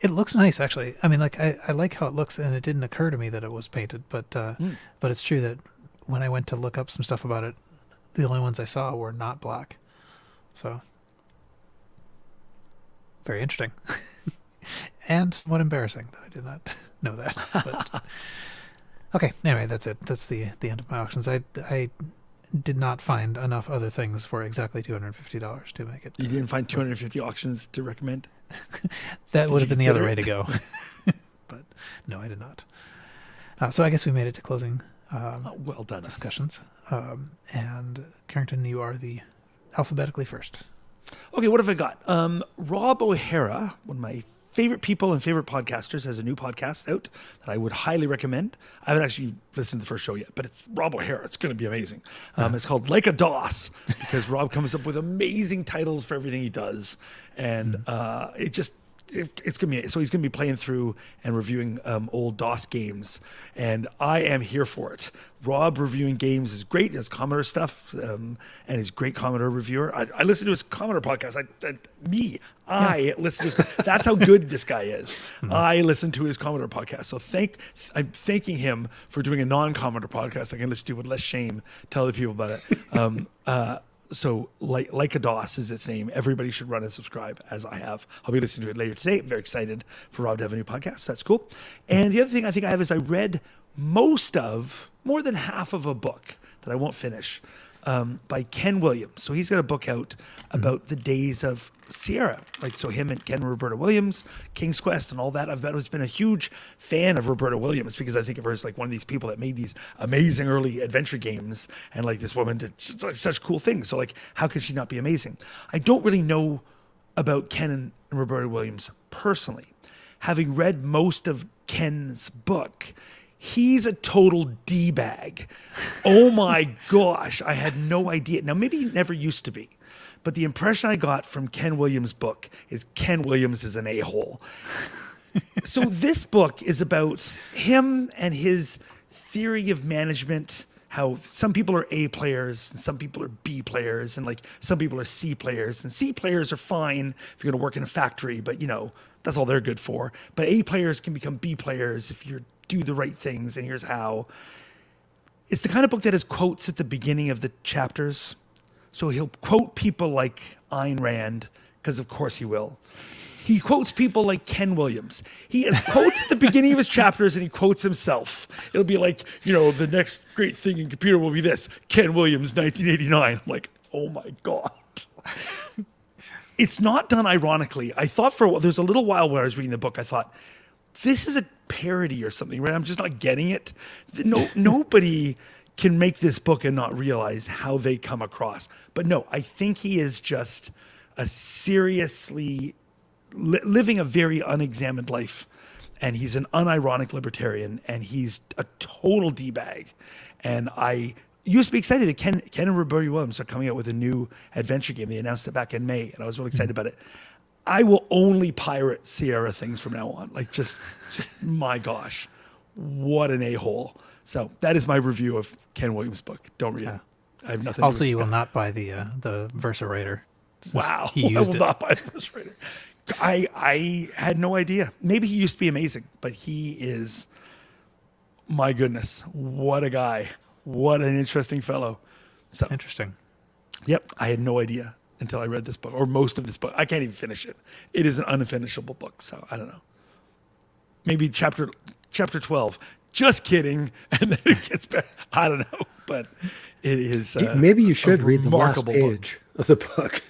A: It looks nice, actually. I mean, like I like how it looks, and it didn't occur to me that it was painted. But it's true that when I went to look up some stuff about it, the only ones I saw were not black. So, very interesting. And somewhat embarrassing that I did not know that. But okay, anyway, that's it. That's the end of my auctions. I did not find enough other things for exactly $250 to make it.
C: You didn't find 250 auctions to recommend?
A: That would have been the other way to go. But no, I did not. So I guess we made it to closing
C: well done
A: discussions. And Carrington, you are the alphabetically first.
C: Okay, what have I got? Rob O'Hara, one of my favorite people and favorite podcasters, has a new podcast out that I would highly recommend. I haven't actually listened to the first show yet, but it's Rob O'Hara. It's going to be amazing. It's called Like a DOS, because Rob comes up with amazing titles for everything he does. And it's going to be, so he's going to be playing through and reviewing old DOS games, and I am here for it. Rob reviewing games is great. He does Commodore stuff, and he's a great Commodore reviewer. I listen to his Commodore podcast. I listen to his, that's how good this guy is. I listen to his Commodore podcast. So I'm thanking him for doing a non-Commodore podcast I can listen to with less shame, tell other people about it. So like a DOS is its name. Everybody should run and subscribe, as I have. I'll be listening to it later today. I'm very excited for Rob to have a new podcast. That's cool. And the other thing I think I have is I read more than half of a book that I won't finish by Ken Williams. So he's got a book out about the days of Sierra. Like, so him and Ken and Roberta Williams, King's Quest and all that. I've always been a huge fan of Roberta Williams because I think of her as like one of these people that made these amazing early adventure games, and like this woman did such cool things. So like, how could she not be amazing? I don't really know about Ken and Roberta Williams personally. Having read most of Ken's book, he's a total D-bag. Oh my gosh, I had no idea. Now, maybe he never used to be, but the impression I got from Ken Williams' book is Ken Williams is an a-hole. So this book is about him and his theory of management, how some people are A players and some people are B players, and like some people are C players, and C players are fine if you're going to work in a factory, but you know, that's all they're good for. But A players can become B players if you do the right things, and here's how. It's the kind of book that has quotes at the beginning of the chapters. So he'll quote people like Ayn Rand, because of course he will. He quotes people like Ken Williams. He has quotes at the beginning of his chapters, and he quotes himself. It'll be like, you know, the next great thing in computer will be this, Ken Williams, 1989. I'm like, oh my God. It's not done ironically. I thought for a while, there's a little while where I was reading the book, I thought, this is a parody or something, right? I'm just not getting it. Nobody can make this book and not realize how they come across. But no, I think he is just a seriously living a very unexamined life. And he's an unironic libertarian, and he's a total D-bag. And I used to be excited that Ken and Roberta Williams are coming out with a new adventure game. They announced it back in May, and I was really excited about it. I will only pirate Sierra things from now on. Like, just my gosh, what an a-hole. So that is my review of Ken Williams' book. Don't read it. I have nothing.
A: Also, you will not buy the VersaWriter.
C: Wow,
A: he used
C: I will not buy the VersaWriter. I had no idea. Maybe he used to be amazing, but he is, my goodness, what a guy. What an interesting fellow. So
A: interesting.
C: Yep, I had no idea until I read this book, or most of this book. I can't even finish it. It is an unfinishable book, so I don't know. Maybe chapter 12. Just kidding. And then it gets better. I don't know, but it is.
B: Maybe you should read the last
C: book.
B: page of the book.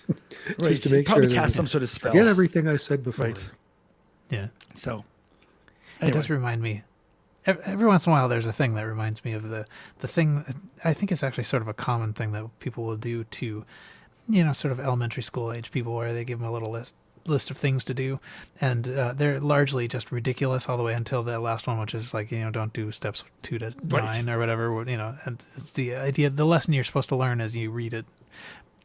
C: Right.
B: Just to make
C: probably
B: sure
C: cast some sort of spell.
B: Forget everything I said before.
C: Right.
A: Yeah.
C: So
A: anyway. It does remind me. Every once in a while, there's a thing that reminds me of the thing. I think it's actually sort of a common thing that people will do to, you know, sort of elementary school age people, where they give them a little list of things to do, and they're largely just ridiculous all the way until the last one, which is like, you know, don't do steps 2 to 9 or whatever, you know. And it's the idea, the lesson you're supposed to learn as you read it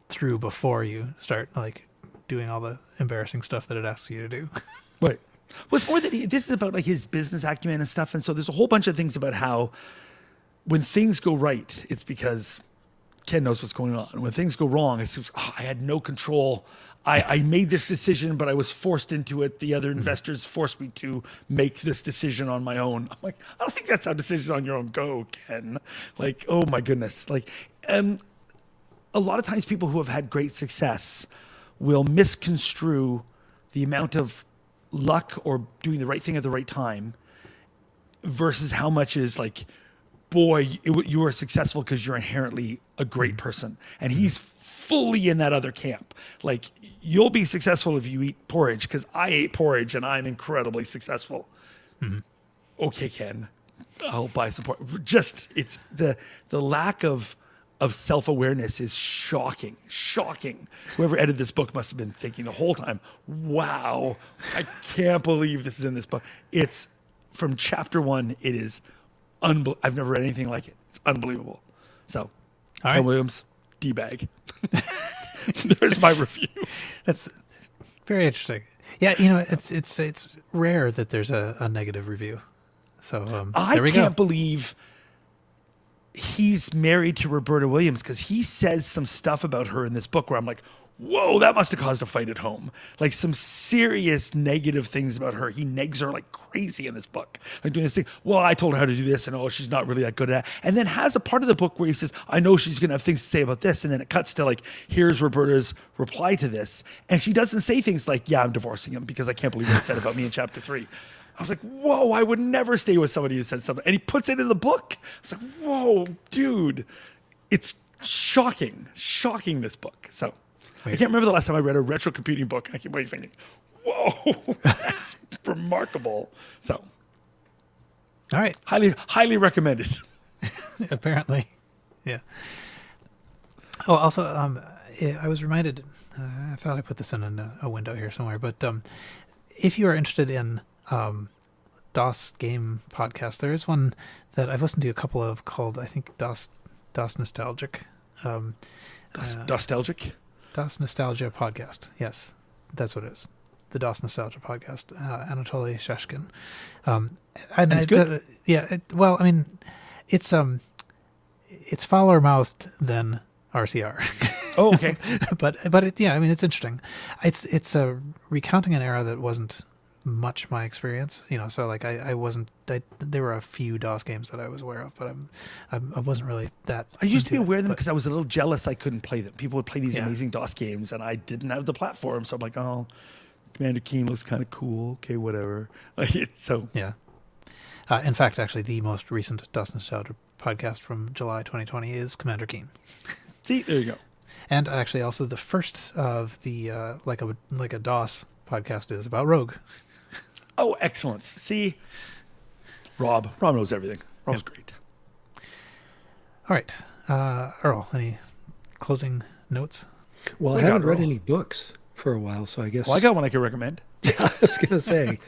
A: through before you start like doing all the embarrassing stuff that it asks you to do.
C: Right. Well, it's more that this is about like his business acumen and stuff. And so there's a whole bunch of things about how when things go right, it's because Ken knows what's going on. When things go wrong, it's I had no control. I made this decision, but I was forced into it. The other investors forced me to make this decision on my own. I'm like, I don't think that's how decisions on your own go, Ken. Like, oh my goodness. Like, a lot of times people who have had great success will misconstrue the amount of luck or doing the right thing at the right time versus how much is like, boy, you are successful because you're inherently a great person. And he's fully in that other camp. Like, you'll be successful if you eat porridge because I ate porridge and I'm incredibly successful. Okay, Ken, I'll buy some porridge. Just, it's the lack of self-awareness is shocking. Whoever edited this book must have been thinking the whole time, wow, I can't believe this is in this book. It's from chapter 1. It is I've never read anything like it. It's unbelievable. So, Ken Williams, D-bag. There's my review.
A: That's very interesting. Yeah, it's rare that there's a negative review. So
C: I can't believe he's married to Roberta Williams because he says some stuff about her in this book where I'm like, whoa, that must have caused a fight at home. Like some serious negative things about her. He negs her like crazy in this book. Like doing this thing. Well, I told her how to do this and oh, she's not really that good at it. And then has a part of the book where he says, I know she's going to have things to say about this. And then it cuts to like, here's Roberta's reply to this. And she doesn't say things like, yeah, I'm divorcing him because I can't believe what he said about me in chapter 3. I was like, whoa, I would never stay with somebody who said something. And he puts it in the book. I was like, whoa, dude. It's shocking, this book. So I can't remember the last time I read a retrocomputing book. I keep waiting thinking, whoa, that's remarkable. So,
A: all right.
C: Highly recommended.
A: Apparently. Yeah. Oh, also, I was reminded, I thought I put this in a window here somewhere, but if you are interested in DOS game podcasts, there is one that I've listened to a couple of called, I think, DOS Nostalgic.
C: Nostalgic?
A: DOS Nostalgia Podcast. Yes, that's what it is. The DOS Nostalgia Podcast. Anatoly Shashkin. And
C: it's good?
A: Well, I mean, it's fouler mouthed than RCR.
C: Oh, okay.
A: but it's interesting. It's recounting an era that wasn't much my experience, so like I wasn't, there were a few DOS games that I was aware of, but I wasn't really that.
C: I used to be aware of them because I was a little jealous I couldn't play them. People would play these amazing DOS games and I didn't have the platform, so I'm like, oh, Commander Keen looks kind of cool. Okay, whatever. Like it's so.
A: Yeah. In fact, actually, the most recent DOS Nostalgia podcast from July 2020 is Commander Keen.
C: See, there you go.
A: And actually, also the first of the like a DOS podcast is about Rogue.
C: Oh, excellent. See, Rob knows everything. Rob's great.
A: All right. Earl, any closing notes?
B: Well, I haven't read any books for a while, so I guess...
C: Well, I got one I can recommend.
B: Yeah, I was going to say,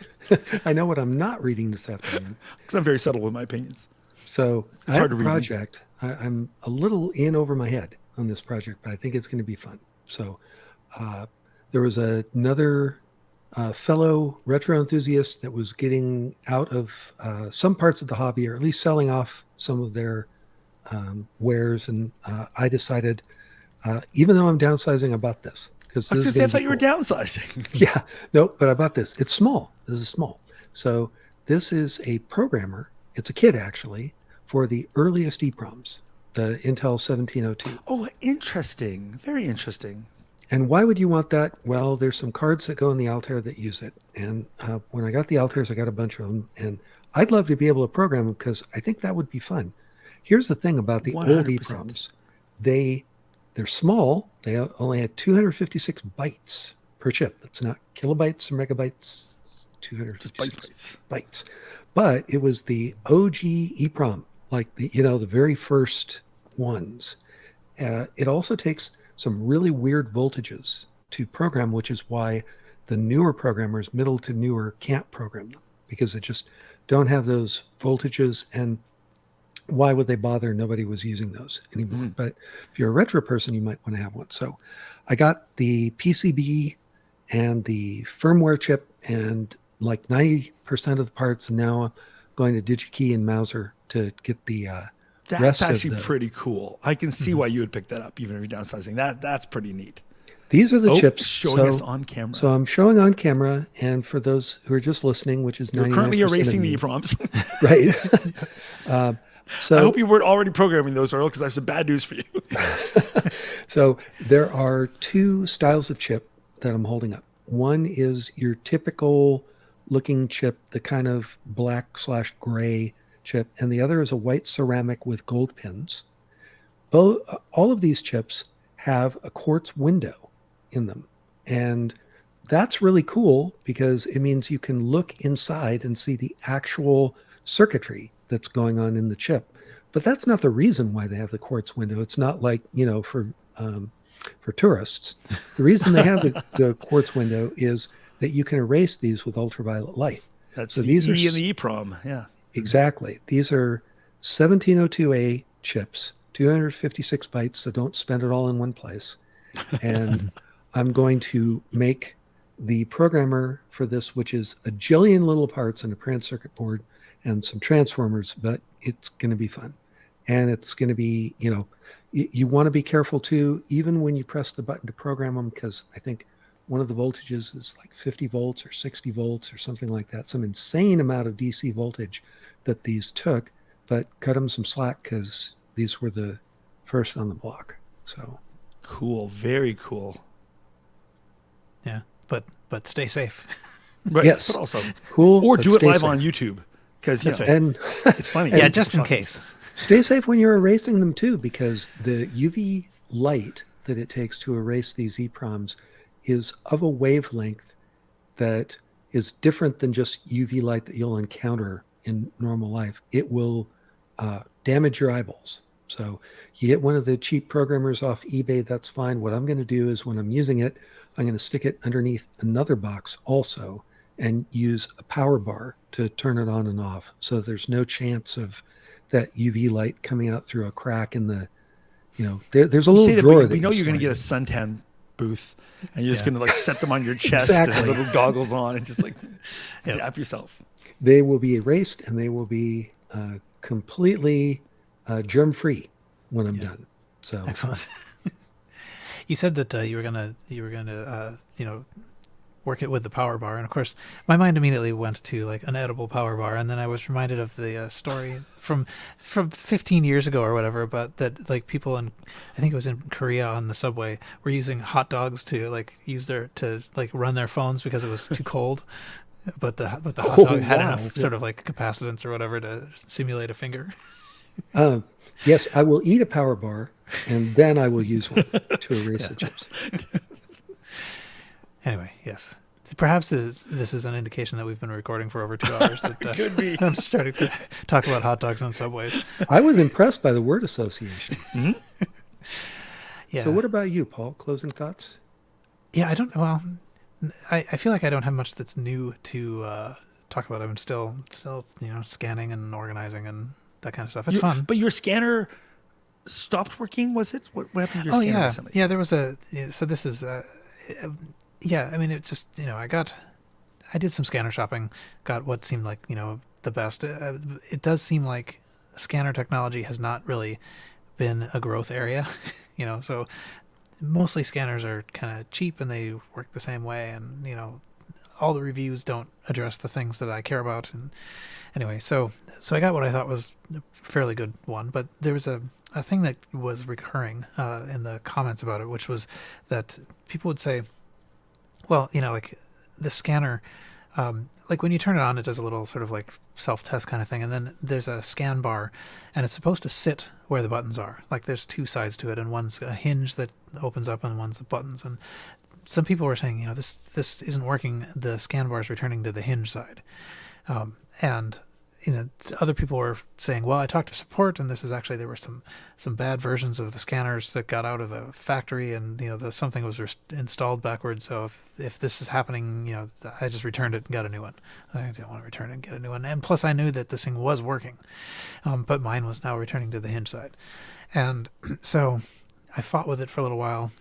B: I know what I'm not reading this afternoon.
C: Because I'm very subtle with my opinions.
B: So
C: it's
B: I
C: hard
B: have
C: to
B: a
C: read.
B: project. I'm a little in over my head on this project, but I think it's going to be fun. So there was another... fellow retro enthusiast that was getting out of some parts of the hobby, or at least selling off some of their wares. And I decided, even though I'm downsizing, I bought this.
C: I thought you were downsizing.
B: Yeah, no, but I bought this. It's small. This is small. So this is a programmer. It's a kit, actually, for the earliest EPROMs, the Intel 1702.
C: Oh, interesting. Very interesting.
B: And why would you want that? Well, there's some cards that go in the Altair that use it. And when I got the Altairs, I got a bunch of them. And I'd love to be able to program them because I think that would be fun. Here's the thing about the
C: 100%.
B: old EPROMs. They're small. They only had 256 bytes per chip. That's not kilobytes or megabytes. 256 bytes. But it was the OG EPROM, like the very first ones. It also takes some really weird voltages to program, which is why the newer programmers, middle to newer, can't program them because they just don't have those voltages. And why would they bother? Nobody was using those anymore. Mm-hmm. But if you're a retro person, you might want to have one. So I got the PCB and the firmware chip and like 90% of the parts, and now I'm going to DigiKey and Mauser to get the
C: That's
B: rest
C: actually
B: of the...
C: pretty cool. I can see why you would pick that up, even if you're downsizing. That's pretty neat.
B: These are the chips.
C: Showing us on camera.
B: So I'm showing on camera, and for those who are just listening, which is 99%
C: You're currently erasing
B: of
C: the
B: you,
C: EPROMs.
B: right? So
C: I hope you weren't already programming those, Earl, because I have some bad news for you.
B: So there are two styles of chip that I'm holding up. One is your typical looking chip, the kind of black/gray chip, and the other is a white ceramic with gold pins. All of these chips have a quartz window in them. And that's really cool because it means you can look inside and see the actual circuitry that's going on in the chip. But that's not the reason why they have the quartz window. It's not like, for tourists. The reason they have the quartz window is that you can erase these with ultraviolet light.
C: That's
B: so
C: the
B: these
C: E
B: are
C: and the EPROM. Yeah.
B: Exactly. These are 1702A chips, 256 bytes, so don't spend it all in one place. And I'm going to make the programmer for this, which is a jillion little parts and a printed circuit board and some transformers, but it's going to be fun. And it's going to be, you want to be careful too, even when you press the button to program them, because I think one of the voltages is like 50 volts or 60 volts or something like that, some insane amount of DC voltage that these took, but cut them some slack because these were the first on the block. So
C: cool. Very cool.
A: Yeah, but stay safe.
C: Right.
B: Yes.
C: But also
B: cool.
C: Or do it live
B: safe
C: on YouTube because
A: That's right.
B: And
C: it's funny.
A: Yeah, just in case.
B: stay safe when you're erasing them too, because the UV light that it takes to erase these EPROMs is of a wavelength that is different than just UV light that you'll encounter in normal life. It will damage your eyeballs. So you get one of the cheap programmers off eBay, that's fine. What I'm going to do is when I'm using it, I'm going to stick it underneath another box also and use a power bar to turn it on and off. So there's no chance of that UV light coming out through a crack in the, there's a little drawer.
C: We know you're going to get a suntan booth and you're just going to set them on your chest
B: Exactly.
C: and little goggles on and just zap yourself.
B: They will be erased and they will be completely germ-free when I'm done. So
A: Excellent. You said that you were gonna work it with the power bar, and of course, my mind immediately went to like an edible power bar, and then I was reminded of the story from 15 years ago or whatever about that like people in, I think it was in Korea on the subway, were using hot dogs to run their phones because it was too cold. But the hot dog had enough sort of like capacitance or whatever to simulate a finger.
B: Yes, I will eat a power bar and then I will use one to erase the chips.
A: Anyway, yes. Perhaps this is an indication that we've been recording for over 2 hours. That,
C: Could be.
A: I'm starting to talk about hot dogs on subways.
B: I was impressed by the word association.
C: Mm-hmm.
A: Yeah.
B: So what about you, Paul? Closing thoughts?
A: Yeah, I feel like I don't have much that's new to talk about. I'm still scanning and organizing and that kind of stuff. It's fun.
C: But your scanner stopped working, was it? What happened to your scanner recently?
A: Yeah, there was so this is yeah, I mean, it just, I did some scanner shopping, got what seemed like, the best. It does seem like scanner technology has not really been a growth area, so mostly scanners are kind of cheap and they work the same way, and, all the reviews don't address the things that I care about. And anyway, so I got what I thought was a fairly good one, but there was a thing that was recurring in the comments about it, which was that people would say, well, like the scanner, like when you turn it on, it does a little sort of like self-test kind of thing. And then there's a scan bar and it's supposed to sit where the buttons are. Like there's two sides to it, and one's a hinge that opens up and one's the buttons. And some people were saying, this isn't working. The scan bar is returning to the hinge side. And other people were saying, well, I talked to support, and this is actually, there were some bad versions of the scanners that got out of the factory, and something was installed backwards. So if this is happening, I just returned it and got a new one. I didn't want to return it and get a new one. And plus, I knew that this thing was working, but mine was now returning to the hinge side. And so I fought with it for a little while.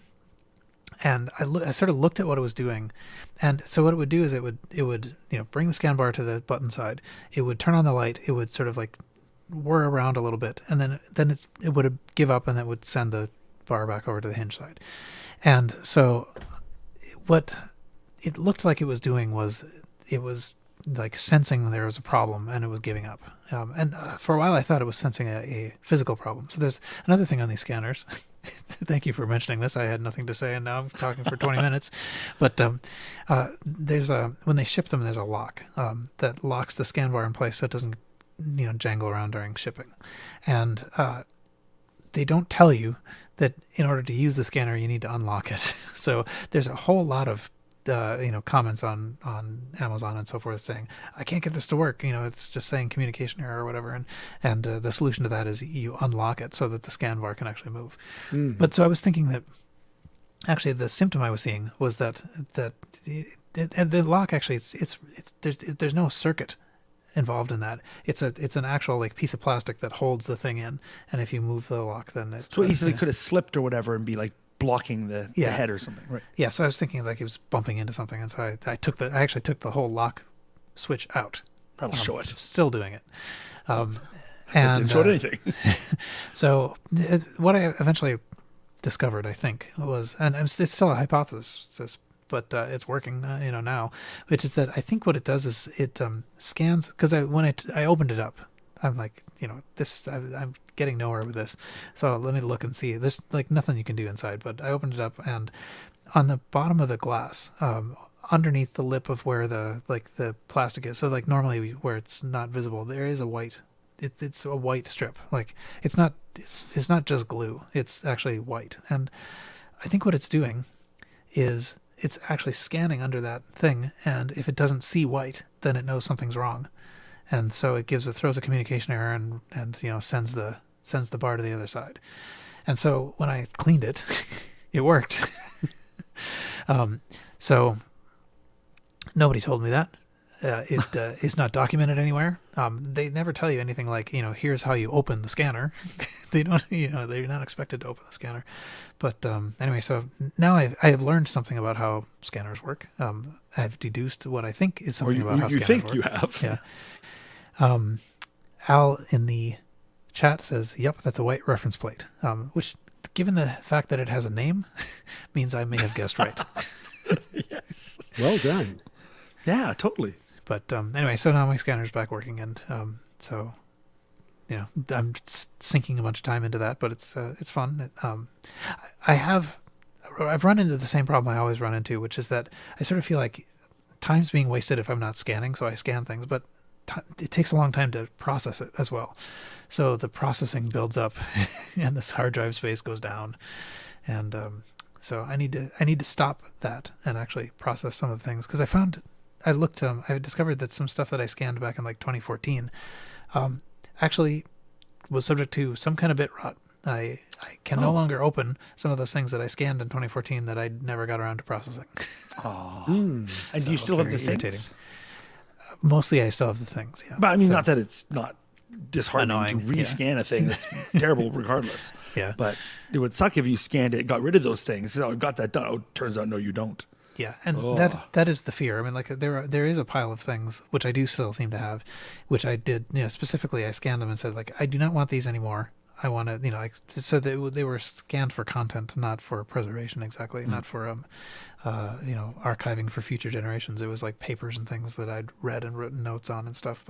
A: And I sort of looked at what it was doing, and so what it would do is it would bring the scan bar to the button side. It would turn on the light. It would sort of like whir around a little bit, and then it would give up, and it would send the bar back over to the hinge side. And so what it looked like it was doing was it was like sensing there was a problem, and it was giving up. And for a while I thought it was sensing a physical problem. So there's another thing on these scanners. Thank you for mentioning this. I had nothing to say, and now I'm talking for 20 minutes. But there's when they ship them, there's a lock that locks the scan bar in place so it doesn't jangle around during shipping. And they don't tell you that in order to use the scanner, you need to unlock it. So there's a whole lot of comments on Amazon and so forth saying, I can't get this to work. It's just saying communication error or whatever. And the solution to that is you unlock it so that the scan bar can actually move. But so I was thinking that actually the symptom I was seeing was that the lock actually there's no circuit involved in that. It's an actual like piece of plastic that holds the thing in, and if you move the lock, then it
C: so easily could have slipped or whatever and be like blocking the head or something, right?
A: Yeah, so I was thinking like it was bumping into something, and so I actually took the whole lock switch out.
C: That'll show it.
A: Still doing it.
C: And didn't show it anything.
A: So what I eventually discovered, I think, was, and it's still a hypothesis, but it's working, now, which is that I think what it does is it scans, because when I opened it up, I'm like, I'm getting nowhere with this. So let me look and see. There's like nothing you can do inside, but I opened it up, and on the bottom of the glass, underneath the lip of where the plastic is, so like normally where it's not visible, there is a white. It's a white strip. Like it's not just glue. It's actually white. And I think what it's doing is it's actually scanning under that thing, and if it doesn't see white, then it knows something's wrong. And so it throws a communication error and sends the bar to the other side. And so when I cleaned it, it worked. So nobody told me that. It is not documented anywhere. They never tell you anything like, here's how you open the scanner. They don't, they're not expected to open the scanner. But anyway, so now I have learned something about how scanners work. I've deduced what I think is something about how scanners work.
C: You have.
A: Yeah. Al in the chat says, yep, that's a white reference plate, which, given the fact that it has a name, means I may have guessed right.
C: Yes.
B: Well done.
C: Yeah, totally.
A: But anyway, so now my scanner's back working, and so I'm sinking a bunch of time into that, but it's fun. I've run into the same problem I always run into, which is that I sort of feel like time's being wasted if I'm not scanning. So I scan things, but it takes a long time to process it as well. So the processing builds up, and this hard drive space goes down, and so I need to stop that and actually process some of the things, because I discovered that some stuff that I scanned back in like 2014 actually was subject to some kind of bit rot. I can no longer open some of those things that I scanned in 2014 that I never got around to processing.
C: Oh. And do you still have the things?
A: Mostly I still have the things, yeah.
C: But I mean, not that it's not disheartening
A: annoying,
C: to rescan a thing that's terrible regardless.
A: Yeah.
C: But it would suck if you scanned it, got rid of those things. So I got that done. Oh, turns out, no, you don't.
A: Yeah, and that is the fear. I mean, like there is a pile of things which I do still seem to have, which I did, specifically I scanned them and said, like, I do not want these anymore. I want to, so they were scanned for content, not for preservation exactly, not for, archiving for future generations. It was like papers and things that I'd read and written notes on and stuff.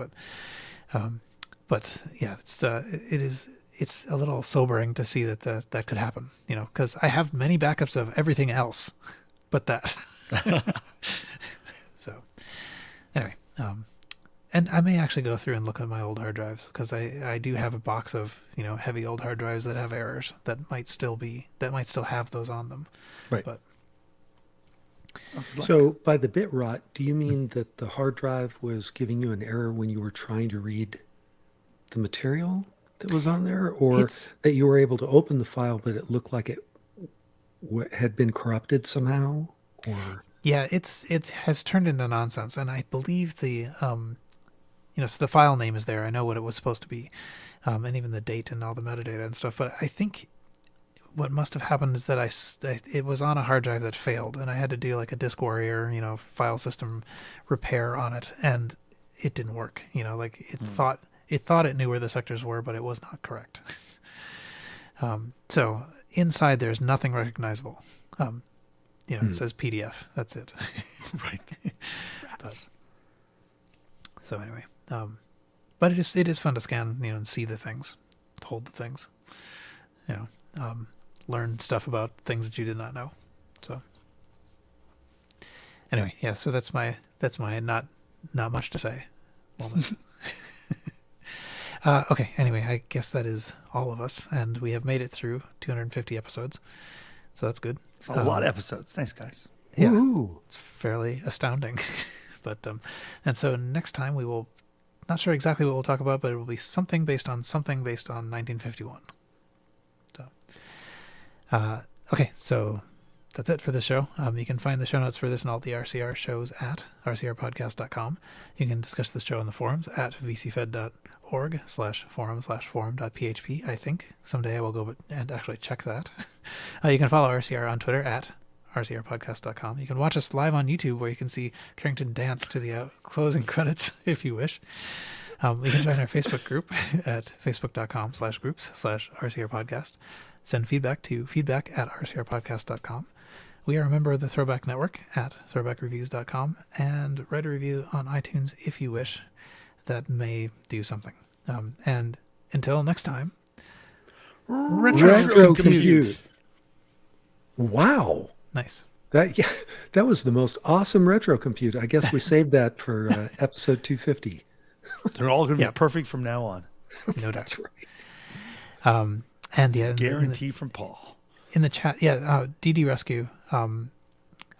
A: But yeah, it's a little sobering to see that could happen, because I have many backups of everything else, but that. So anyway, and I may actually go through and look at my old hard drives, because I do have a box of heavy old hard drives that have errors that might still have those on them.
C: Right.
A: But
B: so by the bit rot, do you mean that the hard drive was giving you an error when you were trying to read the material that was on there, or that you were able to open the file but it looked like it had been corrupted somehow? Or
A: yeah, it has turned into nonsense, and I believe so the file name is there. I know what it was supposed to be, and even the date and all the metadata and stuff. But I think what must have happened is that it was on a hard drive that failed, and I had to do like a disk warrior, file system repair on it, and it didn't work. Like it thought it knew where the sectors were, but it was not correct. So inside there's nothing recognizable. It says PDF. That's it.
C: Right.
A: So anyway, but it is fun to scan, and see the things, hold the things, learn stuff about things that you did not know. So anyway, yeah. So that's my not much to say moment. Okay. Anyway, I guess that is all of us, and we have made it through 250 episodes. So that's good.
C: It's a lot of episodes. Thanks, guys.
A: Yeah,
B: Ooh.
A: it's fairly astounding. But and so next time we will, not sure exactly what we'll talk about, but it will be something based on 1951. So, okay, so that's it for this show. You can find the show notes for this and all the RCR shows at rcrpodcast.com. You can discuss the show in the forums at vcfed.org/forum/forum.php. I think someday I will go and actually check that. You can follow RCR on Twitter at rcrpodcast.com. You can watch us live on YouTube, where you can see Carrington dance to the closing credits if you wish. You can join our Facebook group at facebook.com/groups/rcrpodcast. Send feedback to feedback@rcrpodcast.com. We are a member of the Throwback Network at throwbackreviews.com, and write a review on iTunes if you wish. That may do something. And until next time,
B: Retrocompute. Wow.
A: Nice.
B: That was the most awesome Retrocompute. I guess we saved that for episode 250.
C: They're all going to be perfect from now on.
A: No doubt.
B: That's right.
A: And yeah,
C: Guarantee from Paul.
A: In the chat, DD Rescue. I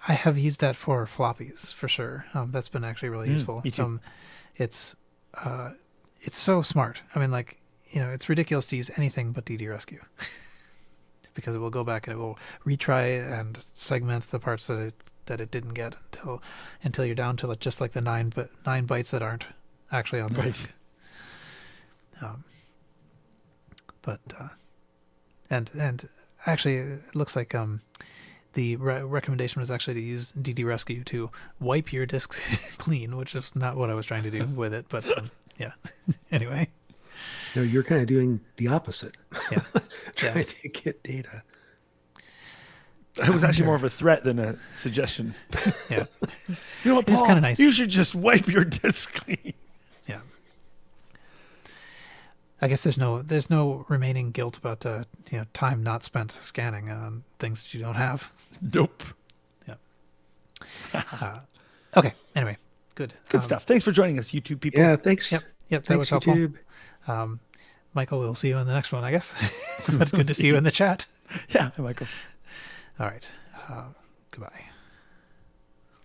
A: have used that for floppies for sure. That's been actually really useful.
C: Me too.
A: It's so smart. I mean, like, it's ridiculous to use anything but DD Rescue because it will go back and it will retry and segment the parts that it didn't get until you're down to just like the 9 bytes that aren't actually on the disk. And actually, it looks like the recommendation was actually to use DD Rescue to wipe your disks clean, which is not what I was trying to do with it. But yeah, anyway.
B: No, you're kind of doing the opposite.
A: Yeah,
B: trying to get data.
C: It was actually more of a threat than a suggestion.
A: Yeah,
C: you know what, Paul?
A: It's kind of nice.
C: You should just wipe your disk clean.
A: Yeah. I guess there's no remaining guilt about time not spent scanning on things that you don't have.
C: Nope.
A: Yeah. Okay. Anyway, good.
C: Good stuff. Thanks for joining us, YouTube people.
B: Yeah. Thanks.
A: Yep. That
B: Thanks,
A: was helpful.
B: YouTube.
A: Michael, we'll see you in the next one, I guess. But good to see you in the chat.
C: Yeah. Hi, Michael.
A: All right. Goodbye.